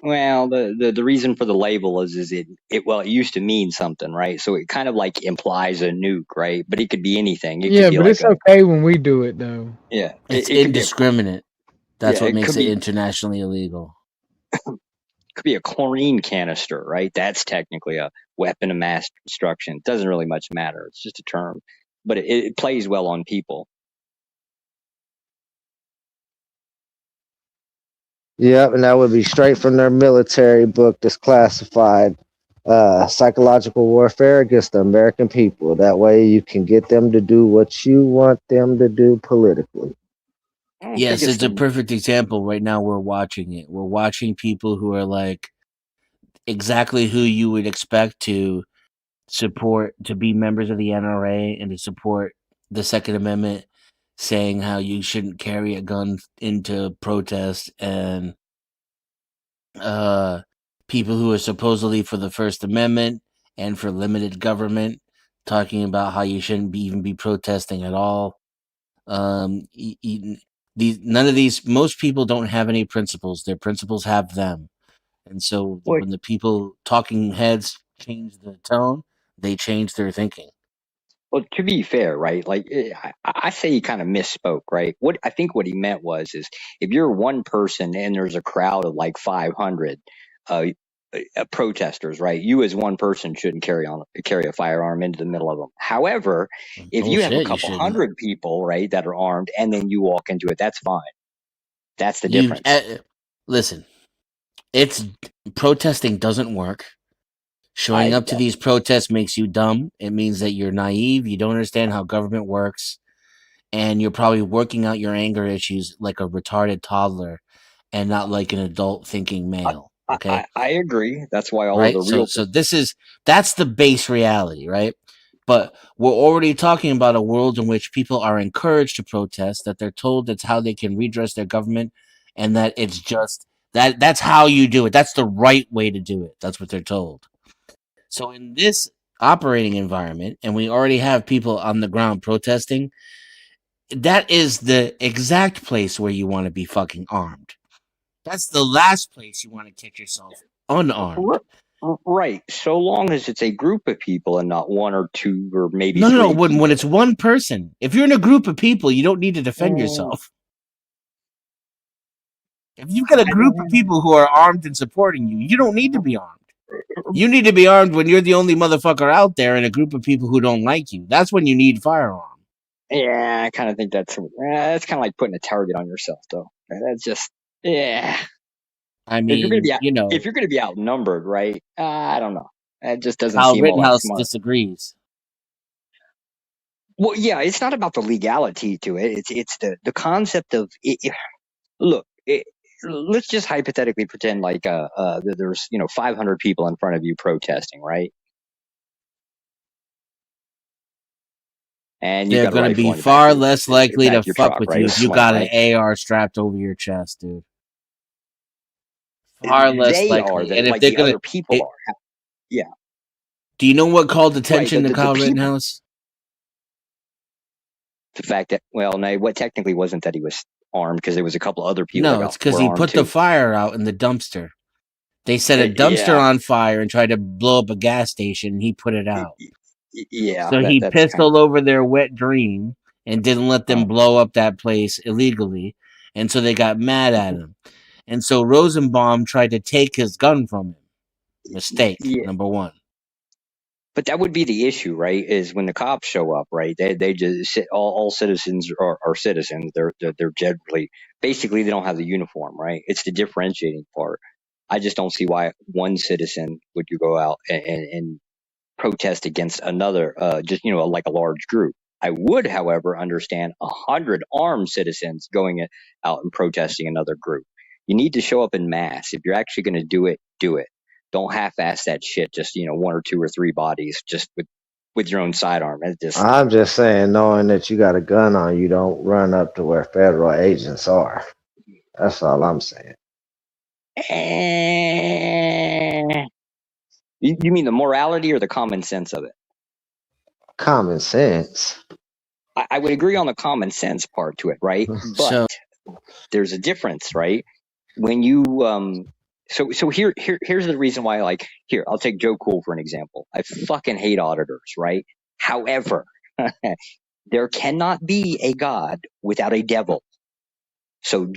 Well, the reason for the label is it used to mean something, right? So it kind of like implies a nuke, right? But it could be anything. It Yeah, could be but like it's okay when we do it, though. yeah, It's it could be indiscriminate. That's what it makes could it be internationally illegal. could be a chlorine canister, right? That's technically a weapon of mass destruction. It doesn't really much matter. It's just a term, but it plays well on people. Yep, and that would be straight from their military book that's classified psychological warfare against the American people. That way you can get them to do what you want them to do politically. Yes, it's a perfect example. Right now we're watching it. We're watching people who are like exactly who you would expect to support, to be members of the NRA and to support the Second Amendment, saying how you shouldn't carry a gun into protest, and people who are supposedly for the First Amendment and for limited government, talking about how you shouldn't even be protesting at all. None of these, most people don't have any principles. Their principles have them. And so when the people talking heads change the tone, they change their thinking. Well, to be fair, right? Like I say, he kind of misspoke, right? What I think what he meant is if you're one person and there's a crowd of like 500 protesters, right? You as one person shouldn't carry a firearm into the middle of them. However, if you have a couple hundred people, right, that are armed, and then you walk into it, that's fine. That's the difference. Listen, it's protesting doesn't work. Showing up to these protests makes you dumb. It means that you're naive. You don't understand how government works. And you're probably working out your anger issues like a retarded toddler and not like an adult thinking male. Okay. I agree. That's why all right? of the real. So that's the base reality, right? But we're already talking about a world in which people are encouraged to protest, that they're told that's how they can redress their government, and that it's just that's how you do it. That's the right way to do it. That's what they're told. So in this operating environment, and we already have people on the ground protesting, that is the exact place where you want to be fucking armed. That's the last place you want to kick yourself unarmed. Right. So long as it's a group of people and not one or two or maybe no. When it's one person, if you're in a group of people, you don't need to defend yourself. If you've got a group of people who are armed and supporting you, you don't need to be armed. You need to be armed when you're the only motherfucker out there in a group of people who don't like you. That's when you need firearm. Yeah, I kind of think that's kind of like putting a target on yourself, though. That's just I mean, if you're going to be outnumbered, right? I don't know. It just doesn't Kyle seem all that Rittenhouse smart. disagrees. Well, yeah, it's not about the legality to it. It's the concept of look. Let's just hypothetically pretend like there's 500 people in front of you protesting, right? and you They're got a going to rifle be on your far back, less likely to your fuck truck, with right? you A if you sling, got right? an AR strapped over your chest, dude. Far less They are likely. the And if like they're the going other people are. Yeah, do you know what called right. attention to Kyle The people. Rittenhouse? The fact that no, what technically wasn't that he was armed because there was a couple other people No, that it's because were he armed put the too. fire out in the dumpster. They set a dumpster Yeah, on fire and tried to blow up a gas station, and he put it out. yeah. So he That's kind of pistoled over their wet dream and didn't let them blow up that place illegally. And so they got mad at him. And so Rosenbaum tried to take his gun from him. Mistake, yeah. number one. But that would be the issue, right? Is when the cops show up, right? They just sit, all citizens are citizens. They're generally basically they don't have the uniform, right? It's the differentiating part. I just don't see why one citizen would you go out and protest against another, just like a large group. I would, however, understand 100 armed citizens going out and protesting another group. You need to show up in mass. If you're actually going to do it, do it. Don't half-ass that shit. Just one or two or three bodies, just with your own sidearm. It's just I'm just saying, knowing that you got a gun on you, don't run up to where federal agents are. That's all I'm saying. You mean the morality or the common sense of it? Common sense. I would agree on the common sense part to it, right? But there's a difference, right? When you so here's the reason why I'll take Joe Cool for an example. I fucking hate auditors, right? However, there cannot be a God without a devil. So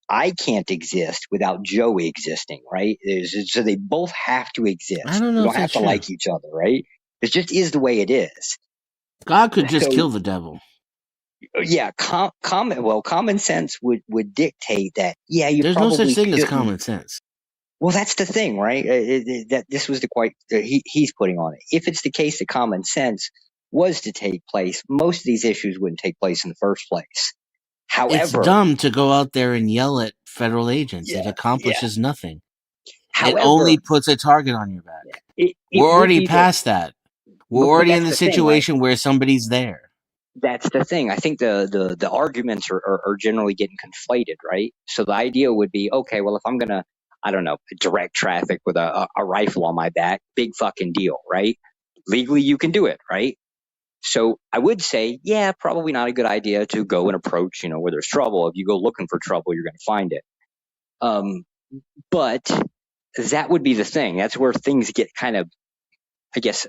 I can't exist without Joe existing, right? So they both have to exist. I don't know We if don't have that's to true. like each other, right? It just is the way it is. God could just So- kill the devil. Yeah, common sense would dictate that. Yeah, you There's no probably such thing as shouldn't. common sense. Well, that's the thing, right? That this was the quite he's putting on it. If it's the case that common sense was to take place, most of these issues wouldn't take place in the first place. However, It's dumb to go out there and yell at federal agents. It accomplishes nothing. However, it only puts a target on your back. it We're would already be past that. We're but already in that's the the thing, right? situation where somebody's there. That's the thing. I think the arguments are generally getting conflated, right? So the idea would be, okay, well, if I'm gonna, I don't know, direct traffic with a rifle on my back, big fucking deal, right? Legally, you can do it, right? So I would say, yeah, probably not a good idea to go and approach, where there's trouble. If you go looking for trouble, you're going to find it. But that would be the thing. That's where things get kind of, I guess,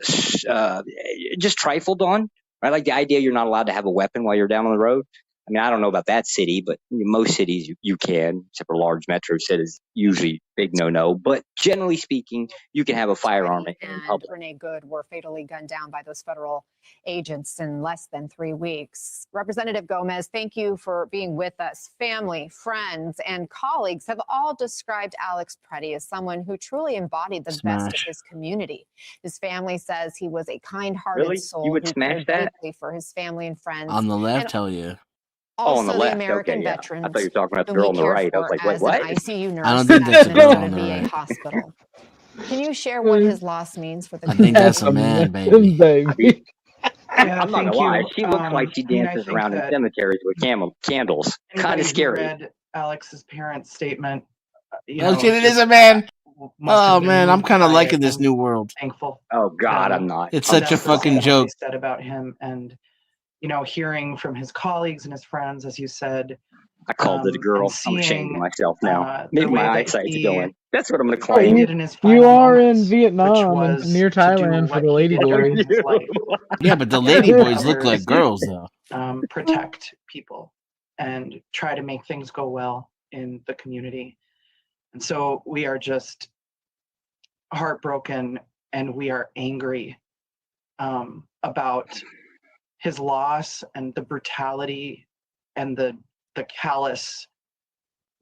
just trifled on. I like the idea you're not allowed to have a weapon while you're down on the road. I mean, I don't know about that city, but most cities you can, except for large metro cities, usually big no-no. But generally speaking, you can have a firearm in public. Renee Good were fatally gunned down by those federal agents in less than 3 weeks. Representative Gomez, thank you for being with us. Family, friends, and colleagues have all described Alex Preddy as someone who truly embodied the best of his community. His family says he was a kind-hearted soul You would who smash cared that? deeply for his family and friends. On the left, and hell yeah. also on the left. American Okay, yeah. veterans. I thought you were talking about the whom girl he on the cared right. I was for like, wait, as what? an ICU nurse I don't think at that's a girl Minnesota on the VA right. hospital. Can you share what his loss means for the I think community? that's a man, baby. I'm not gonna lie. you. She looks like she I mean, I dances think around in that cemeteries with candles. Kind Anybody of who scary. read Alex's parents' statement, Oh shit, it is a man. must have Oh been man, I'm moved kind of by liking it this and new world. thankful. Oh God, I'm not. It's I'm such a That's what fucking they joke. said about him, and hearing from his colleagues and his friends, as you said. I called it a girl. And I'm ashamed of seeing, myself now. the Maybe way my that eyesight's he going. That's what I'm gonna Oh, claim. did in his you final are in moments, Vietnam which and was near to do Thailand for what the he lady did during boys. his life. Yeah, but the to lady help boys look others, like girls though. protect people and try to make things go well in the community. And so we are just heartbroken and we are angry about his loss and the brutality and the callous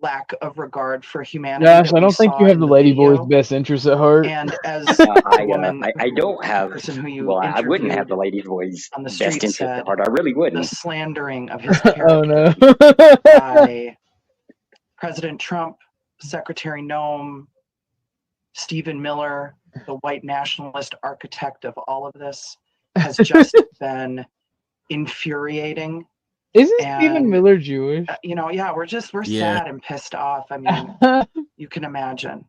lack of regard for humanity. Gosh, that I we don't think saw you have in the the lady boys' video. best interests at heart. And as the woman, I don't have. person who you Well, I wouldn't have interviewed the lady boys' on the best street interest said, at heart. I really the wouldn't. slandering of his Oh no. character by President Trump, Secretary Noem, Stephen Miller, the white nationalist architect of all of this, has just been infuriating. Isn't Stephen Miller Jewish? You know, yeah, we're Yeah. sad and pissed off. I mean, you can imagine.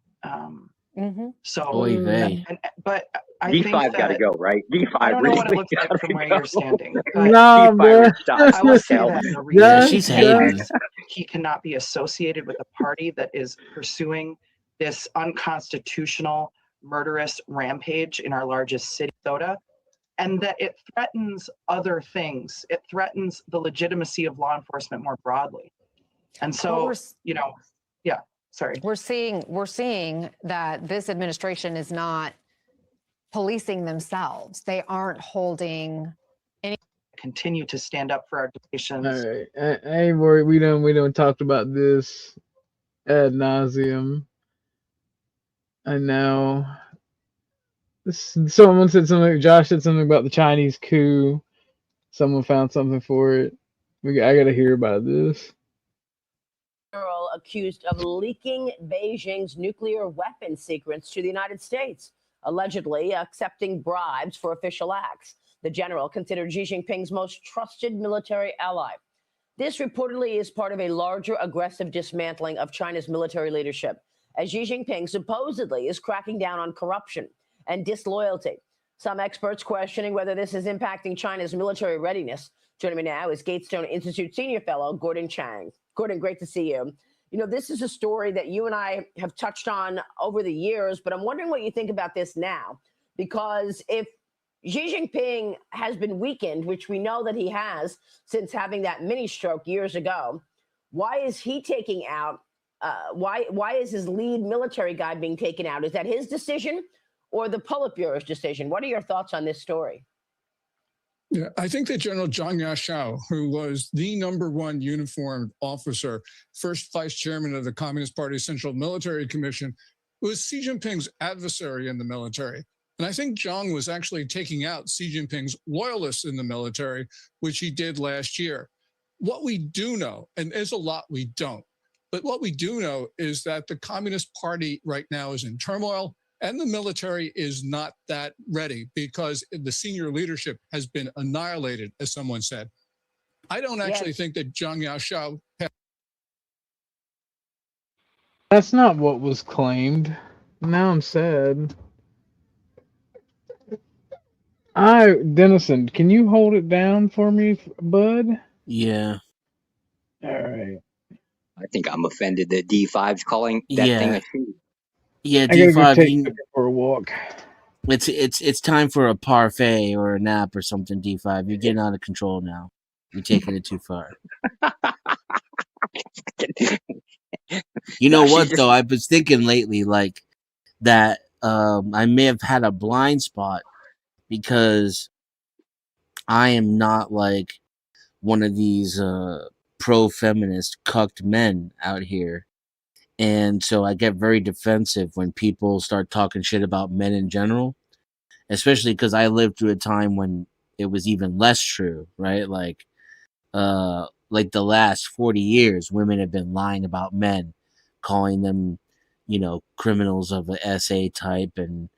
So, Oy vey. but I think D5 got to that go, right? D5 I don't know what it really looks like gotta from where go. you're standing, but Nah, D5 bro. is shot. I will say Hell. that the Yeah, reason she's is hating. he cannot be associated with a party that is pursuing this unconstitutional, murderous rampage in our largest city, Minnesota, and that it threatens other things. It threatens the legitimacy of law enforcement more broadly. And so, you know, yeah, sorry. We're seeing that this administration is not policing themselves. They aren't holding any. Continue to stand up for our donations. All right, I ain't worried. We don't talked about this ad nauseum. I know. Someone said something. Josh said something about the Chinese coup. Someone found something for it. I gotta hear about this. Girl accused of leaking Beijing's nuclear weapon secrets to the United States, allegedly accepting bribes for official acts. The general considered Xi Jinping's most trusted military ally. This reportedly is part of a larger aggressive dismantling of China's military leadership, as Xi Jinping supposedly is cracking down on corruption and disloyalty. Some experts questioning whether this is impacting China's military readiness. Joining me now is Gatestone Institute senior fellow Gordon Chang. Gordon, great to see you. You know, this is a story that you and I have touched on over the years, but I'm wondering what you think about this now, because if Xi Jinping has been weakened, which we know that he has since having that mini stroke years ago, why is he taking out? Why is his lead military guy being taken out? Is that his decision or the Politburo's decision? What are your thoughts on this story? Yeah, I think that General Zhang Yashao, who was the #1 uniformed officer, first vice chairman of the Communist Party Central Military Commission, was Xi Jinping's adversary in the military. And I think Zhang was actually taking out Xi Jinping's loyalists in the military, which he did last year. What we do know, and there's a lot we don't, but what we do know is that the Communist Party right now is in turmoil, and the military is not that ready because the senior leadership has been annihilated, as someone said. I don't actually think that Zhang Yashao. That's not what was claimed. Now I'm sad. Dennison, can you hold it down for me, bud? Yeah. All right. I think I'm offended that D5's calling that thing a shoe. Yeah, I gotta go D5. take for a walk. It's time for a parfait or a nap or something. D5, you're getting out of control now. You're taking it too far. You know what though? I was thinking lately, like that. I may have had a blind spot because I am not like one of these pro-feminist cucked men out here. And so I get very defensive when people start talking shit about men in general, especially because I lived through a time when it was even less true, right? Like the last 40 years, women have been lying about men, calling them, you know, criminals of the SA type and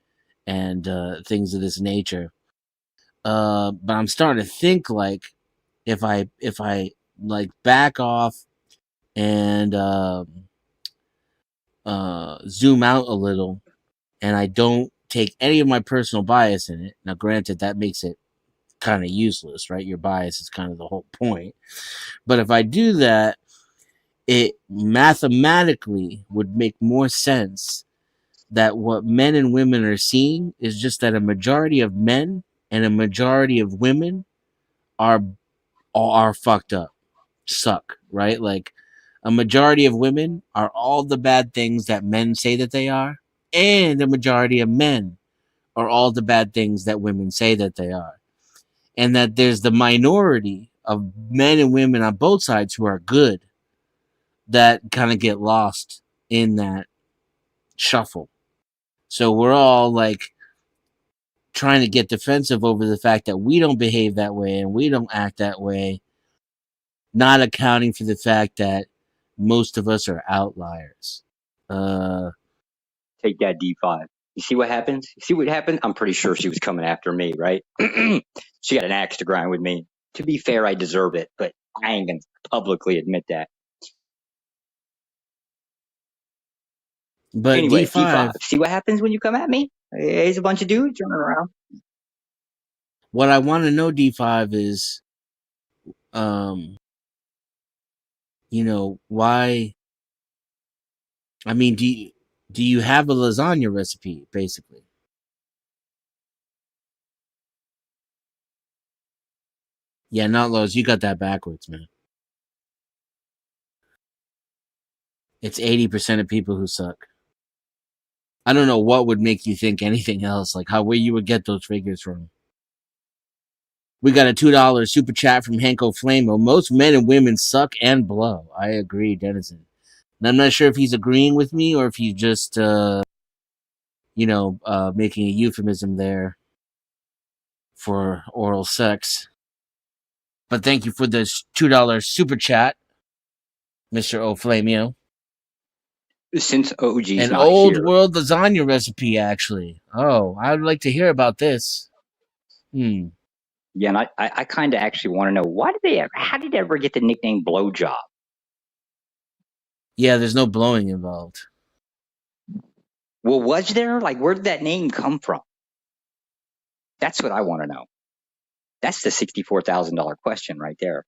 things of this nature. But I'm starting to think like if I like back off and zoom out a little and I don't take any of my personal bias in it. Now, granted, that makes it kind of useless, right? Your bias is kind of the whole point. But if I do that, it mathematically would make more sense that what men and women are seeing is just that a majority of men and a majority of women are fucked up, suck, right? Like a majority of women are all the bad things that men say that they are, and the majority of men are all the bad things that women say that they are. And that there's the minority of men and women on both sides who are good that kind of get lost in that shuffle. So we're all like trying to get defensive over the fact that we don't behave that way and we don't act that way, not accounting for the fact that most of us are outliers. Take that D5. You see what happens? You see what happened? I'm pretty sure she was coming after me, right? She got an axe to grind with me. To be fair, I deserve it, but I ain't gonna publicly admit that. But Anyway, D5, D5. See what happens when you come at me? There's a bunch of dudes running around. what I want to know, D5, is, why? I mean, do you have a lasagna recipe, basically? Yeah, not Lowe's. You got that backwards, man. It's 80% of people who suck. I don't know what would make you think anything else, like where you would get those figures from. We got a $2 super chat from Hanko Flamo. Most men and women suck and blow. I agree, Denizen. And I'm not sure if he's agreeing with me or if he's just, making a euphemism there for oral sex. But thank you for this $2 super chat, Mr. O'Flamio. Since OG's An not old here. world lasagna recipe, actually. Oh, I would like to hear about this. Yeah, and I kind of actually want to know how did they ever get the nickname Blowjob? Yeah, there's no blowing involved. Well, was there? Like, where did that name come from? That's what I want to know. That's the $64,000 question right there.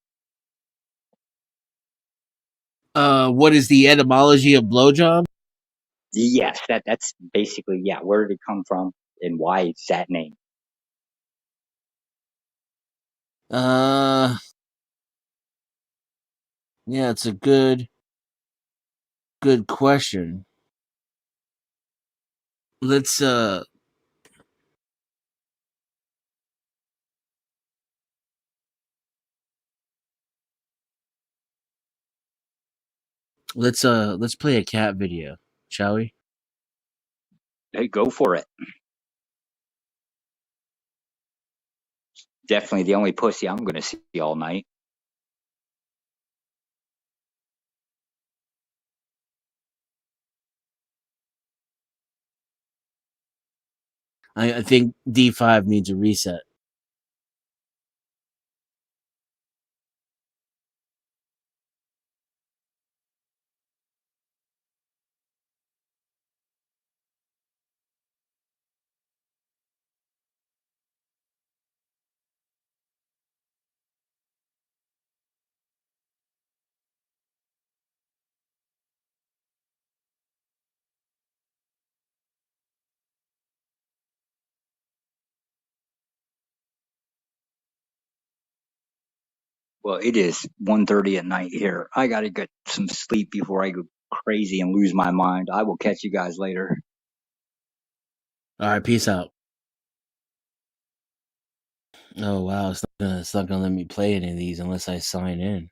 What is the etymology of blowjob? Yes, that's basically, yeah. Where did it come from, and why is that name? Yeah, it's a good question. Let's play a cat video, shall we? Hey, go for it. Definitely the only pussy I'm going to see all night. I think D5 needs a reset. Well, it is 1:30 at night here. I got to get some sleep before I go crazy and lose my mind. I will catch you guys later. All right, peace out. Oh wow, it's not gonna let me play any of these unless I sign in.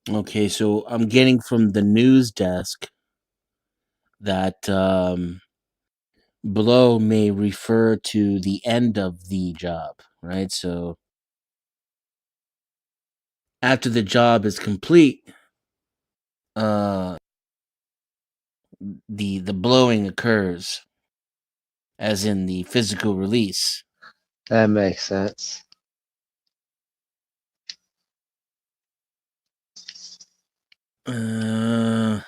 Okay, so I'm getting from the news desk that blow may refer to the end of the job, right? So after the job is complete, the blowing occurs, as in the physical release. That makes sense. Let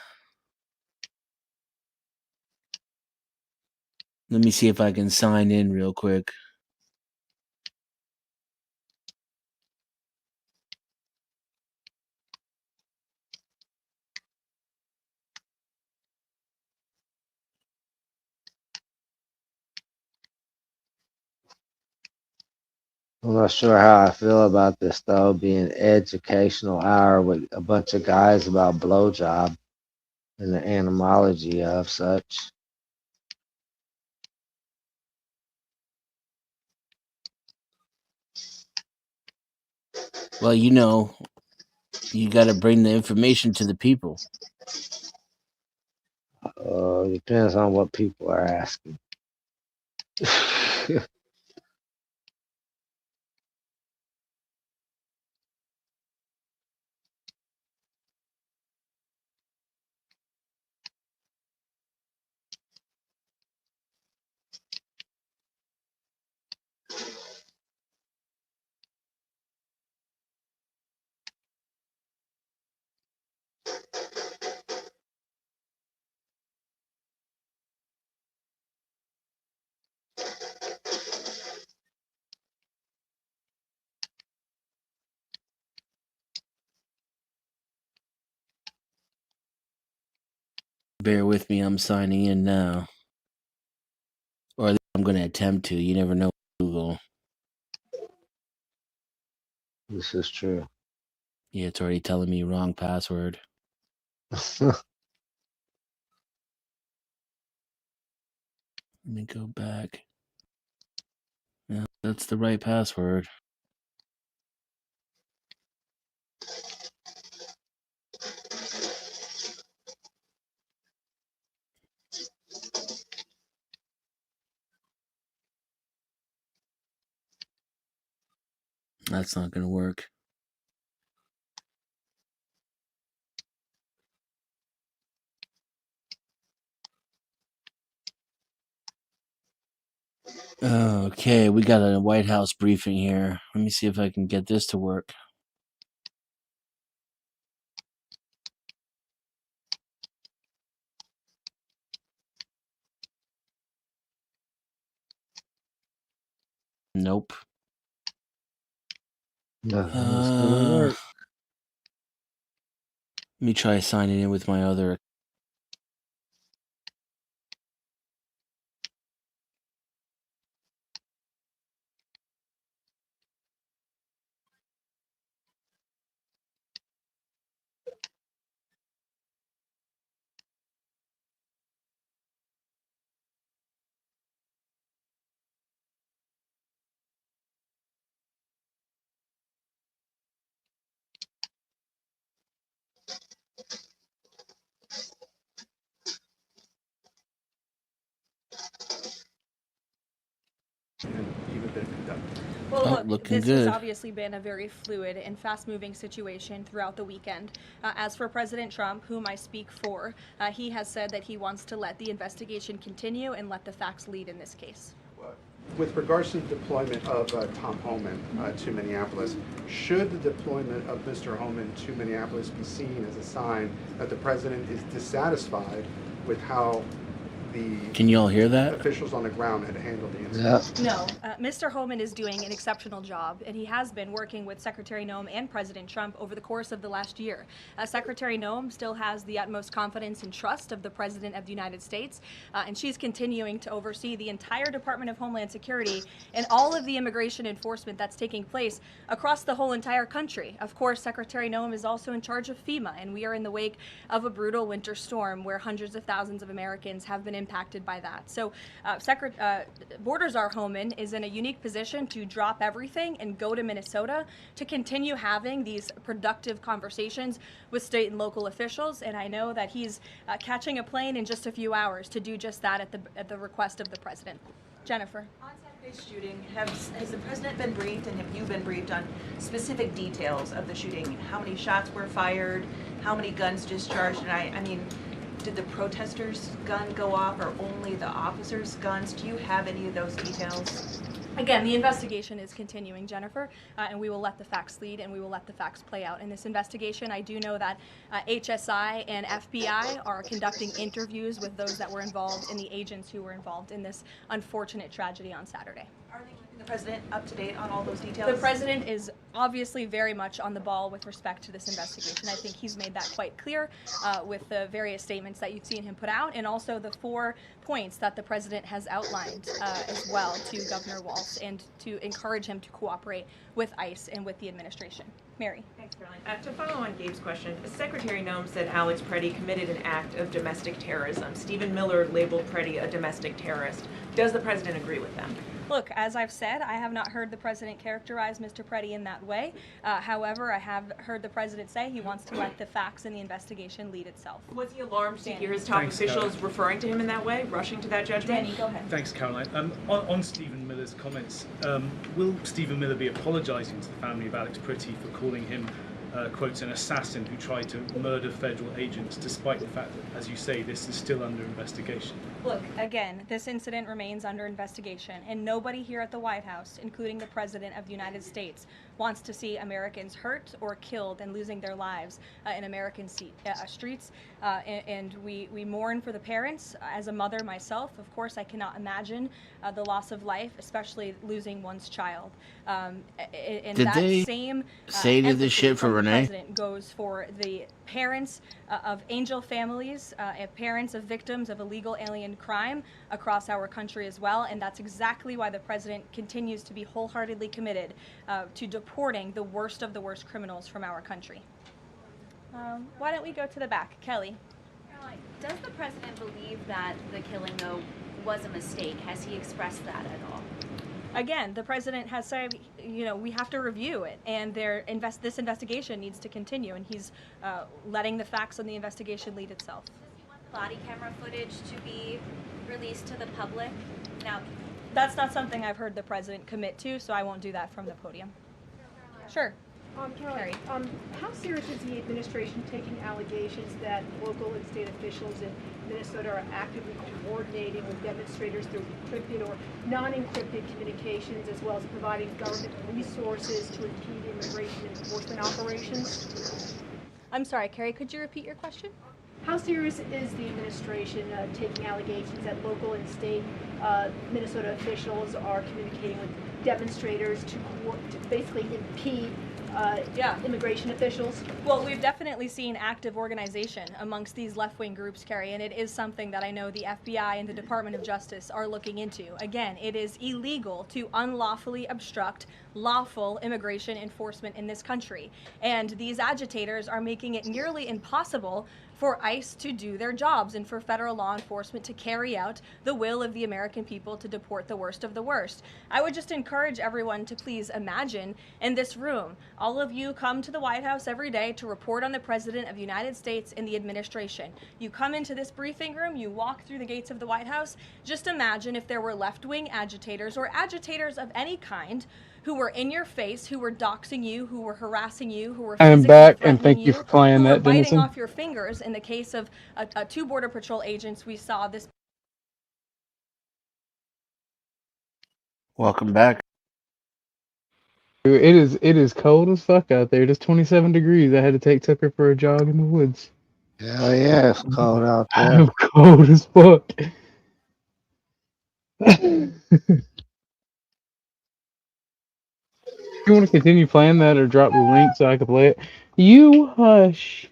me see if I can sign in real quick. I'm not sure how I feel about this though, being educational hour with a bunch of guys about blowjob and the animology of such. Well, you know, you got to bring the information to the people. Depends on what people are asking. Bear with me, I'm signing in now. Or I'm going to attempt to. You never know, Google. This is true. Yeah, it's already telling me wrong password. Let me go back. Yeah, that's the right password. That's not going to work. Okay, we got a White House briefing here. Let me see if I can get this to work. Nope. Nothing's gonna work. Let me try signing in with my other. Well, Oh, look, looking this has good. obviously been a very fluid and fast-moving situation throughout the weekend. As for President Trump, whom I speak for, he has said that he wants to let the investigation continue and let the facts lead in this case. With regards to the deployment of Tom Homan to Minneapolis, should the deployment of Mr. Homan to Minneapolis be seen as a sign that the president is dissatisfied with how the Can you all hear that? officials on the ground had handled the incident? No, Mr. Homan is doing an exceptional job, and he has been working with Secretary Noem and President Trump over the course of the last year. Secretary Noem still has the utmost confidence and trust of the President of the United States, and she's continuing to oversee the entire Department of Homeland Security and all of the immigration enforcement that's taking place across the whole entire country. Of course, Secretary Noem is also in charge of FEMA, and we are in the wake of a brutal winter storm where hundreds of thousands of Americans have been impacted by that. So Borders Czar Homan is in a unique position to drop everything and go to Minnesota to continue having these productive conversations with state and local officials. And I know that he's catching a plane in just a few hours to do just that at the request of the president. Jennifer. On Saturday's shooting, has the president been briefed and have you been briefed on specific details of the shooting? How many shots were fired? How many guns discharged? And I mean, did the protesters' gun go off or only the officers' guns? Do you have any of those details? Again, the investigation is continuing, Jennifer, and we will let the facts lead and we will let the facts play out in this investigation. I do know that HSI and FBI are conducting interviews with those that were involved and the agents who were involved in this unfortunate tragedy on Saturday. Are they keeping The president up to date on all those details? The president is obviously very much on the ball with respect to this investigation. I think he's made that quite clear with the various statements that you've seen him put out, and also the 4 points that the president has outlined as well to Governor Walz, and to encourage him to cooperate with ICE and with the administration. Mary. Thanks, Caroline. To follow on Gabe's question, Secretary Noem said Alex Preddy committed an act of domestic terrorism. Stephen Miller labeled Preddy a domestic terrorist. Does the president agree with them? Look, as I've said, I have not heard the president characterize Mr. Preddy in that way. However, I have heard the president say he wants to let the facts in the investigation lead itself. Was he alarmed to hear his top officials referring to him in that way, rushing to that judgment? Danny, go ahead. Thanks, Caroline. On Stephen Miller's comments, will Stephen Miller be apologising to the family of Alex Preddy for calling him, quotes, an assassin who tried to murder federal agents, despite the fact that, as you say, this is still under investigation? Look, again, this incident remains under investigation, and nobody here at the White House, including the President of the United States, wants to see Americans hurt or killed and losing their lives in American streets. And we mourn for the parents. As a mother myself, of course, I cannot imagine the loss of life, especially losing one's child. And Did that they same say to this shit for from the Renee? president goes for the parents of angel families, and parents of victims of illegal alien crime across our country as well, and that's exactly why the president continues to be wholeheartedly committed to deporting the worst of the worst criminals from our country. Why don't we go to the back? Kelly. Does the president believe that the killing, though, was a mistake? Has he expressed that at all? Again, the president has said, you know, we have to review it, and this investigation needs to continue, and he's letting the facts on the investigation lead itself. Body camera footage to be released to the public now? That's not something I've heard the president commit to, so I won't do that from the podium. Sure. Carrie, how serious is the administration taking allegations that local and state officials in Minnesota are actively coordinating with demonstrators through encrypted or non-encrypted communications, as well as providing government resources to impede immigration enforcement operations? I'm sorry, Carrie, could you repeat your question? How serious is the administration taking allegations that local and state Minnesota officials are communicating with demonstrators to basically impede immigration officials? Well, we've definitely seen active organization amongst these left-wing groups, Carrie, and it is something that I know the FBI and the Department of Justice are looking into. Again, it is illegal to unlawfully obstruct lawful immigration enforcement in this country, and these agitators are making it nearly impossible for ICE to do their jobs and for federal law enforcement to carry out the will of the American people to deport the worst of the worst. I would just encourage everyone to please imagine in this room, all of you come to the White House every day to report on the President of the United States and the administration. You come into this briefing room, you walk through the gates of the White House. Just imagine if there were left-wing agitators or agitators of any kind who were in your face, who were doxing you, who were harassing you, who were I am physically back, and threatening thank you for who playing were that, biting Dennison. off your fingers. In the case of 2 Border Patrol agents, we saw this. Welcome back. Dude, it is cold as fuck out there. It's 27 degrees. I had to take Tucker for a jog in the woods. Hell yeah, it's cold out there. I'm cold as fuck. You want to continue playing that or drop the link so I can play it? You hush.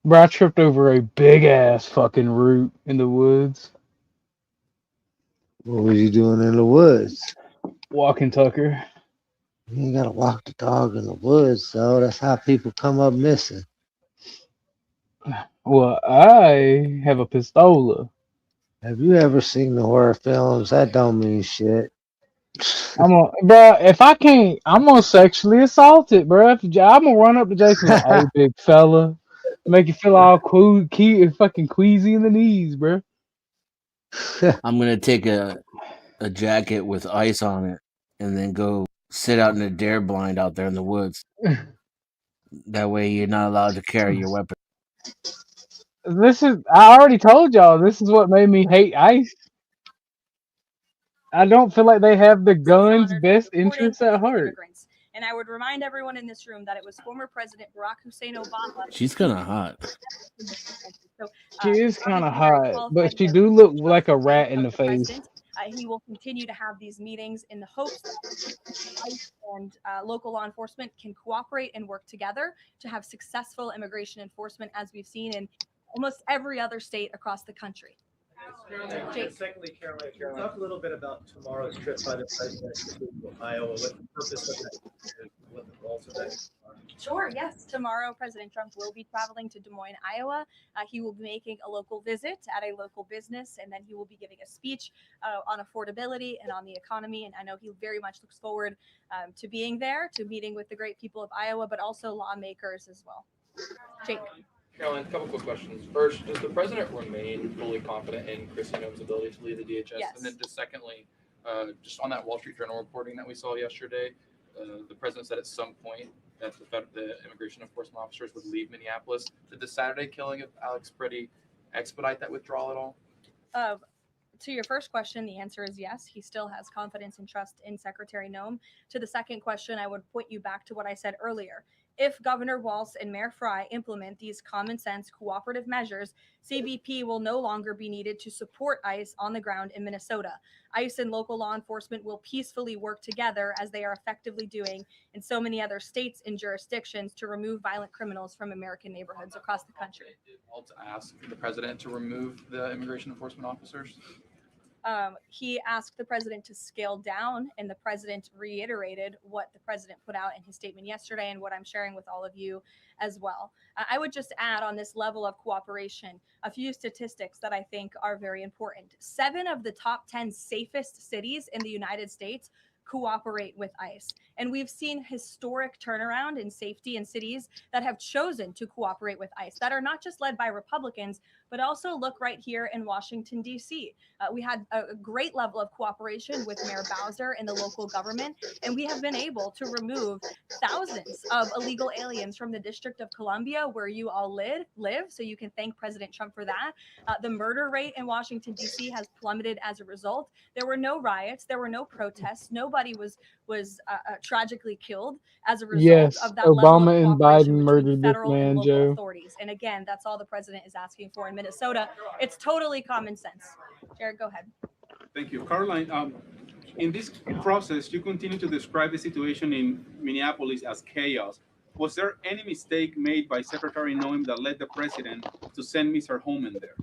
Bro, I tripped over a big ass fucking root in the woods. What were you doing in the woods? Walking Tucker. You ain't gotta walk the dog in the woods, though. That's how people come up missing. Well, I have a pistola. Have you ever seen the horror films? That don't mean shit. Bro, if I can't, I'm gonna sexually assault it, bro. I'm gonna run up to Jason like, hey, big fella. Make you feel all fucking queasy in the knees, bro. I'm gonna take a jacket with ice on it and then go sit out in a dare blind out there in the woods. That way you're not allowed to carry your weapon. I already told y'all, this is what made me hate ICE. I don't feel like they have the gun's best interests at heart. And I would remind everyone in this room that it was former President Barack Hussein Obama. She's kind of hot. So, She is kind of obviously very hot, qualified but she as do look like a rat in of the the face. president. He will continue to have these meetings in the hopes that ICE and local law enforcement can cooperate and work together to have successful immigration enforcement, as we've seen in almost every other state across the country. Jake. Secondly, Caroline, talk a little bit about tomorrow's trip by the president to Iowa. What the purpose of that is, what the goals of that are. Sure, yes. Tomorrow, President Trump will be traveling to Des Moines, Iowa. He will be making a local visit at a local business, and then he will be giving a speech on affordability and on the economy. And I know he very much looks forward to being there, to meeting with the great people of Iowa, but also lawmakers as well. Jake. Caroline, a couple quick questions. First, does the president remain fully confident in Kristi Noem's ability to lead the DHS? Yes. And then just secondly, just on that Wall Street Journal reporting that we saw yesterday, the president said at some point that the immigration enforcement officers would leave Minneapolis. Did the Saturday killing of Alex Pretty expedite that withdrawal at all? To your first question, the answer is yes. He still has confidence and trust in Secretary Noem. To the second question, I would point you back to what I said earlier. If Governor Walz and Mayor Frey implement these common sense cooperative measures, CBP will no longer be needed to support ICE on the ground in Minnesota. ICE and local law enforcement will peacefully work together, as they are effectively doing in so many other states and jurisdictions, to remove violent criminals from American neighborhoods across the country. Did Walz ask the president to remove the immigration enforcement officers? He asked the president to scale down, and the president reiterated what the president put out in his statement yesterday and what I'm sharing with all of you as well. I would just add on this level of cooperation a few statistics that I think are very important. 7 of the top 10 safest cities in the United States cooperate with ICE. And we've seen historic turnaround in safety in cities that have chosen to cooperate with ICE, that are not just led by Republicans, but also look right here in Washington, D.C. We had a great level of cooperation with Mayor Bowser and the local government, and we have been able to remove thousands of illegal aliens from the District of Columbia, where you all live. So you can thank President Trump for that. The murder rate in Washington, D.C. has plummeted as a result. There were no riots. There were no protests. Nobody was tragically killed as a result of that level of Obama and cooperation Biden between murdered this federal and man, local Joe. authorities. And again, that's all the president is asking for in Minnesota. It's totally common sense. Jared, go ahead. Thank you. Caroline, in this process, you continue to describe the situation in Minneapolis as chaos. Was there any mistake made by Secretary Noem that led the president to send Mr. Homan there?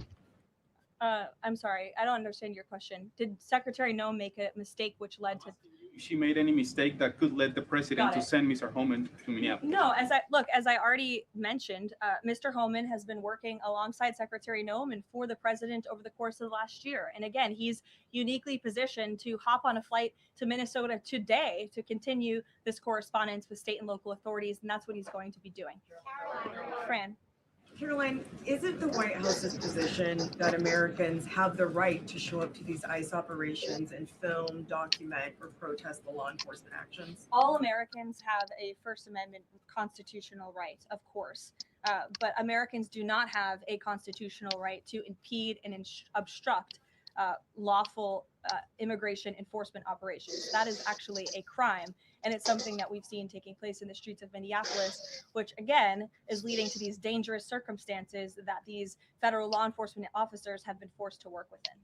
I'm sorry, I don't understand your question. Did Secretary Noem make a mistake which led to... She made any mistake that could lead the president Got it. to send Mr. Homan to Minneapolis? No, as I already mentioned, Mr. Homan has been working alongside Secretary Noem and for the president over the course of the last year. And again, he's uniquely positioned to hop on a flight to Minnesota today to continue this correspondence with state and local authorities, and that's what he's going to be doing. Fran. Caroline, is it the White House's position that Americans have the right to show up to these ICE operations and film, document, or protest the law enforcement actions? All Americans have a First Amendment constitutional right, of course, but Americans do not have a constitutional right to impede and obstruct lawful immigration enforcement operations. That is actually a crime, and it's something that we've seen taking place in the streets of Minneapolis, which again is leading to these dangerous circumstances that these federal law enforcement officers have been forced to work within.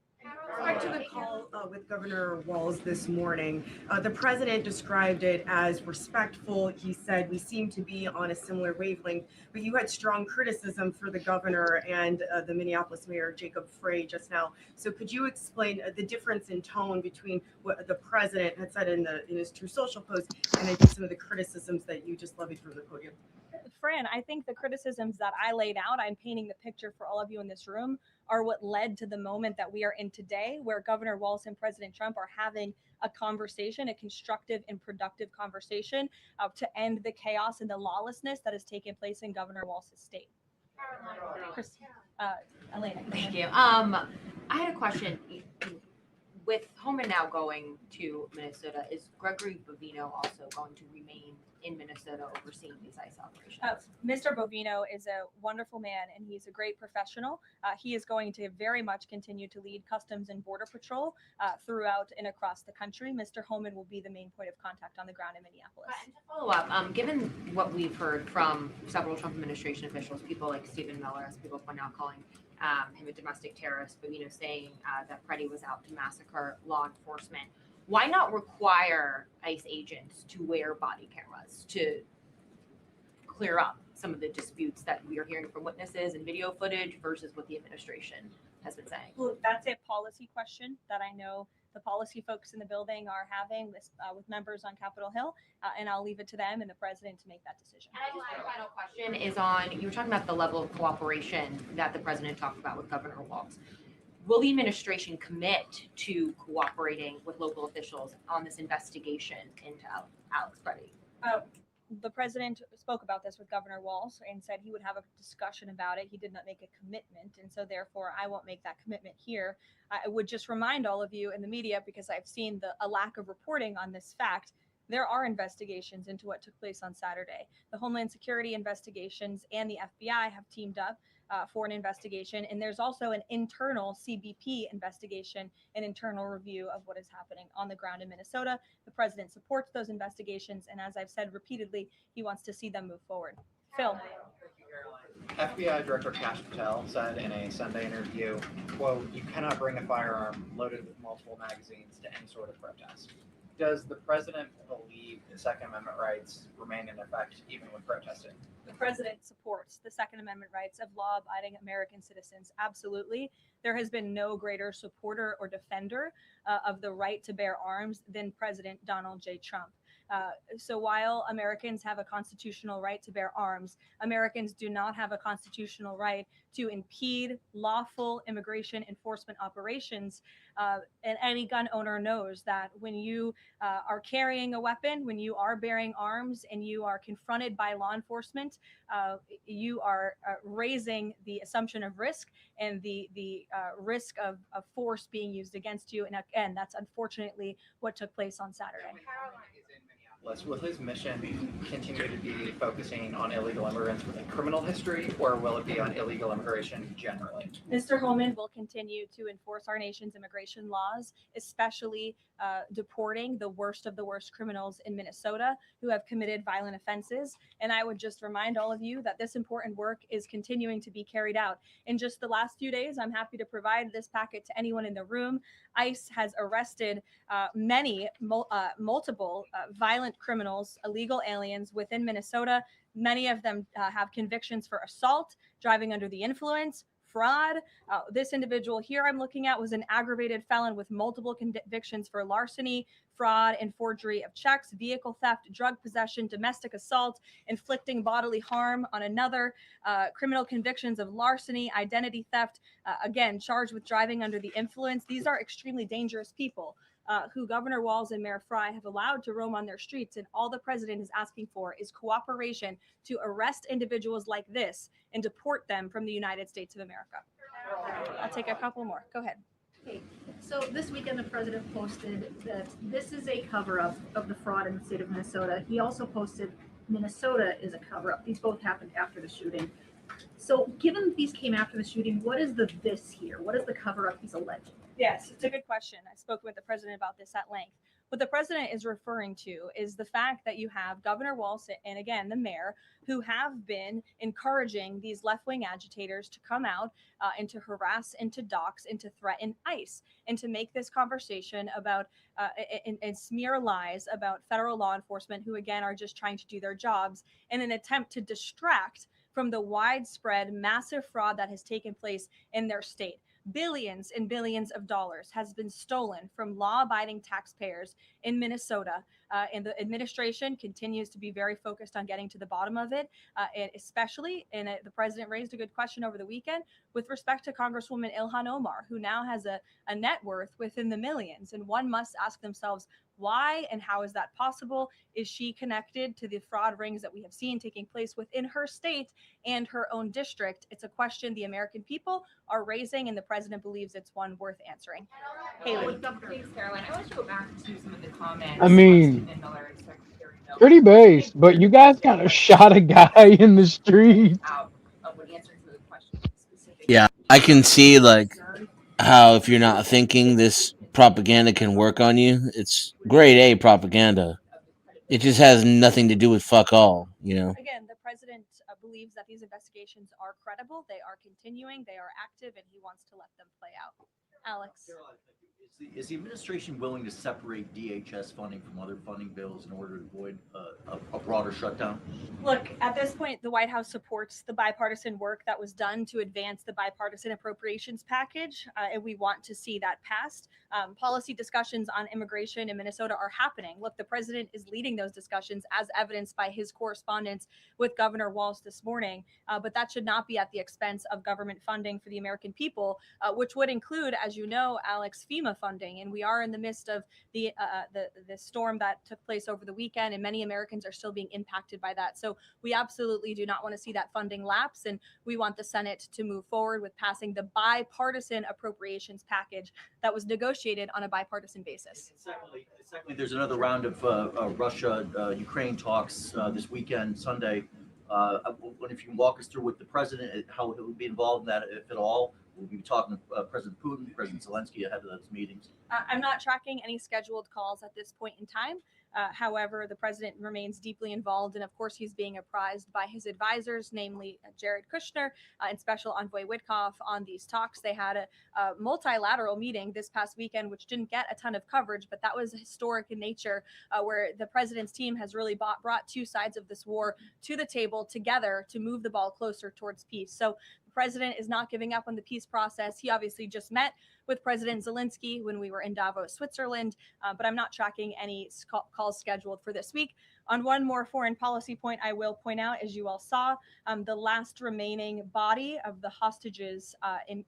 Back to the call with Governor Walz this morning. The president described it as respectful. He said, we seem to be on a similar wavelength, but you had strong criticism for the governor and the Minneapolis mayor, Jacob Frey, just now. So could you explain the difference in tone between what the president had said in his True Social post and I think some of the criticisms that you just levied from the podium? Fran, I think the criticisms that I laid out, I'm painting the picture for all of you in this room, are what led to the moment that we are in today, where Governor Walz and President Trump are having a conversation, a constructive and productive conversation to end the chaos and the lawlessness that has taken place in Governor Walz's state. Elena. Thank you. I had a question. with Homan now going to Minnesota, is Gregory Bovino also going to remain in Minnesota overseeing these ICE operations? Mr. Bovino is a wonderful man and he's a great professional. He is going to very much continue to lead Customs and Border Patrol throughout and across the country. Mr. Homan will be the main point of contact on the ground in Minneapolis. And to follow up, given what we've heard from several Trump administration officials, people like Stephen Miller, as people point out, calling him a domestic terrorist, Bovino saying that Preddy was out to massacre law enforcement. Why not require ICE agents to wear body cameras to clear up some of the disputes that we are hearing from witnesses and video footage versus what the administration has been saying? Well, that's a policy question that I know the policy folks in the building are having this with members on Capitol Hill, and I'll leave it to them and the president to make that decision. And I just have a final question is on, you were talking about the level of cooperation that the president talked about with Governor Walz. Will the administration commit to cooperating with local officials on this investigation into Alex Preddy? The president spoke about this with Governor Walz and said he would have a discussion about it. He did not make a commitment, and so therefore I won't make that commitment here. I would just remind all of you in the media, because I've seen a lack of reporting on this fact, there are investigations into what took place on Saturday. The Homeland Security investigations and the FBI have teamed up for an investigation, and there's also an internal CBP investigation, an internal review of what is happening on the ground in Minnesota. The president supports those investigations, and as I've said repeatedly, he wants to see them move forward. Phil. FBI Director Cashapp said in a Sunday interview, quote, "You cannot bring a firearm loaded with multiple magazines to any sort of protest." Does the president believe the Second Amendment rights remain in effect even when protesting? The president supports the Second Amendment rights of law-abiding American citizens. Absolutely. There has been no greater supporter or defender of the right to bear arms than President Donald J. Trump. So while Americans have a constitutional right to bear arms, Americans do not have a constitutional right to impede lawful immigration enforcement operations. And any gun owner knows that when you are carrying a weapon, when you are bearing arms and you are confronted by law enforcement, you are raising the assumption of risk and the risk of force being used against you. And again, that's unfortunately what took place on Saturday. Will his mission continue to be focusing on illegal immigrants with a criminal history, or will it be on illegal immigration generally? Mr. Homan will continue to enforce our nation's immigration laws, especially deporting the worst of the worst criminals in Minnesota who have committed violent offenses. And I would just remind all of you that this important work is continuing to be carried out. In just the last few days, I'm happy to provide this packet to anyone in the room. ICE has arrested multiple violent criminals, illegal aliens within Minnesota. Many of them have convictions for assault, driving under the influence, fraud. This individual here I'm looking at was an aggravated felon with multiple convictions for larceny, fraud, and forgery of checks, vehicle theft, drug possession, domestic assault, inflicting bodily harm on another, criminal convictions of larceny, identity theft, again, charged with driving under the influence. These are extremely dangerous people who Governor Walz and Mayor Fry have allowed to roam on their streets. And all the president is asking for is cooperation to arrest individuals like this and deport them from the United States of America. I'll take a couple more. Go ahead. Okay, so this weekend the president posted that this is a cover-up of the fraud in the state of Minnesota. He also posted Minnesota is a cover-up. These both happened after the shooting. So given that these came after the shooting, what is the this here? What is the cover-up he's alleging? Yes, it's a good question. I spoke with the president about this at length. What the president is referring to is the fact that you have Governor Walz and again the mayor who have been encouraging these left-wing agitators to come out and to harass and to dox and to threaten ICE and to make this conversation about and smear lies about federal law enforcement who again are just trying to do their jobs in an attempt to distract from the widespread massive fraud that has taken place in their state. Billions and billions of dollars has been stolen from law-abiding taxpayers in Minnesota And the administration continues to be very focused on getting to the bottom of it, and especially, and the president raised a good question over the weekend with respect to Congresswoman Ilhan Omar, who now has a net worth within the millions. And one must ask themselves, why and how is that possible? Is she connected to the fraud rings that we have seen taking place within her state and her own district? It's a question the American people are raising, and the president believes it's one worth answering. Haley. Thanks, Caroline. I want to go back to some of the comments I mean, Stephen Miller and Secretary Noem. pretty based, but you guys kind of shot a guy in the street. Out of when answering some of the questions specifically. Yeah, I can see like how if you're not thinking, this propaganda can work on you. It's grade A propaganda. It just has nothing to do with fuck all, you know. Again, the president believes that these investigations are credible, they are continuing, they are active, and he wants to let them play out. Alex. Is the administration willing to separate DHS funding from other funding bills in order to avoid a broader shutdown? Look, at this point, the White House supports the bipartisan work that was done to advance the bipartisan appropriations package, and we want to see that passed. Policy discussions on immigration in Minnesota are happening. Look, the president is leading those discussions, as evidenced by his correspondence with Governor Walz this morning, but that should not be at the expense of government funding for the American people, which would include, as you know, Alex, FEMA funding. And we are in the midst of the storm that took place over the weekend, and many Americans are still being impacted by that. So we absolutely do not want to see that funding lapse, and we want the Senate to move forward with passing the bipartisan appropriations package that was negotiated on a bipartisan basis. Secondly, there's another round of Russia-Ukraine talks this weekend, Sunday. If you can walk us through with the president, how he would be involved in that, if at all. We'll be talking to President Putin, President Zelensky ahead of those meetings. I'm not tracking any scheduled calls at this point in time. However, the president remains deeply involved, and of course, he's being apprised by his advisors, namely Jared Kushner and Special Envoy Witkoff, on these talks. They had a multilateral meeting this past weekend, which didn't get a ton of coverage, but that was historic in nature, where the president's team has really brought two sides of this war to the table together to move the ball closer towards peace. So the president is not giving up on the peace process. He obviously just met with President Zelensky when we were in Davos, Switzerland, but I'm not tracking any calls scheduled for this week. On one more foreign policy point, I will point out, as you all saw, the last remaining body of the hostages,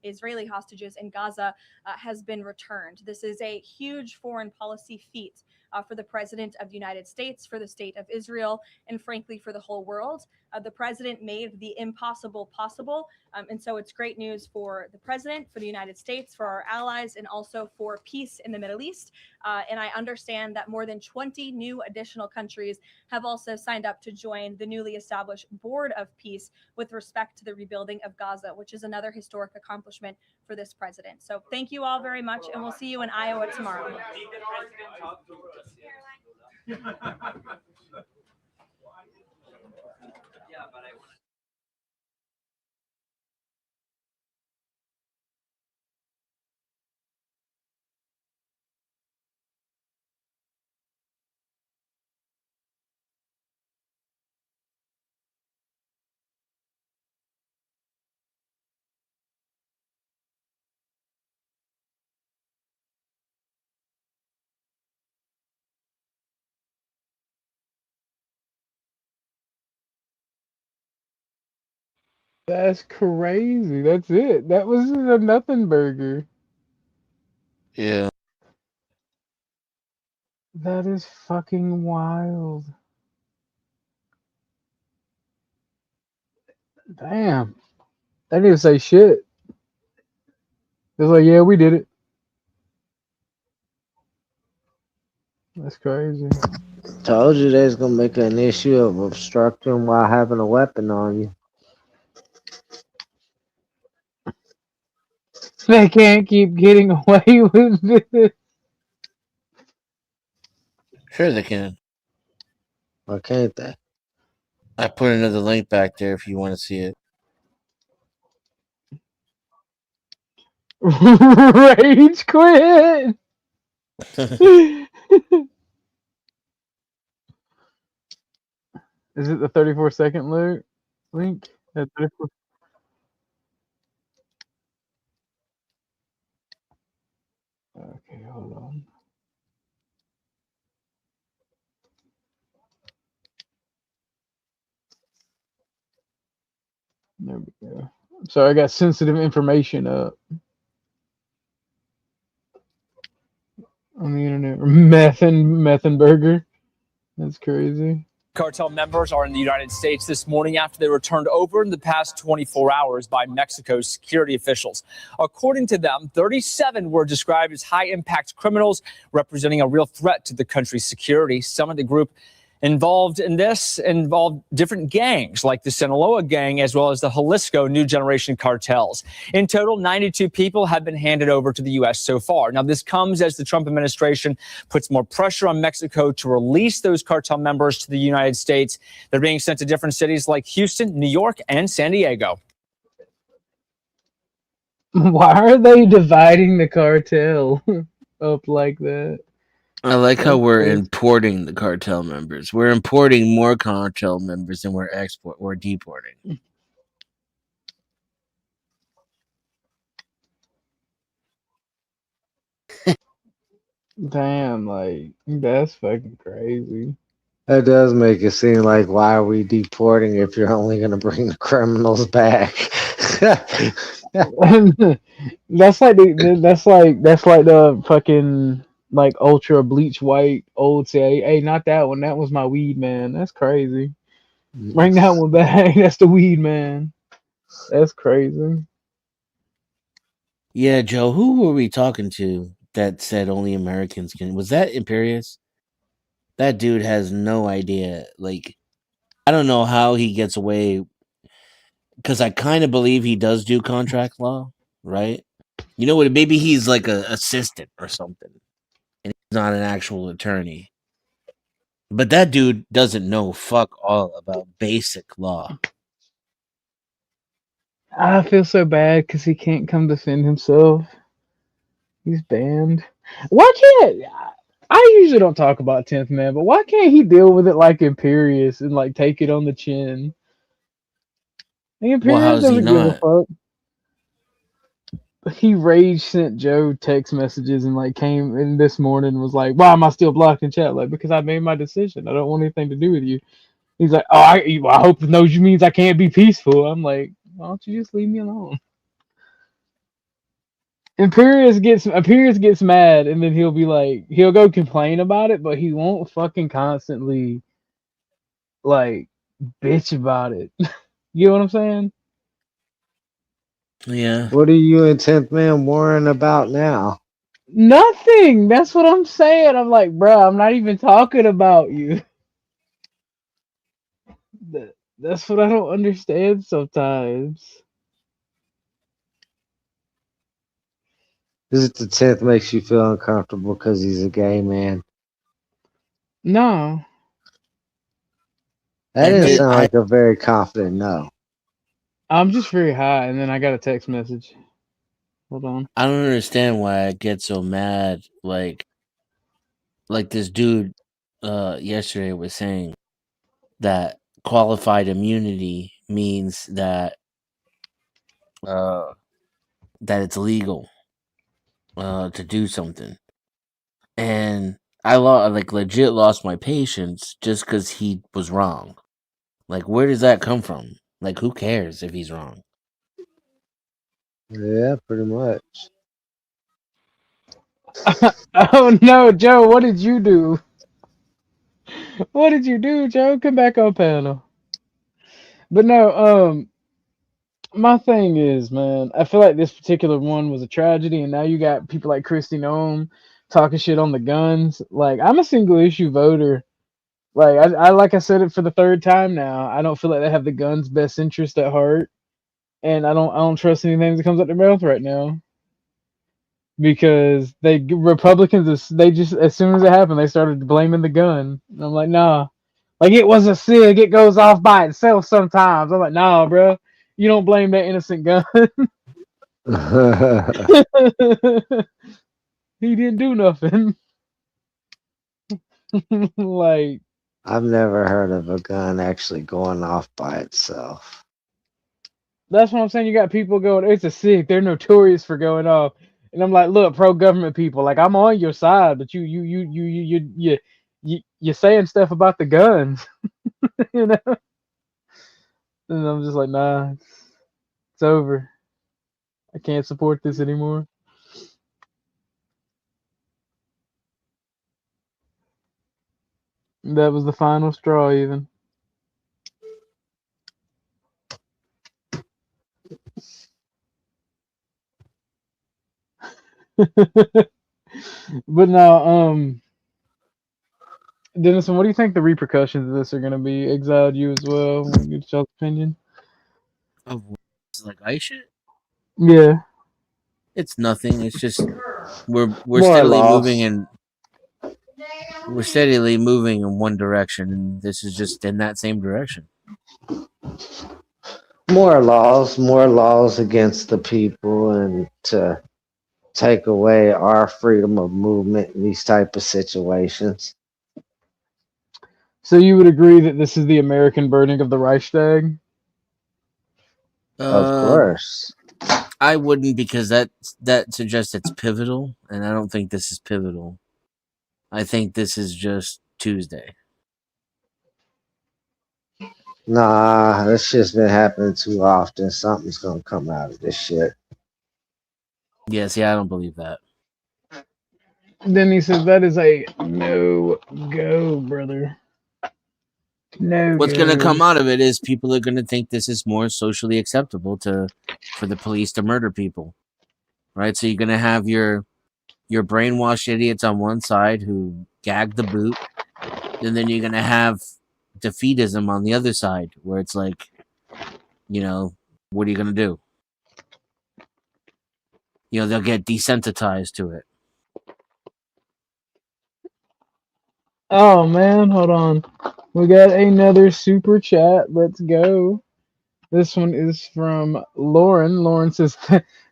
Israeli hostages in Gaza, has been returned. This is a huge foreign policy feat for the President of the United States, for the state of Israel, and frankly, for the whole world. The president made the impossible possible. And so it's great news for the president, for the United States, for our allies, and also for peace in the Middle East. And I understand that more than 20 new additional countries have also signed up to join the newly established Board of Peace with respect to the rebuilding of Gaza, which is another historic accomplishment for this president. So thank you all very much, and we'll see you in Iowa tomorrow. That's crazy. That's it. That was a nothing burger. Yeah. That is fucking wild. Damn. They didn't say shit. It's like, yeah, we did it. That's crazy. Told you they was gonna make an issue of obstructing while having a weapon on you. They can't keep getting away with it. Sure they can. Why can't they? I put another link back there if you want to see it. Rage quit. Is it the 34-second link? At 34? Okay, hold on. There we go. Sorry, I got sensitive information up on the internet. Methenberger. That's crazy. Cartel members are in the United States this morning after they were turned over in the past 24 hours by Mexico's security officials. According to them, 37 were described as high-impact criminals representing a real threat to the country's security. Some of the group involved in this involved different gangs like the Sinaloa gang as well as the Jalisco New Generation cartels. In total, 92 people have been handed over to the U.S. so far. Now, this comes as the Trump administration puts more pressure on Mexico to release those cartel members to the United States. They're being sent to different cities like Houston, New York, and San Diego. Why are they dividing the cartel up like that? I like how we're importing the cartel members. We're importing more cartel members than we're deporting. Damn, like that's fucking crazy. That does make it seem like, why are we deporting if you're only going to bring the criminals back? that's like the fucking like ultra bleach white old say, hey, not that one. That was my weed man. That's crazy. Bring that one back. That's the weed man. That's crazy. Yeah, Joe, who were we talking to that said only Americans can? Was that Imperius? That dude has no idea. Like, I don't know how he gets away, because I kind of believe he does do contract law, right? You know what? Maybe he's like an assistant or something, and he's not an actual attorney. But that dude doesn't know fuck all about basic law. I feel so bad because he can't come defend himself. He's banned. Why can't I usually don't talk about 10th Man, but why can't he deal with it like Imperius and like take it on the chin? Imperius doesn't give a fuck. He rage sent Joe text messages and like came in this morning and was like, why am I still blocked in chat? Like, because I made my decision. I don't want anything to do with you. He's like, oh, I hope it knows you means I can't be peaceful. I'm like, why don't you just leave me alone? Imperius gets mad and then he'll be like, he'll go complain about it, but he won't fucking constantly like bitch about it. You know what I'm saying? Yeah. What are you and 10th Man worrying about now? Nothing. That's what I'm saying. I'm like, bro, I'm not even talking about you. That's what I don't understand sometimes. Is it the 10th makes you feel uncomfortable because he's a gay man? No. That didn't sound like a very confident no. I'm just very high, and then I got a text message. Hold on. I don't understand why I get so mad. Like this dude yesterday was saying that qualified immunity means that that it's legal to do something, and I legit lost my patience just because he was wrong. Like, where does that come from? Like, who cares if he's wrong? Yeah, pretty much. Oh no, Joe, what did you do? What did you do, Joe? Come back on panel. But no, my thing is, man, I feel like this particular one was a tragedy, and now you got people like Kristi Noem talking shit on the guns. Like, I'm a single issue voter. Like I said it for the third time now. I don't feel like they have the guns' best interest at heart, and I don't trust anything that comes out their mouth right now. Because Republicans, they just, as soon as it happened, they started blaming the gun. And I'm like, nah, like it was a SIG. It goes off by itself sometimes. I'm like, nah, bro, you don't blame that innocent gun. He didn't do nothing. Like, I've never heard of a gun actually going off by itself. That's what I'm saying. You got people going, it's a SIG. They're notorious for going off. And I'm like, look, pro-government people, like I'm on your side, but you're saying stuff about the guns, you know. And I'm just like, nah. It's over. I can't support this anymore. That was the final straw, even. But no, Denison, what do you think the repercussions of this are going to be? Exiled you as well? Get y'all's opinion. Of like ice shit? Yeah. It's nothing. It's just we're More steadily loss. moving in. We're steadily moving in one direction, and this is just in that same direction. More laws against the people, and to take away our freedom of movement in these type of situations. So you would agree that this is the American burning of the Reichstag? Of course. I wouldn't, because that suggests it's pivotal, and I don't think this is pivotal. I think this is just Tuesday. Nah, this shit's been happening too often. Something's gonna come out of this shit. Yeah, see, I don't believe that. Then he says that is a no-go, brother. No. What's going to come out of it is people are going to think this is more socially acceptable for the police to murder people, right? So you're going to have your brainwashed idiots on one side who gag the boot, and then you're going to have defeatism on the other side, where it's like, what are you going to do? They'll get desensitized to it. Oh man, hold on. We got another super chat. Let's go. This one is from Lauren. Lauren says,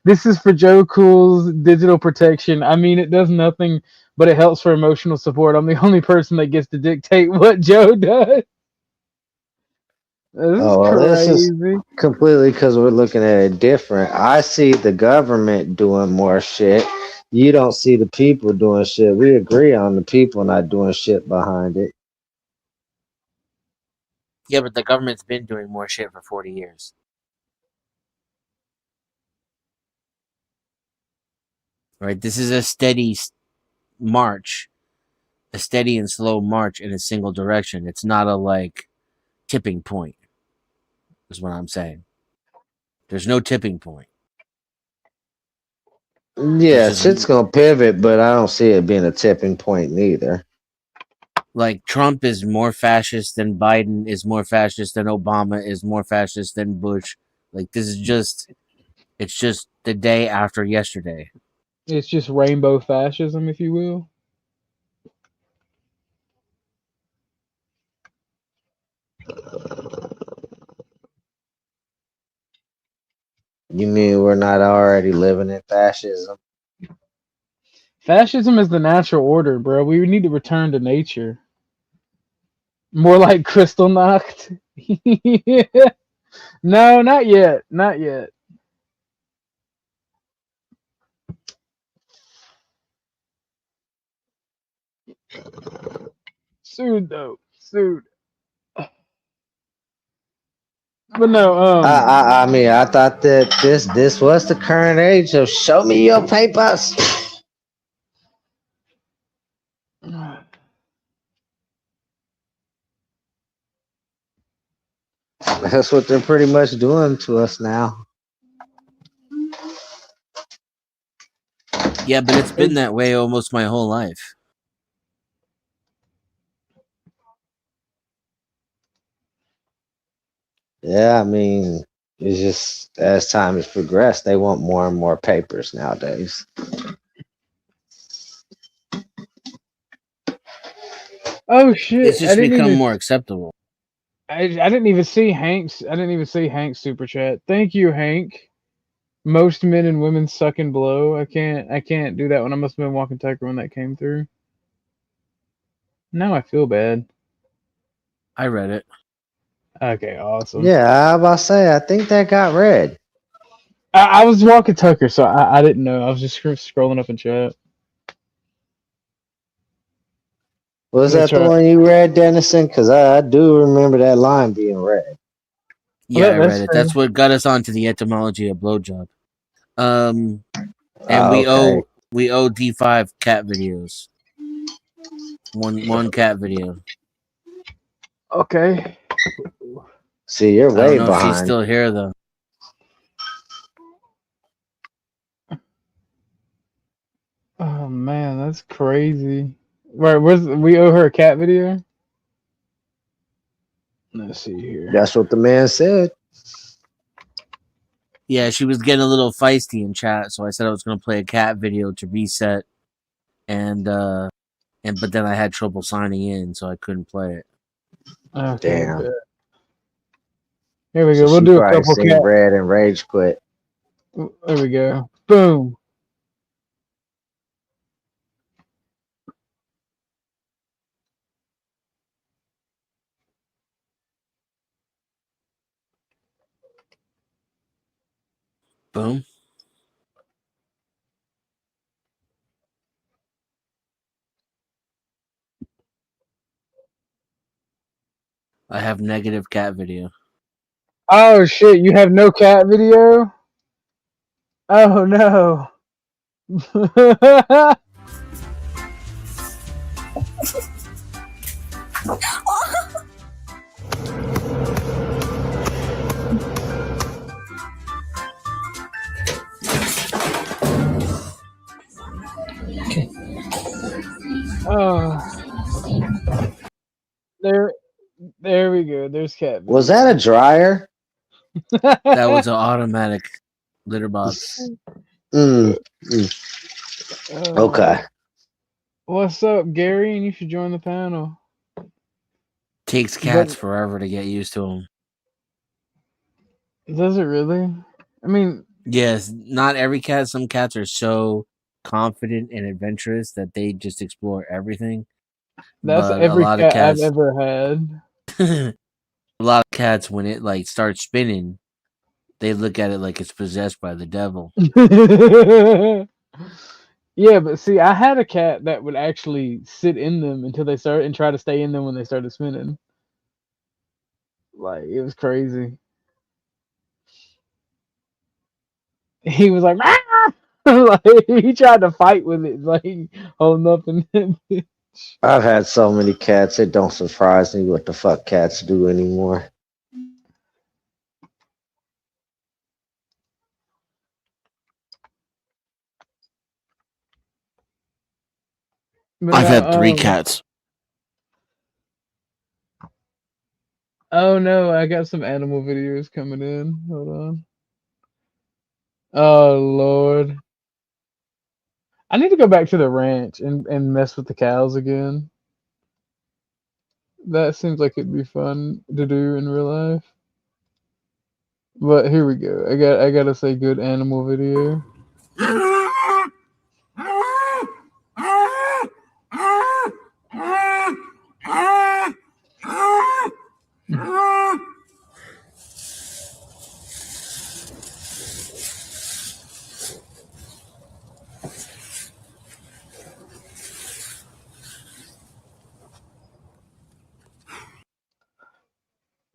"This is for Joe Cool's digital protection. I mean, it does nothing, but it helps for emotional support. I'm the only person that gets to dictate what Joe does." This is completely because we're looking at it different. I see the government doing more shit. You don't see the people doing shit. We agree on the people not doing shit behind it. Yeah, but the government's been doing more shit for 40 years. Right? This is a steady march, a steady and slow march in a single direction. It's not a tipping point, is what I'm saying. There's no tipping point. Yeah, shit's gonna pivot, but I don't see it being a tipping point neither. Like, Trump is more fascist than Biden, is more fascist than Obama, is more fascist than Bush. Like, this is it's just the day after yesterday. It's just rainbow fascism, if you will. You mean we're not already living in fascism? Fascism is the natural order, bro. We need to return to nature. More like Kristallnacht. Yeah. No, not yet. Not yet. Soon, though. Soon. But no, I mean, I thought that this was the current age of show me your papers. That's what they're pretty much doing to us now. Yeah, but it's been that way almost my whole life. Yeah, I mean, it's just as time has progressed, they want more and more papers nowadays. oh shit! It's just become more acceptable. I didn't even see Hank's. I didn't even see Hank's super chat. Thank you, Hank. Most men and women suck and blow. I can't do that one. I must have been walking Tucker when that came through. Now I feel bad. I read it. Okay, awesome. Yeah, I was about to say, I think that got read. I was walking Tucker, so I didn't know. I was just scrolling up in chat. Was that the one you read, Dennison? Because I do remember that line being read. Yeah, I that's read it. fair. That's what got us onto the etymology of blowjob. And Okay. we owe D5 cat videos. One cat video. Okay. See, you're I way don't know if she's behind. still here though. Oh man, that's crazy. Right, we owe her a cat video? Let's see here. That's what the man said. Yeah, she was getting a little feisty in chat, so I said I was gonna play a cat video to reset, but then I had trouble signing in, so I couldn't play it. Okay. Damn. Good. Here we So go. We'll she do a probably couple seen cat. Red and rage quit. There we go. Boom. Boom. I have negative cat video. Oh shit, you have no cat video? Oh no. Oh. There we go. There's cat video. Was that a dryer? That was an automatic litter box. Okay. What's up, Gary? And you should join the panel. Takes cats forever to get used to them. Does it really? I mean, yes, not every cat. Some cats are so confident and adventurous that they just explore everything. That's but every a lot cat of cats, I've ever had. a lot of cats, when it like starts spinning, they look at it like it's possessed by the devil. Yeah, but see, I had a cat that would actually sit in them until they start and try to stay in them when they started spinning. Like, it was crazy. He was like, ah! Like, he tried to fight with it, like holding up in them. I've had so many cats, it don't surprise me what the fuck cats do anymore. But I've had 3 cats. Oh no, I got some animal videos coming in. Hold on. Oh Lord. I need to go back to the ranch and mess with the cows again. That seems like it'd be fun to do in real life. But here we go. I gotta say good animal video.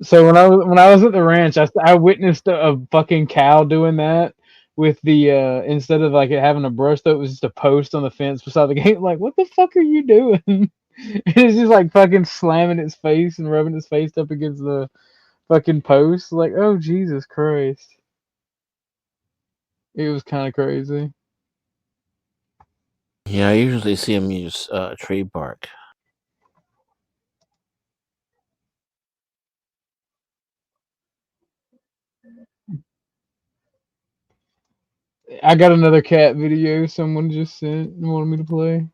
So when I was at the ranch, I witnessed a fucking cow doing that with the instead of like it having a brush, though, it was just a post on the fence beside the gate. Like, what the fuck are you doing? And it's just like fucking slamming its face and rubbing its face up against the fucking post. Like, oh Jesus Christ! It was kind of crazy. Yeah, I usually see them use tree bark. I got another cat video someone just sent and wanted me to play.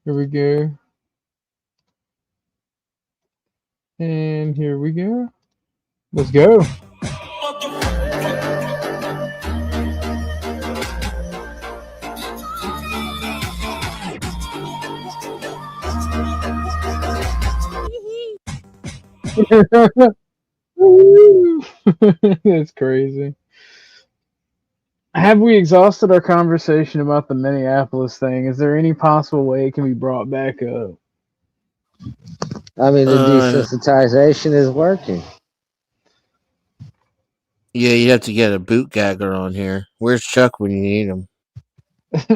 Here we go. And here we go. Let's go. That's crazy. Have we exhausted our conversation about the Minneapolis thing? Is there any possible way it can be brought back up? I mean, the desensitization is working. Yeah, you have to get a boot gagger on here. Where's Chuck when you need him?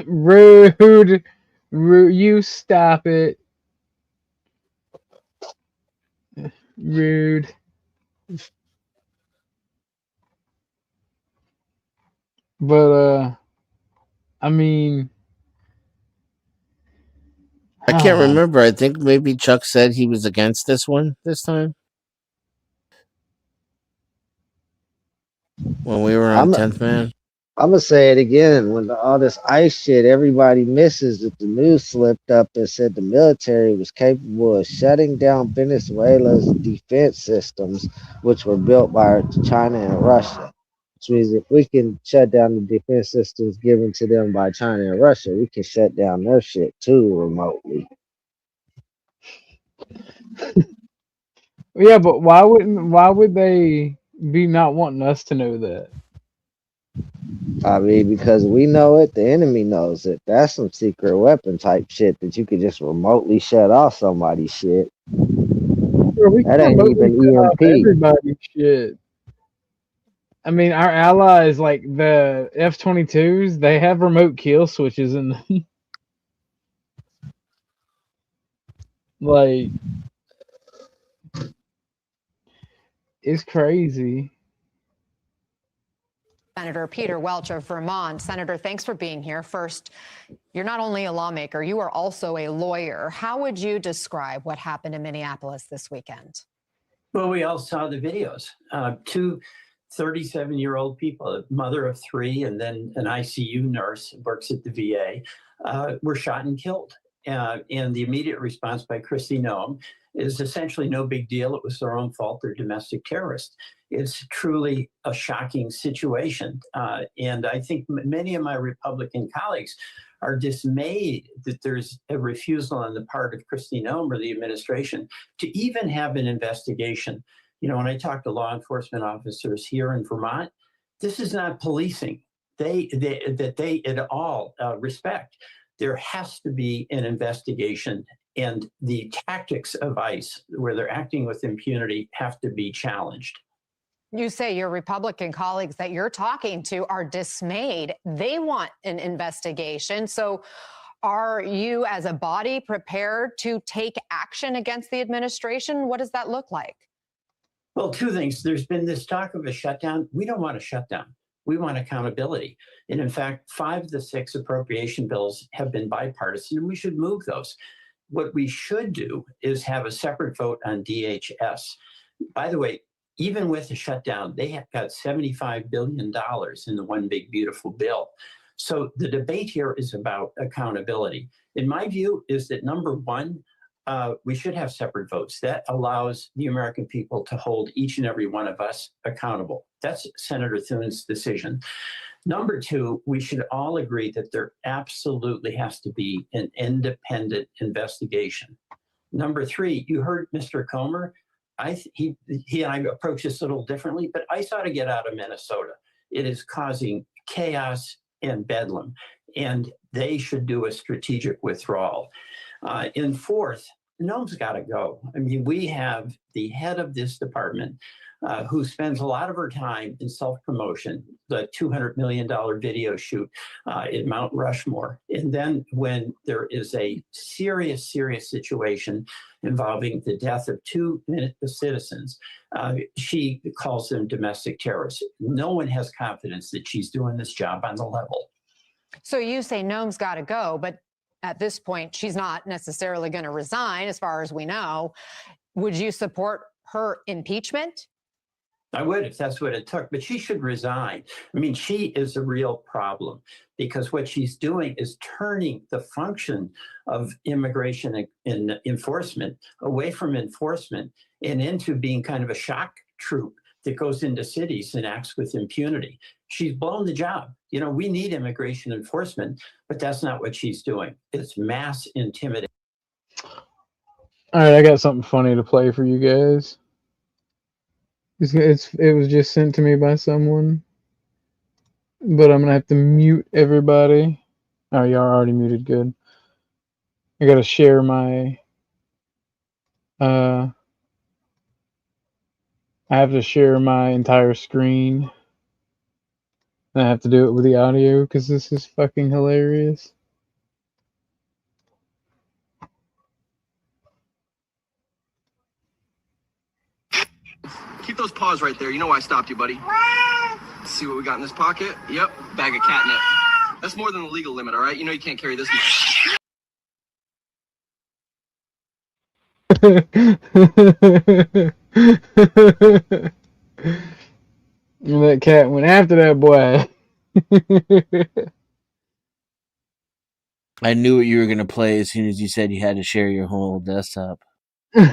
Rude. Rude. You stop it. Rude. But I mean, I can't remember. I think maybe Chuck said he was against this one this time when we were on 10th Man. I'm gonna say it again. When all this ICE shit, everybody misses that the news slipped up and said the military was capable of shutting down Venezuela's defense systems, which were built by China and Russia. Which means if we can shut down the defense systems given to them by China and Russia, we can shut down their shit too remotely. yeah, but why would they be not wanting us to know that? I mean, because we know it, the enemy knows it. That's some secret weapon type shit that you could just remotely shut off somebody's shit. Bro, we That can ain't remotely even shut off EMP. everybody's shit. I mean, our allies, like the F-22s, they have remote kill switches in them. Like, it's crazy. Senator Peter Welch of Vermont. Senator, thanks for being here. First, you're not only a lawmaker, you are also a lawyer. How would you describe what happened in Minneapolis this weekend? Well, we all saw the videos. Two 37-year-old people, a mother of three, and then an ICU nurse works at the VA, were shot and killed. And the immediate response by Kristi Noem is essentially no big deal. It was their own fault. They're domestic terrorists. It's truly a shocking situation. And I think many of my Republican colleagues are dismayed that there's a refusal on the part of Kristi Noem or the administration to even have an investigation. You know, when I talk to law enforcement officers here in Vermont, this is not policing that they at all respect. There has to be an investigation, and the tactics of ICE, where they're acting with impunity, have to be challenged. You say your Republican colleagues that you're talking to are dismayed. They want an investigation. So are you as a body prepared to take action against the administration? What does that look like? Well, two things. There's been this talk of a shutdown. We don't want a shutdown. We want accountability. And in fact, 5 of the 6 appropriation bills have been bipartisan, and we should move those. What we should do is have a separate vote on DHS. By the way, even with the shutdown, they have got $75 billion in the one big beautiful bill. So the debate here is about accountability. In my view, is that number one, we should have separate votes. That allows the American people to hold each and every one of us accountable. That's Senator Thune's decision. Number two, we should all agree that there absolutely has to be an independent investigation. Number three, you heard Mr. Comer. He and I approach this a little differently, but ICE ought to get out of Minnesota. It is causing chaos and bedlam, and they should do a strategic withdrawal. And fourth, Noem's got to go. I mean, we have the head of this department who spends a lot of her time in self-promotion, the $200 million video shoot at Mount Rushmore. And then when there is a serious, serious situation involving the death of 2 citizens, she calls them domestic terrorists. No one has confidence that she's doing this job on the level. So you say Noem's got to go, but at this point, she's not necessarily going to resign, as far as we know. Would you support her impeachment? I would, if that's what it took, but she should resign. I mean, she is a real problem because what she's doing is turning the function of immigration and enforcement away from enforcement and into being kind of a shock troop that goes into cities and acts with impunity. She's blown the job. You know, we need immigration enforcement, but that's not what she's doing. It's mass intimidation. All right, I got something funny to play for you guys. It was just sent to me by someone, but I'm gonna have to mute everybody. Oh, y'all are already muted. Good. I gotta share my. I have to share my entire screen I have to do it with the audio because this is fucking hilarious. Keep those paws right there. You know why I stopped you, buddy. Let's see what we got in this pocket. Yep, bag of catnip. That's more than the legal limit, all right? You know you can't carry this much. And that cat went after that boy. I knew what you were gonna play as soon as you said you had to share your whole desktop. Was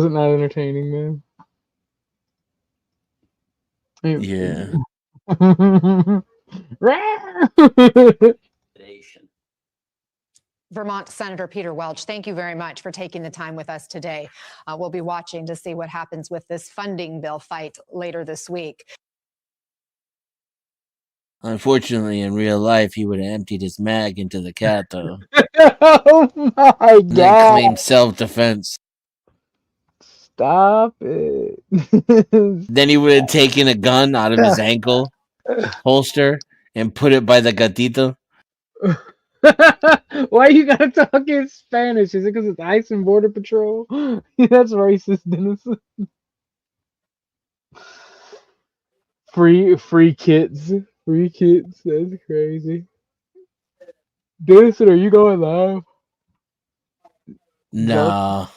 it not entertaining, man? Yeah. Vermont Senator Peter Welch, thank you very much for taking the time with us today. We'll be watching to see what happens with this funding bill fight later this week. Unfortunately, in real life, he would have emptied his mag into the cat, though. Oh my god! Then claimed self-defense. Stop it. Then he would have taken a gun out of his ankle holster and put it by the gatito. Why you gotta talk in Spanish? Is it because it's ICE and Border Patrol? That's racist, Dennis. Free kids. Free kids. That's crazy. Dennis, are you going live? No.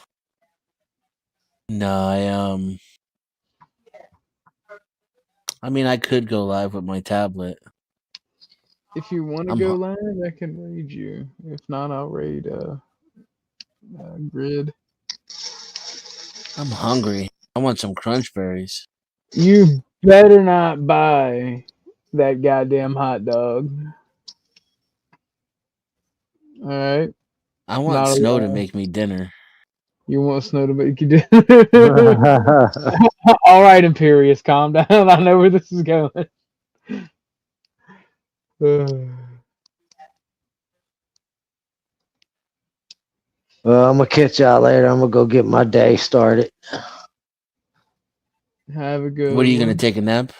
No, I mean, I could go live with my tablet. If you want to go live, I can raid you. If not, I'll raid Grid. I'm hungry. I want some crunch berries. You better not buy that goddamn hot dog. All right. I want Snow to make me dinner. You want Snow to make you dinner? All right, Imperious, calm down. I know where this is going. Well, I'm gonna catch y'all later. I'm gonna go get my day started. Have a good What are you gonna take a nap?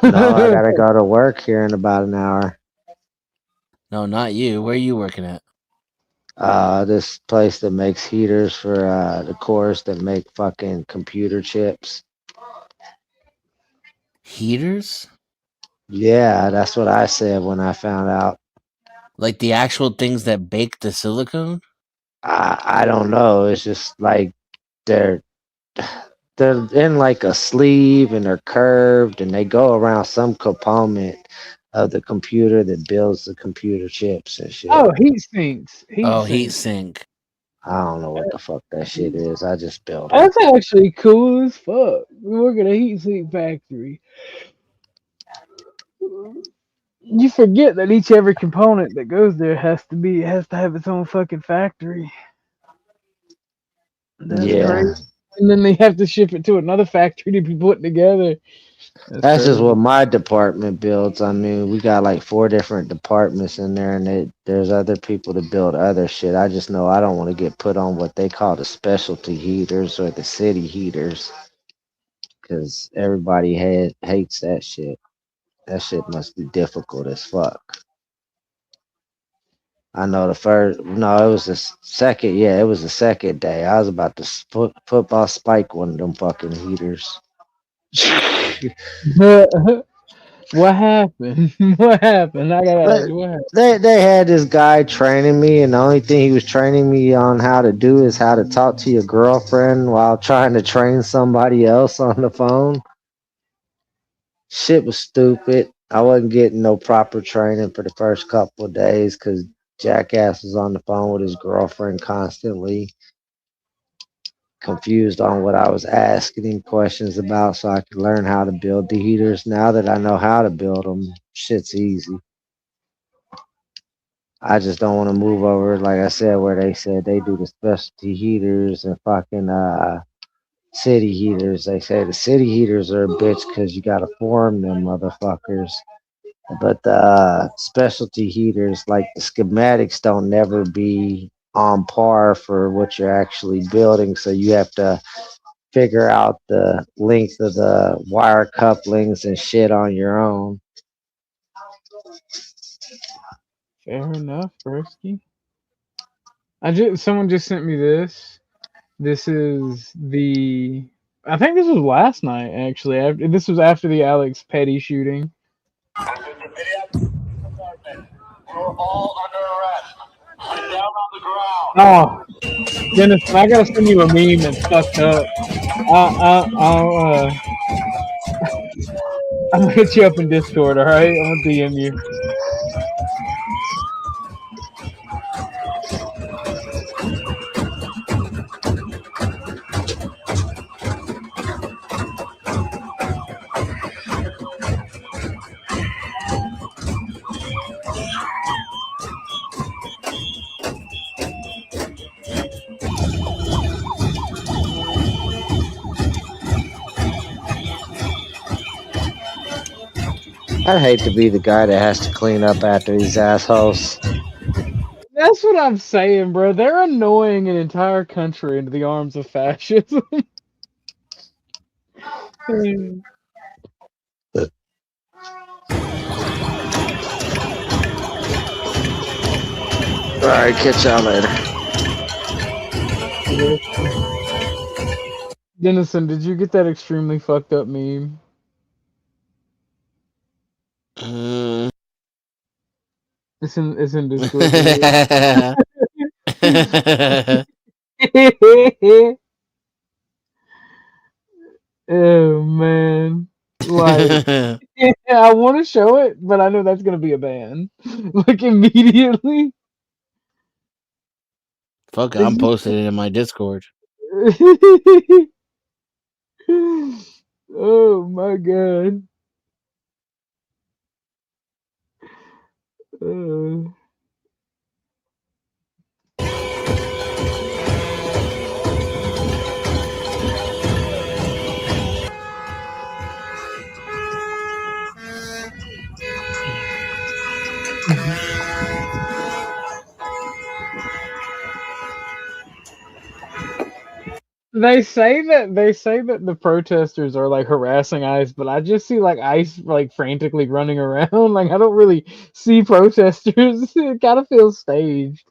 No, I gotta go to work here in about an hour. No, not you. Where are you working at? This place that makes heaters for the cores that make fucking computer chips. Heaters? Yeah, that's what I said when I found out. Like the actual things that bake the silicone? I don't know. It's just like they're in like a sleeve and they're curved and they go around some component of the computer that builds the computer chips and shit. Oh, heat sinks. Heat sink. I don't know what the fuck that shit is. I just built it. That's actually cool as fuck. We work at a heat sink factory. You forget that every component that goes there has to have its own fucking factory. That's crazy. And then they have to ship it to another factory to be put together. That's just what my department builds. I mean, we got like 4 different departments in there, and there's other people that build other shit. I just know I don't want to get put on what they call the specialty heaters or the city heaters, because everybody hates that shit. That shit must be difficult as fuck. I know it was the second. Yeah, it was the second day. I was about to football spike one of them fucking heaters. What happened? What happened? I gotta ask you, what happened? They had this guy training me, and the only thing he was training me on how to do is how to talk to your girlfriend while trying to train somebody else on the phone. Shit was stupid. I wasn't getting no proper training for the first couple of days because Jackass was on the phone with his girlfriend constantly, confused on what I was asking him questions about so I could learn how to build the heaters. Now that I know how to build them, shit's easy. I just don't want to move over, like I said, where they said they do the specialty heaters and fucking city heaters. They say the city heaters are a bitch because you got to form them motherfuckers. But the specialty heaters, like the schematics, don't never be on par for what you're actually building. So you have to figure out the length of the wire couplings and shit on your own. Fair enough, broski. Someone just sent me this. This is the. I think this was last night actually. This was after the Alex Petty shooting. Oh, Dennis, I gotta send you a meme that's fucked up. I'll hit you up in Discord, alright? I'm gonna DM you. I'd hate to be the guy that has to clean up after these assholes. That's what I'm saying, bro. They're annoying an entire country into the arms of fascism. Alright, catch y'all later. Dennison, did you get that extremely fucked up meme? It's in Discord. Oh man. Like I want to show it, but I know that's gonna be a ban. Like immediately. Fuck it, I'm posting it in my Discord. Oh my god. They say that the protesters are like harassing ICE, but I just see like ICE like frantically running around. Like I don't really see protesters. It kind of feels staged.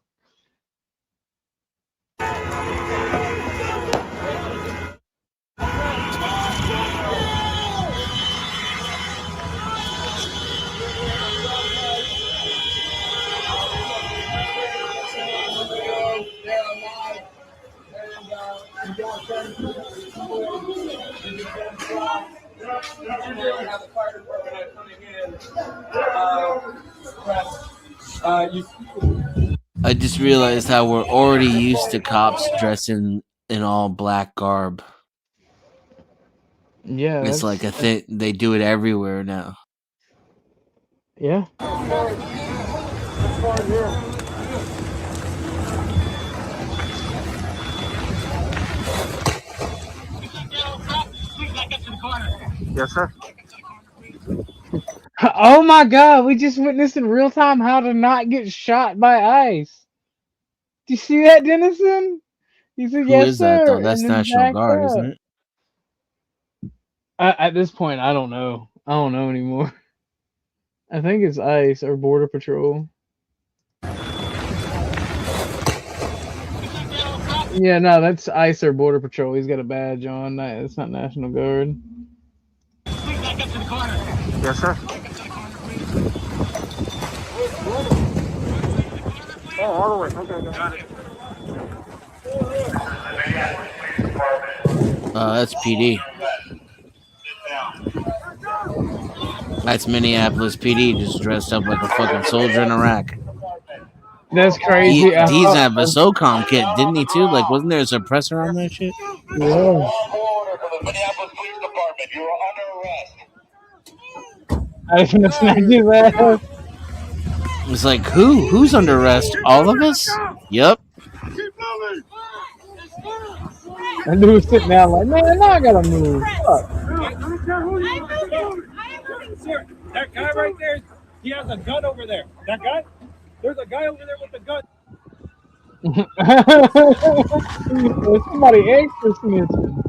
I just realized how we're already used to cops dressing in all black garb. Yeah, it's like a thing. They do it everywhere now. Yeah. Yes, sir. Oh my god, we just witnessed in real time how to not get shot by ICE. Do you see that, Dennison? He said, Who yes, is that, though? sir. That's And then National backed Guard, up. isn't it? At this point, I don't know. I don't know anymore. I think it's ICE or Border Patrol. Yeah, no, that's ICE or Border Patrol. He's got a badge on. It's not National Guard. Yes, sir. Oh, all the way. Okay, got it. That's PD. That's Minneapolis PD, just dressed up like a fucking soldier in Iraq. That's crazy. He's have a SOCOM kit, didn't he too? Like, wasn't there a suppressor on that shit? Yeah. I was gonna snag his ass. It's like, who's under arrest? All of us? Yep. And dude was sitting there like, man, now I gotta move. Fuck. Sir, that guy right there, he has a gun over there. That guy? There's a guy over there with a gun. Somebody extra snitching.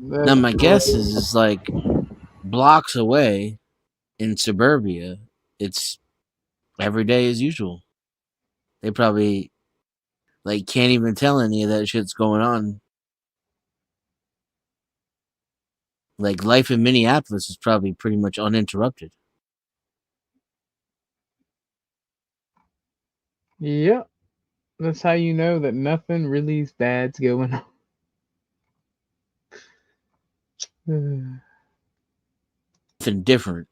Now my guess is like blocks away in suburbia, it's every day as usual. They probably like can't even tell any of that shit's going on. Like life in Minneapolis is probably pretty much uninterrupted. Yep. That's how you know that nothing really bad's going on. Nothing different.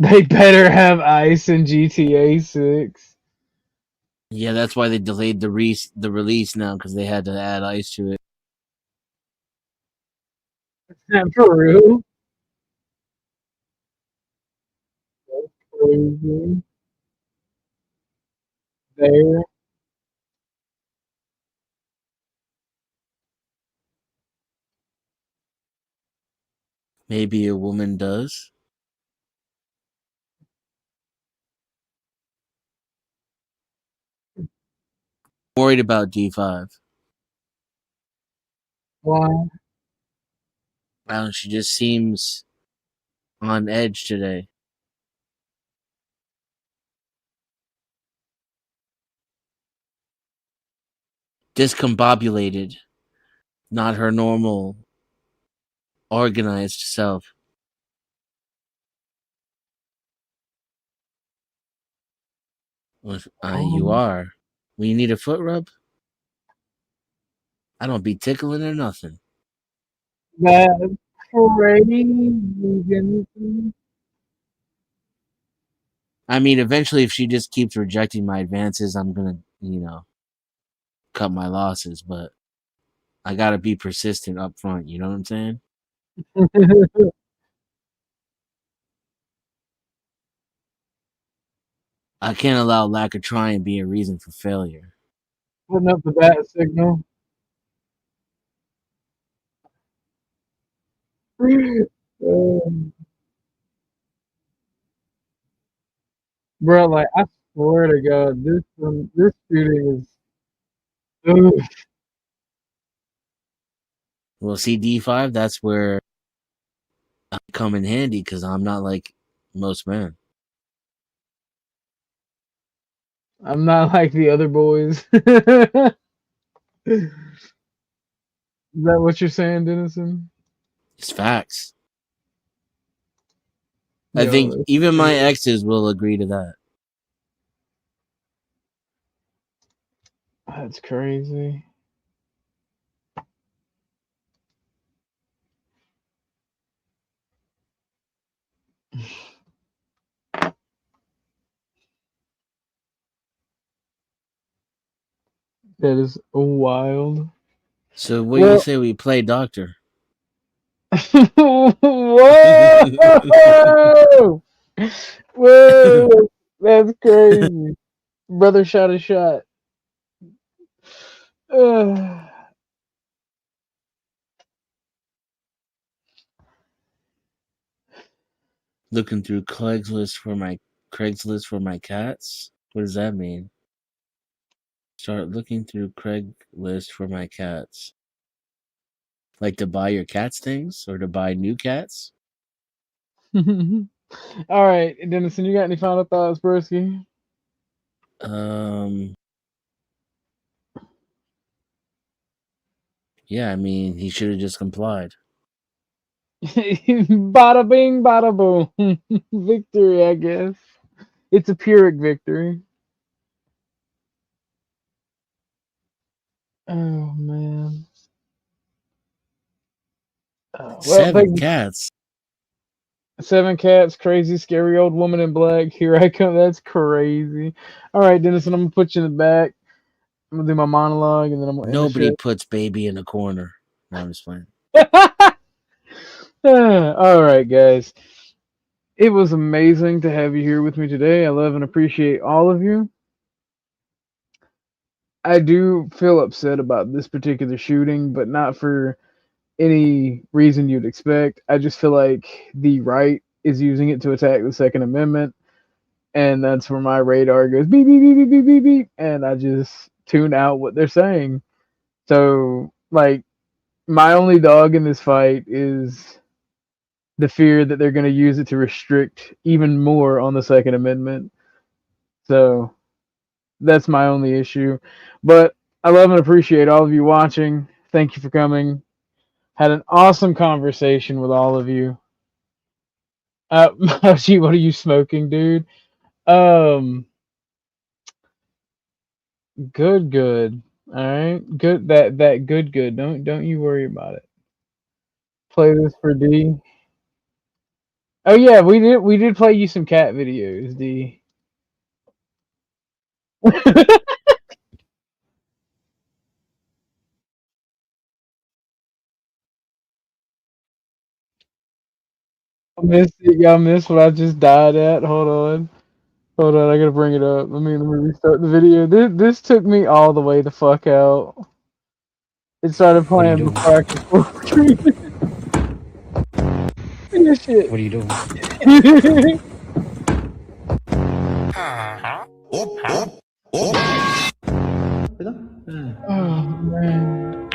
They better have ice in GTA 6. Yeah, that's why they delayed the release now, because they had to add ice to it. For real? That's crazy. There. Maybe a woman does. Worried about D5. Why? She just seems on edge today. Discombobulated. Not her normal organized self. You are. When you need a foot rub, I don't be tickling or nothing. That's crazy. I mean, eventually, if she just keeps rejecting my advances, I'm gonna, cut my losses. But I gotta be persistent up front. You know what I'm saying? I can't allow lack of trying be a reason for failure. Putting up the bat signal. Bro, like I swear to God, this shooting is. Ugh. Well, see, D5, that's where I come in handy because I'm not like most men. I'm not like the other boys. Is that what you're saying, Dennison? It's facts. I Yo, think even my exes will agree to that. That's crazy. That is wild. So what do you say we play doctor? Whoa! Whoa! That's crazy. Brother shot a shot. Looking through Craigslist for my cats? What does that mean? Start looking through Craigslist for my cats. Like to buy your cats things or to buy new cats? All right, Dennison, you got any final thoughts, Broski? Yeah, I mean, he should have just complied. Bada bing, bada boom. Victory, I guess. It's a Pyrrhic victory. Oh, man. Well, 7 cats. 7 cats, crazy, scary old woman in black. Here I come. That's crazy. All right, Dennison, I'm going to put you in the back. I'm going to do my monologue, and then I'm going to end the Nobody show. puts baby in a corner. No, I'm just playing. All right, guys. It was amazing to have you here with me today. I love and appreciate all of you. I do feel upset about this particular shooting, but not for any reason you'd expect. I just feel like the right is using it to attack the Second Amendment, and that's where my radar goes beep beep beep beep beep beep beep, and I just tune out what they're saying. So, like, my only dog in this fight is the fear that they're going to use it to restrict even more on the Second Amendment. So that's my only issue. But I love and appreciate all of you watching. Thank you for coming. Had an awesome conversation with all of you. Gee, what are you smoking, dude? Good. All right, good. That good. Don't you worry about it. Play this for D. Oh yeah, we did play you some cat videos, D. Y'all missed what I just died at. Hold on, I gotta bring it up. Let me restart the video. This took me all the way the fuck out. It started playing before I could full screen it. This shit. What are you doing? Oh man.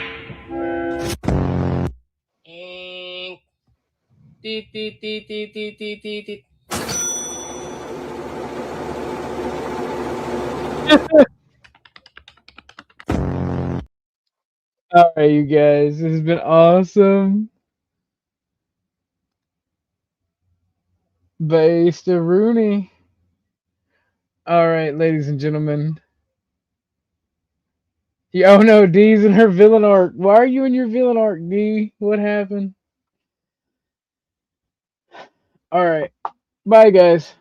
All right, you guys, this has been awesome. Base to Rooney. All right, ladies and gentlemen. Oh no, D's in her villain arc. Why are you in your villain arc, D? What happened? All right, bye, guys.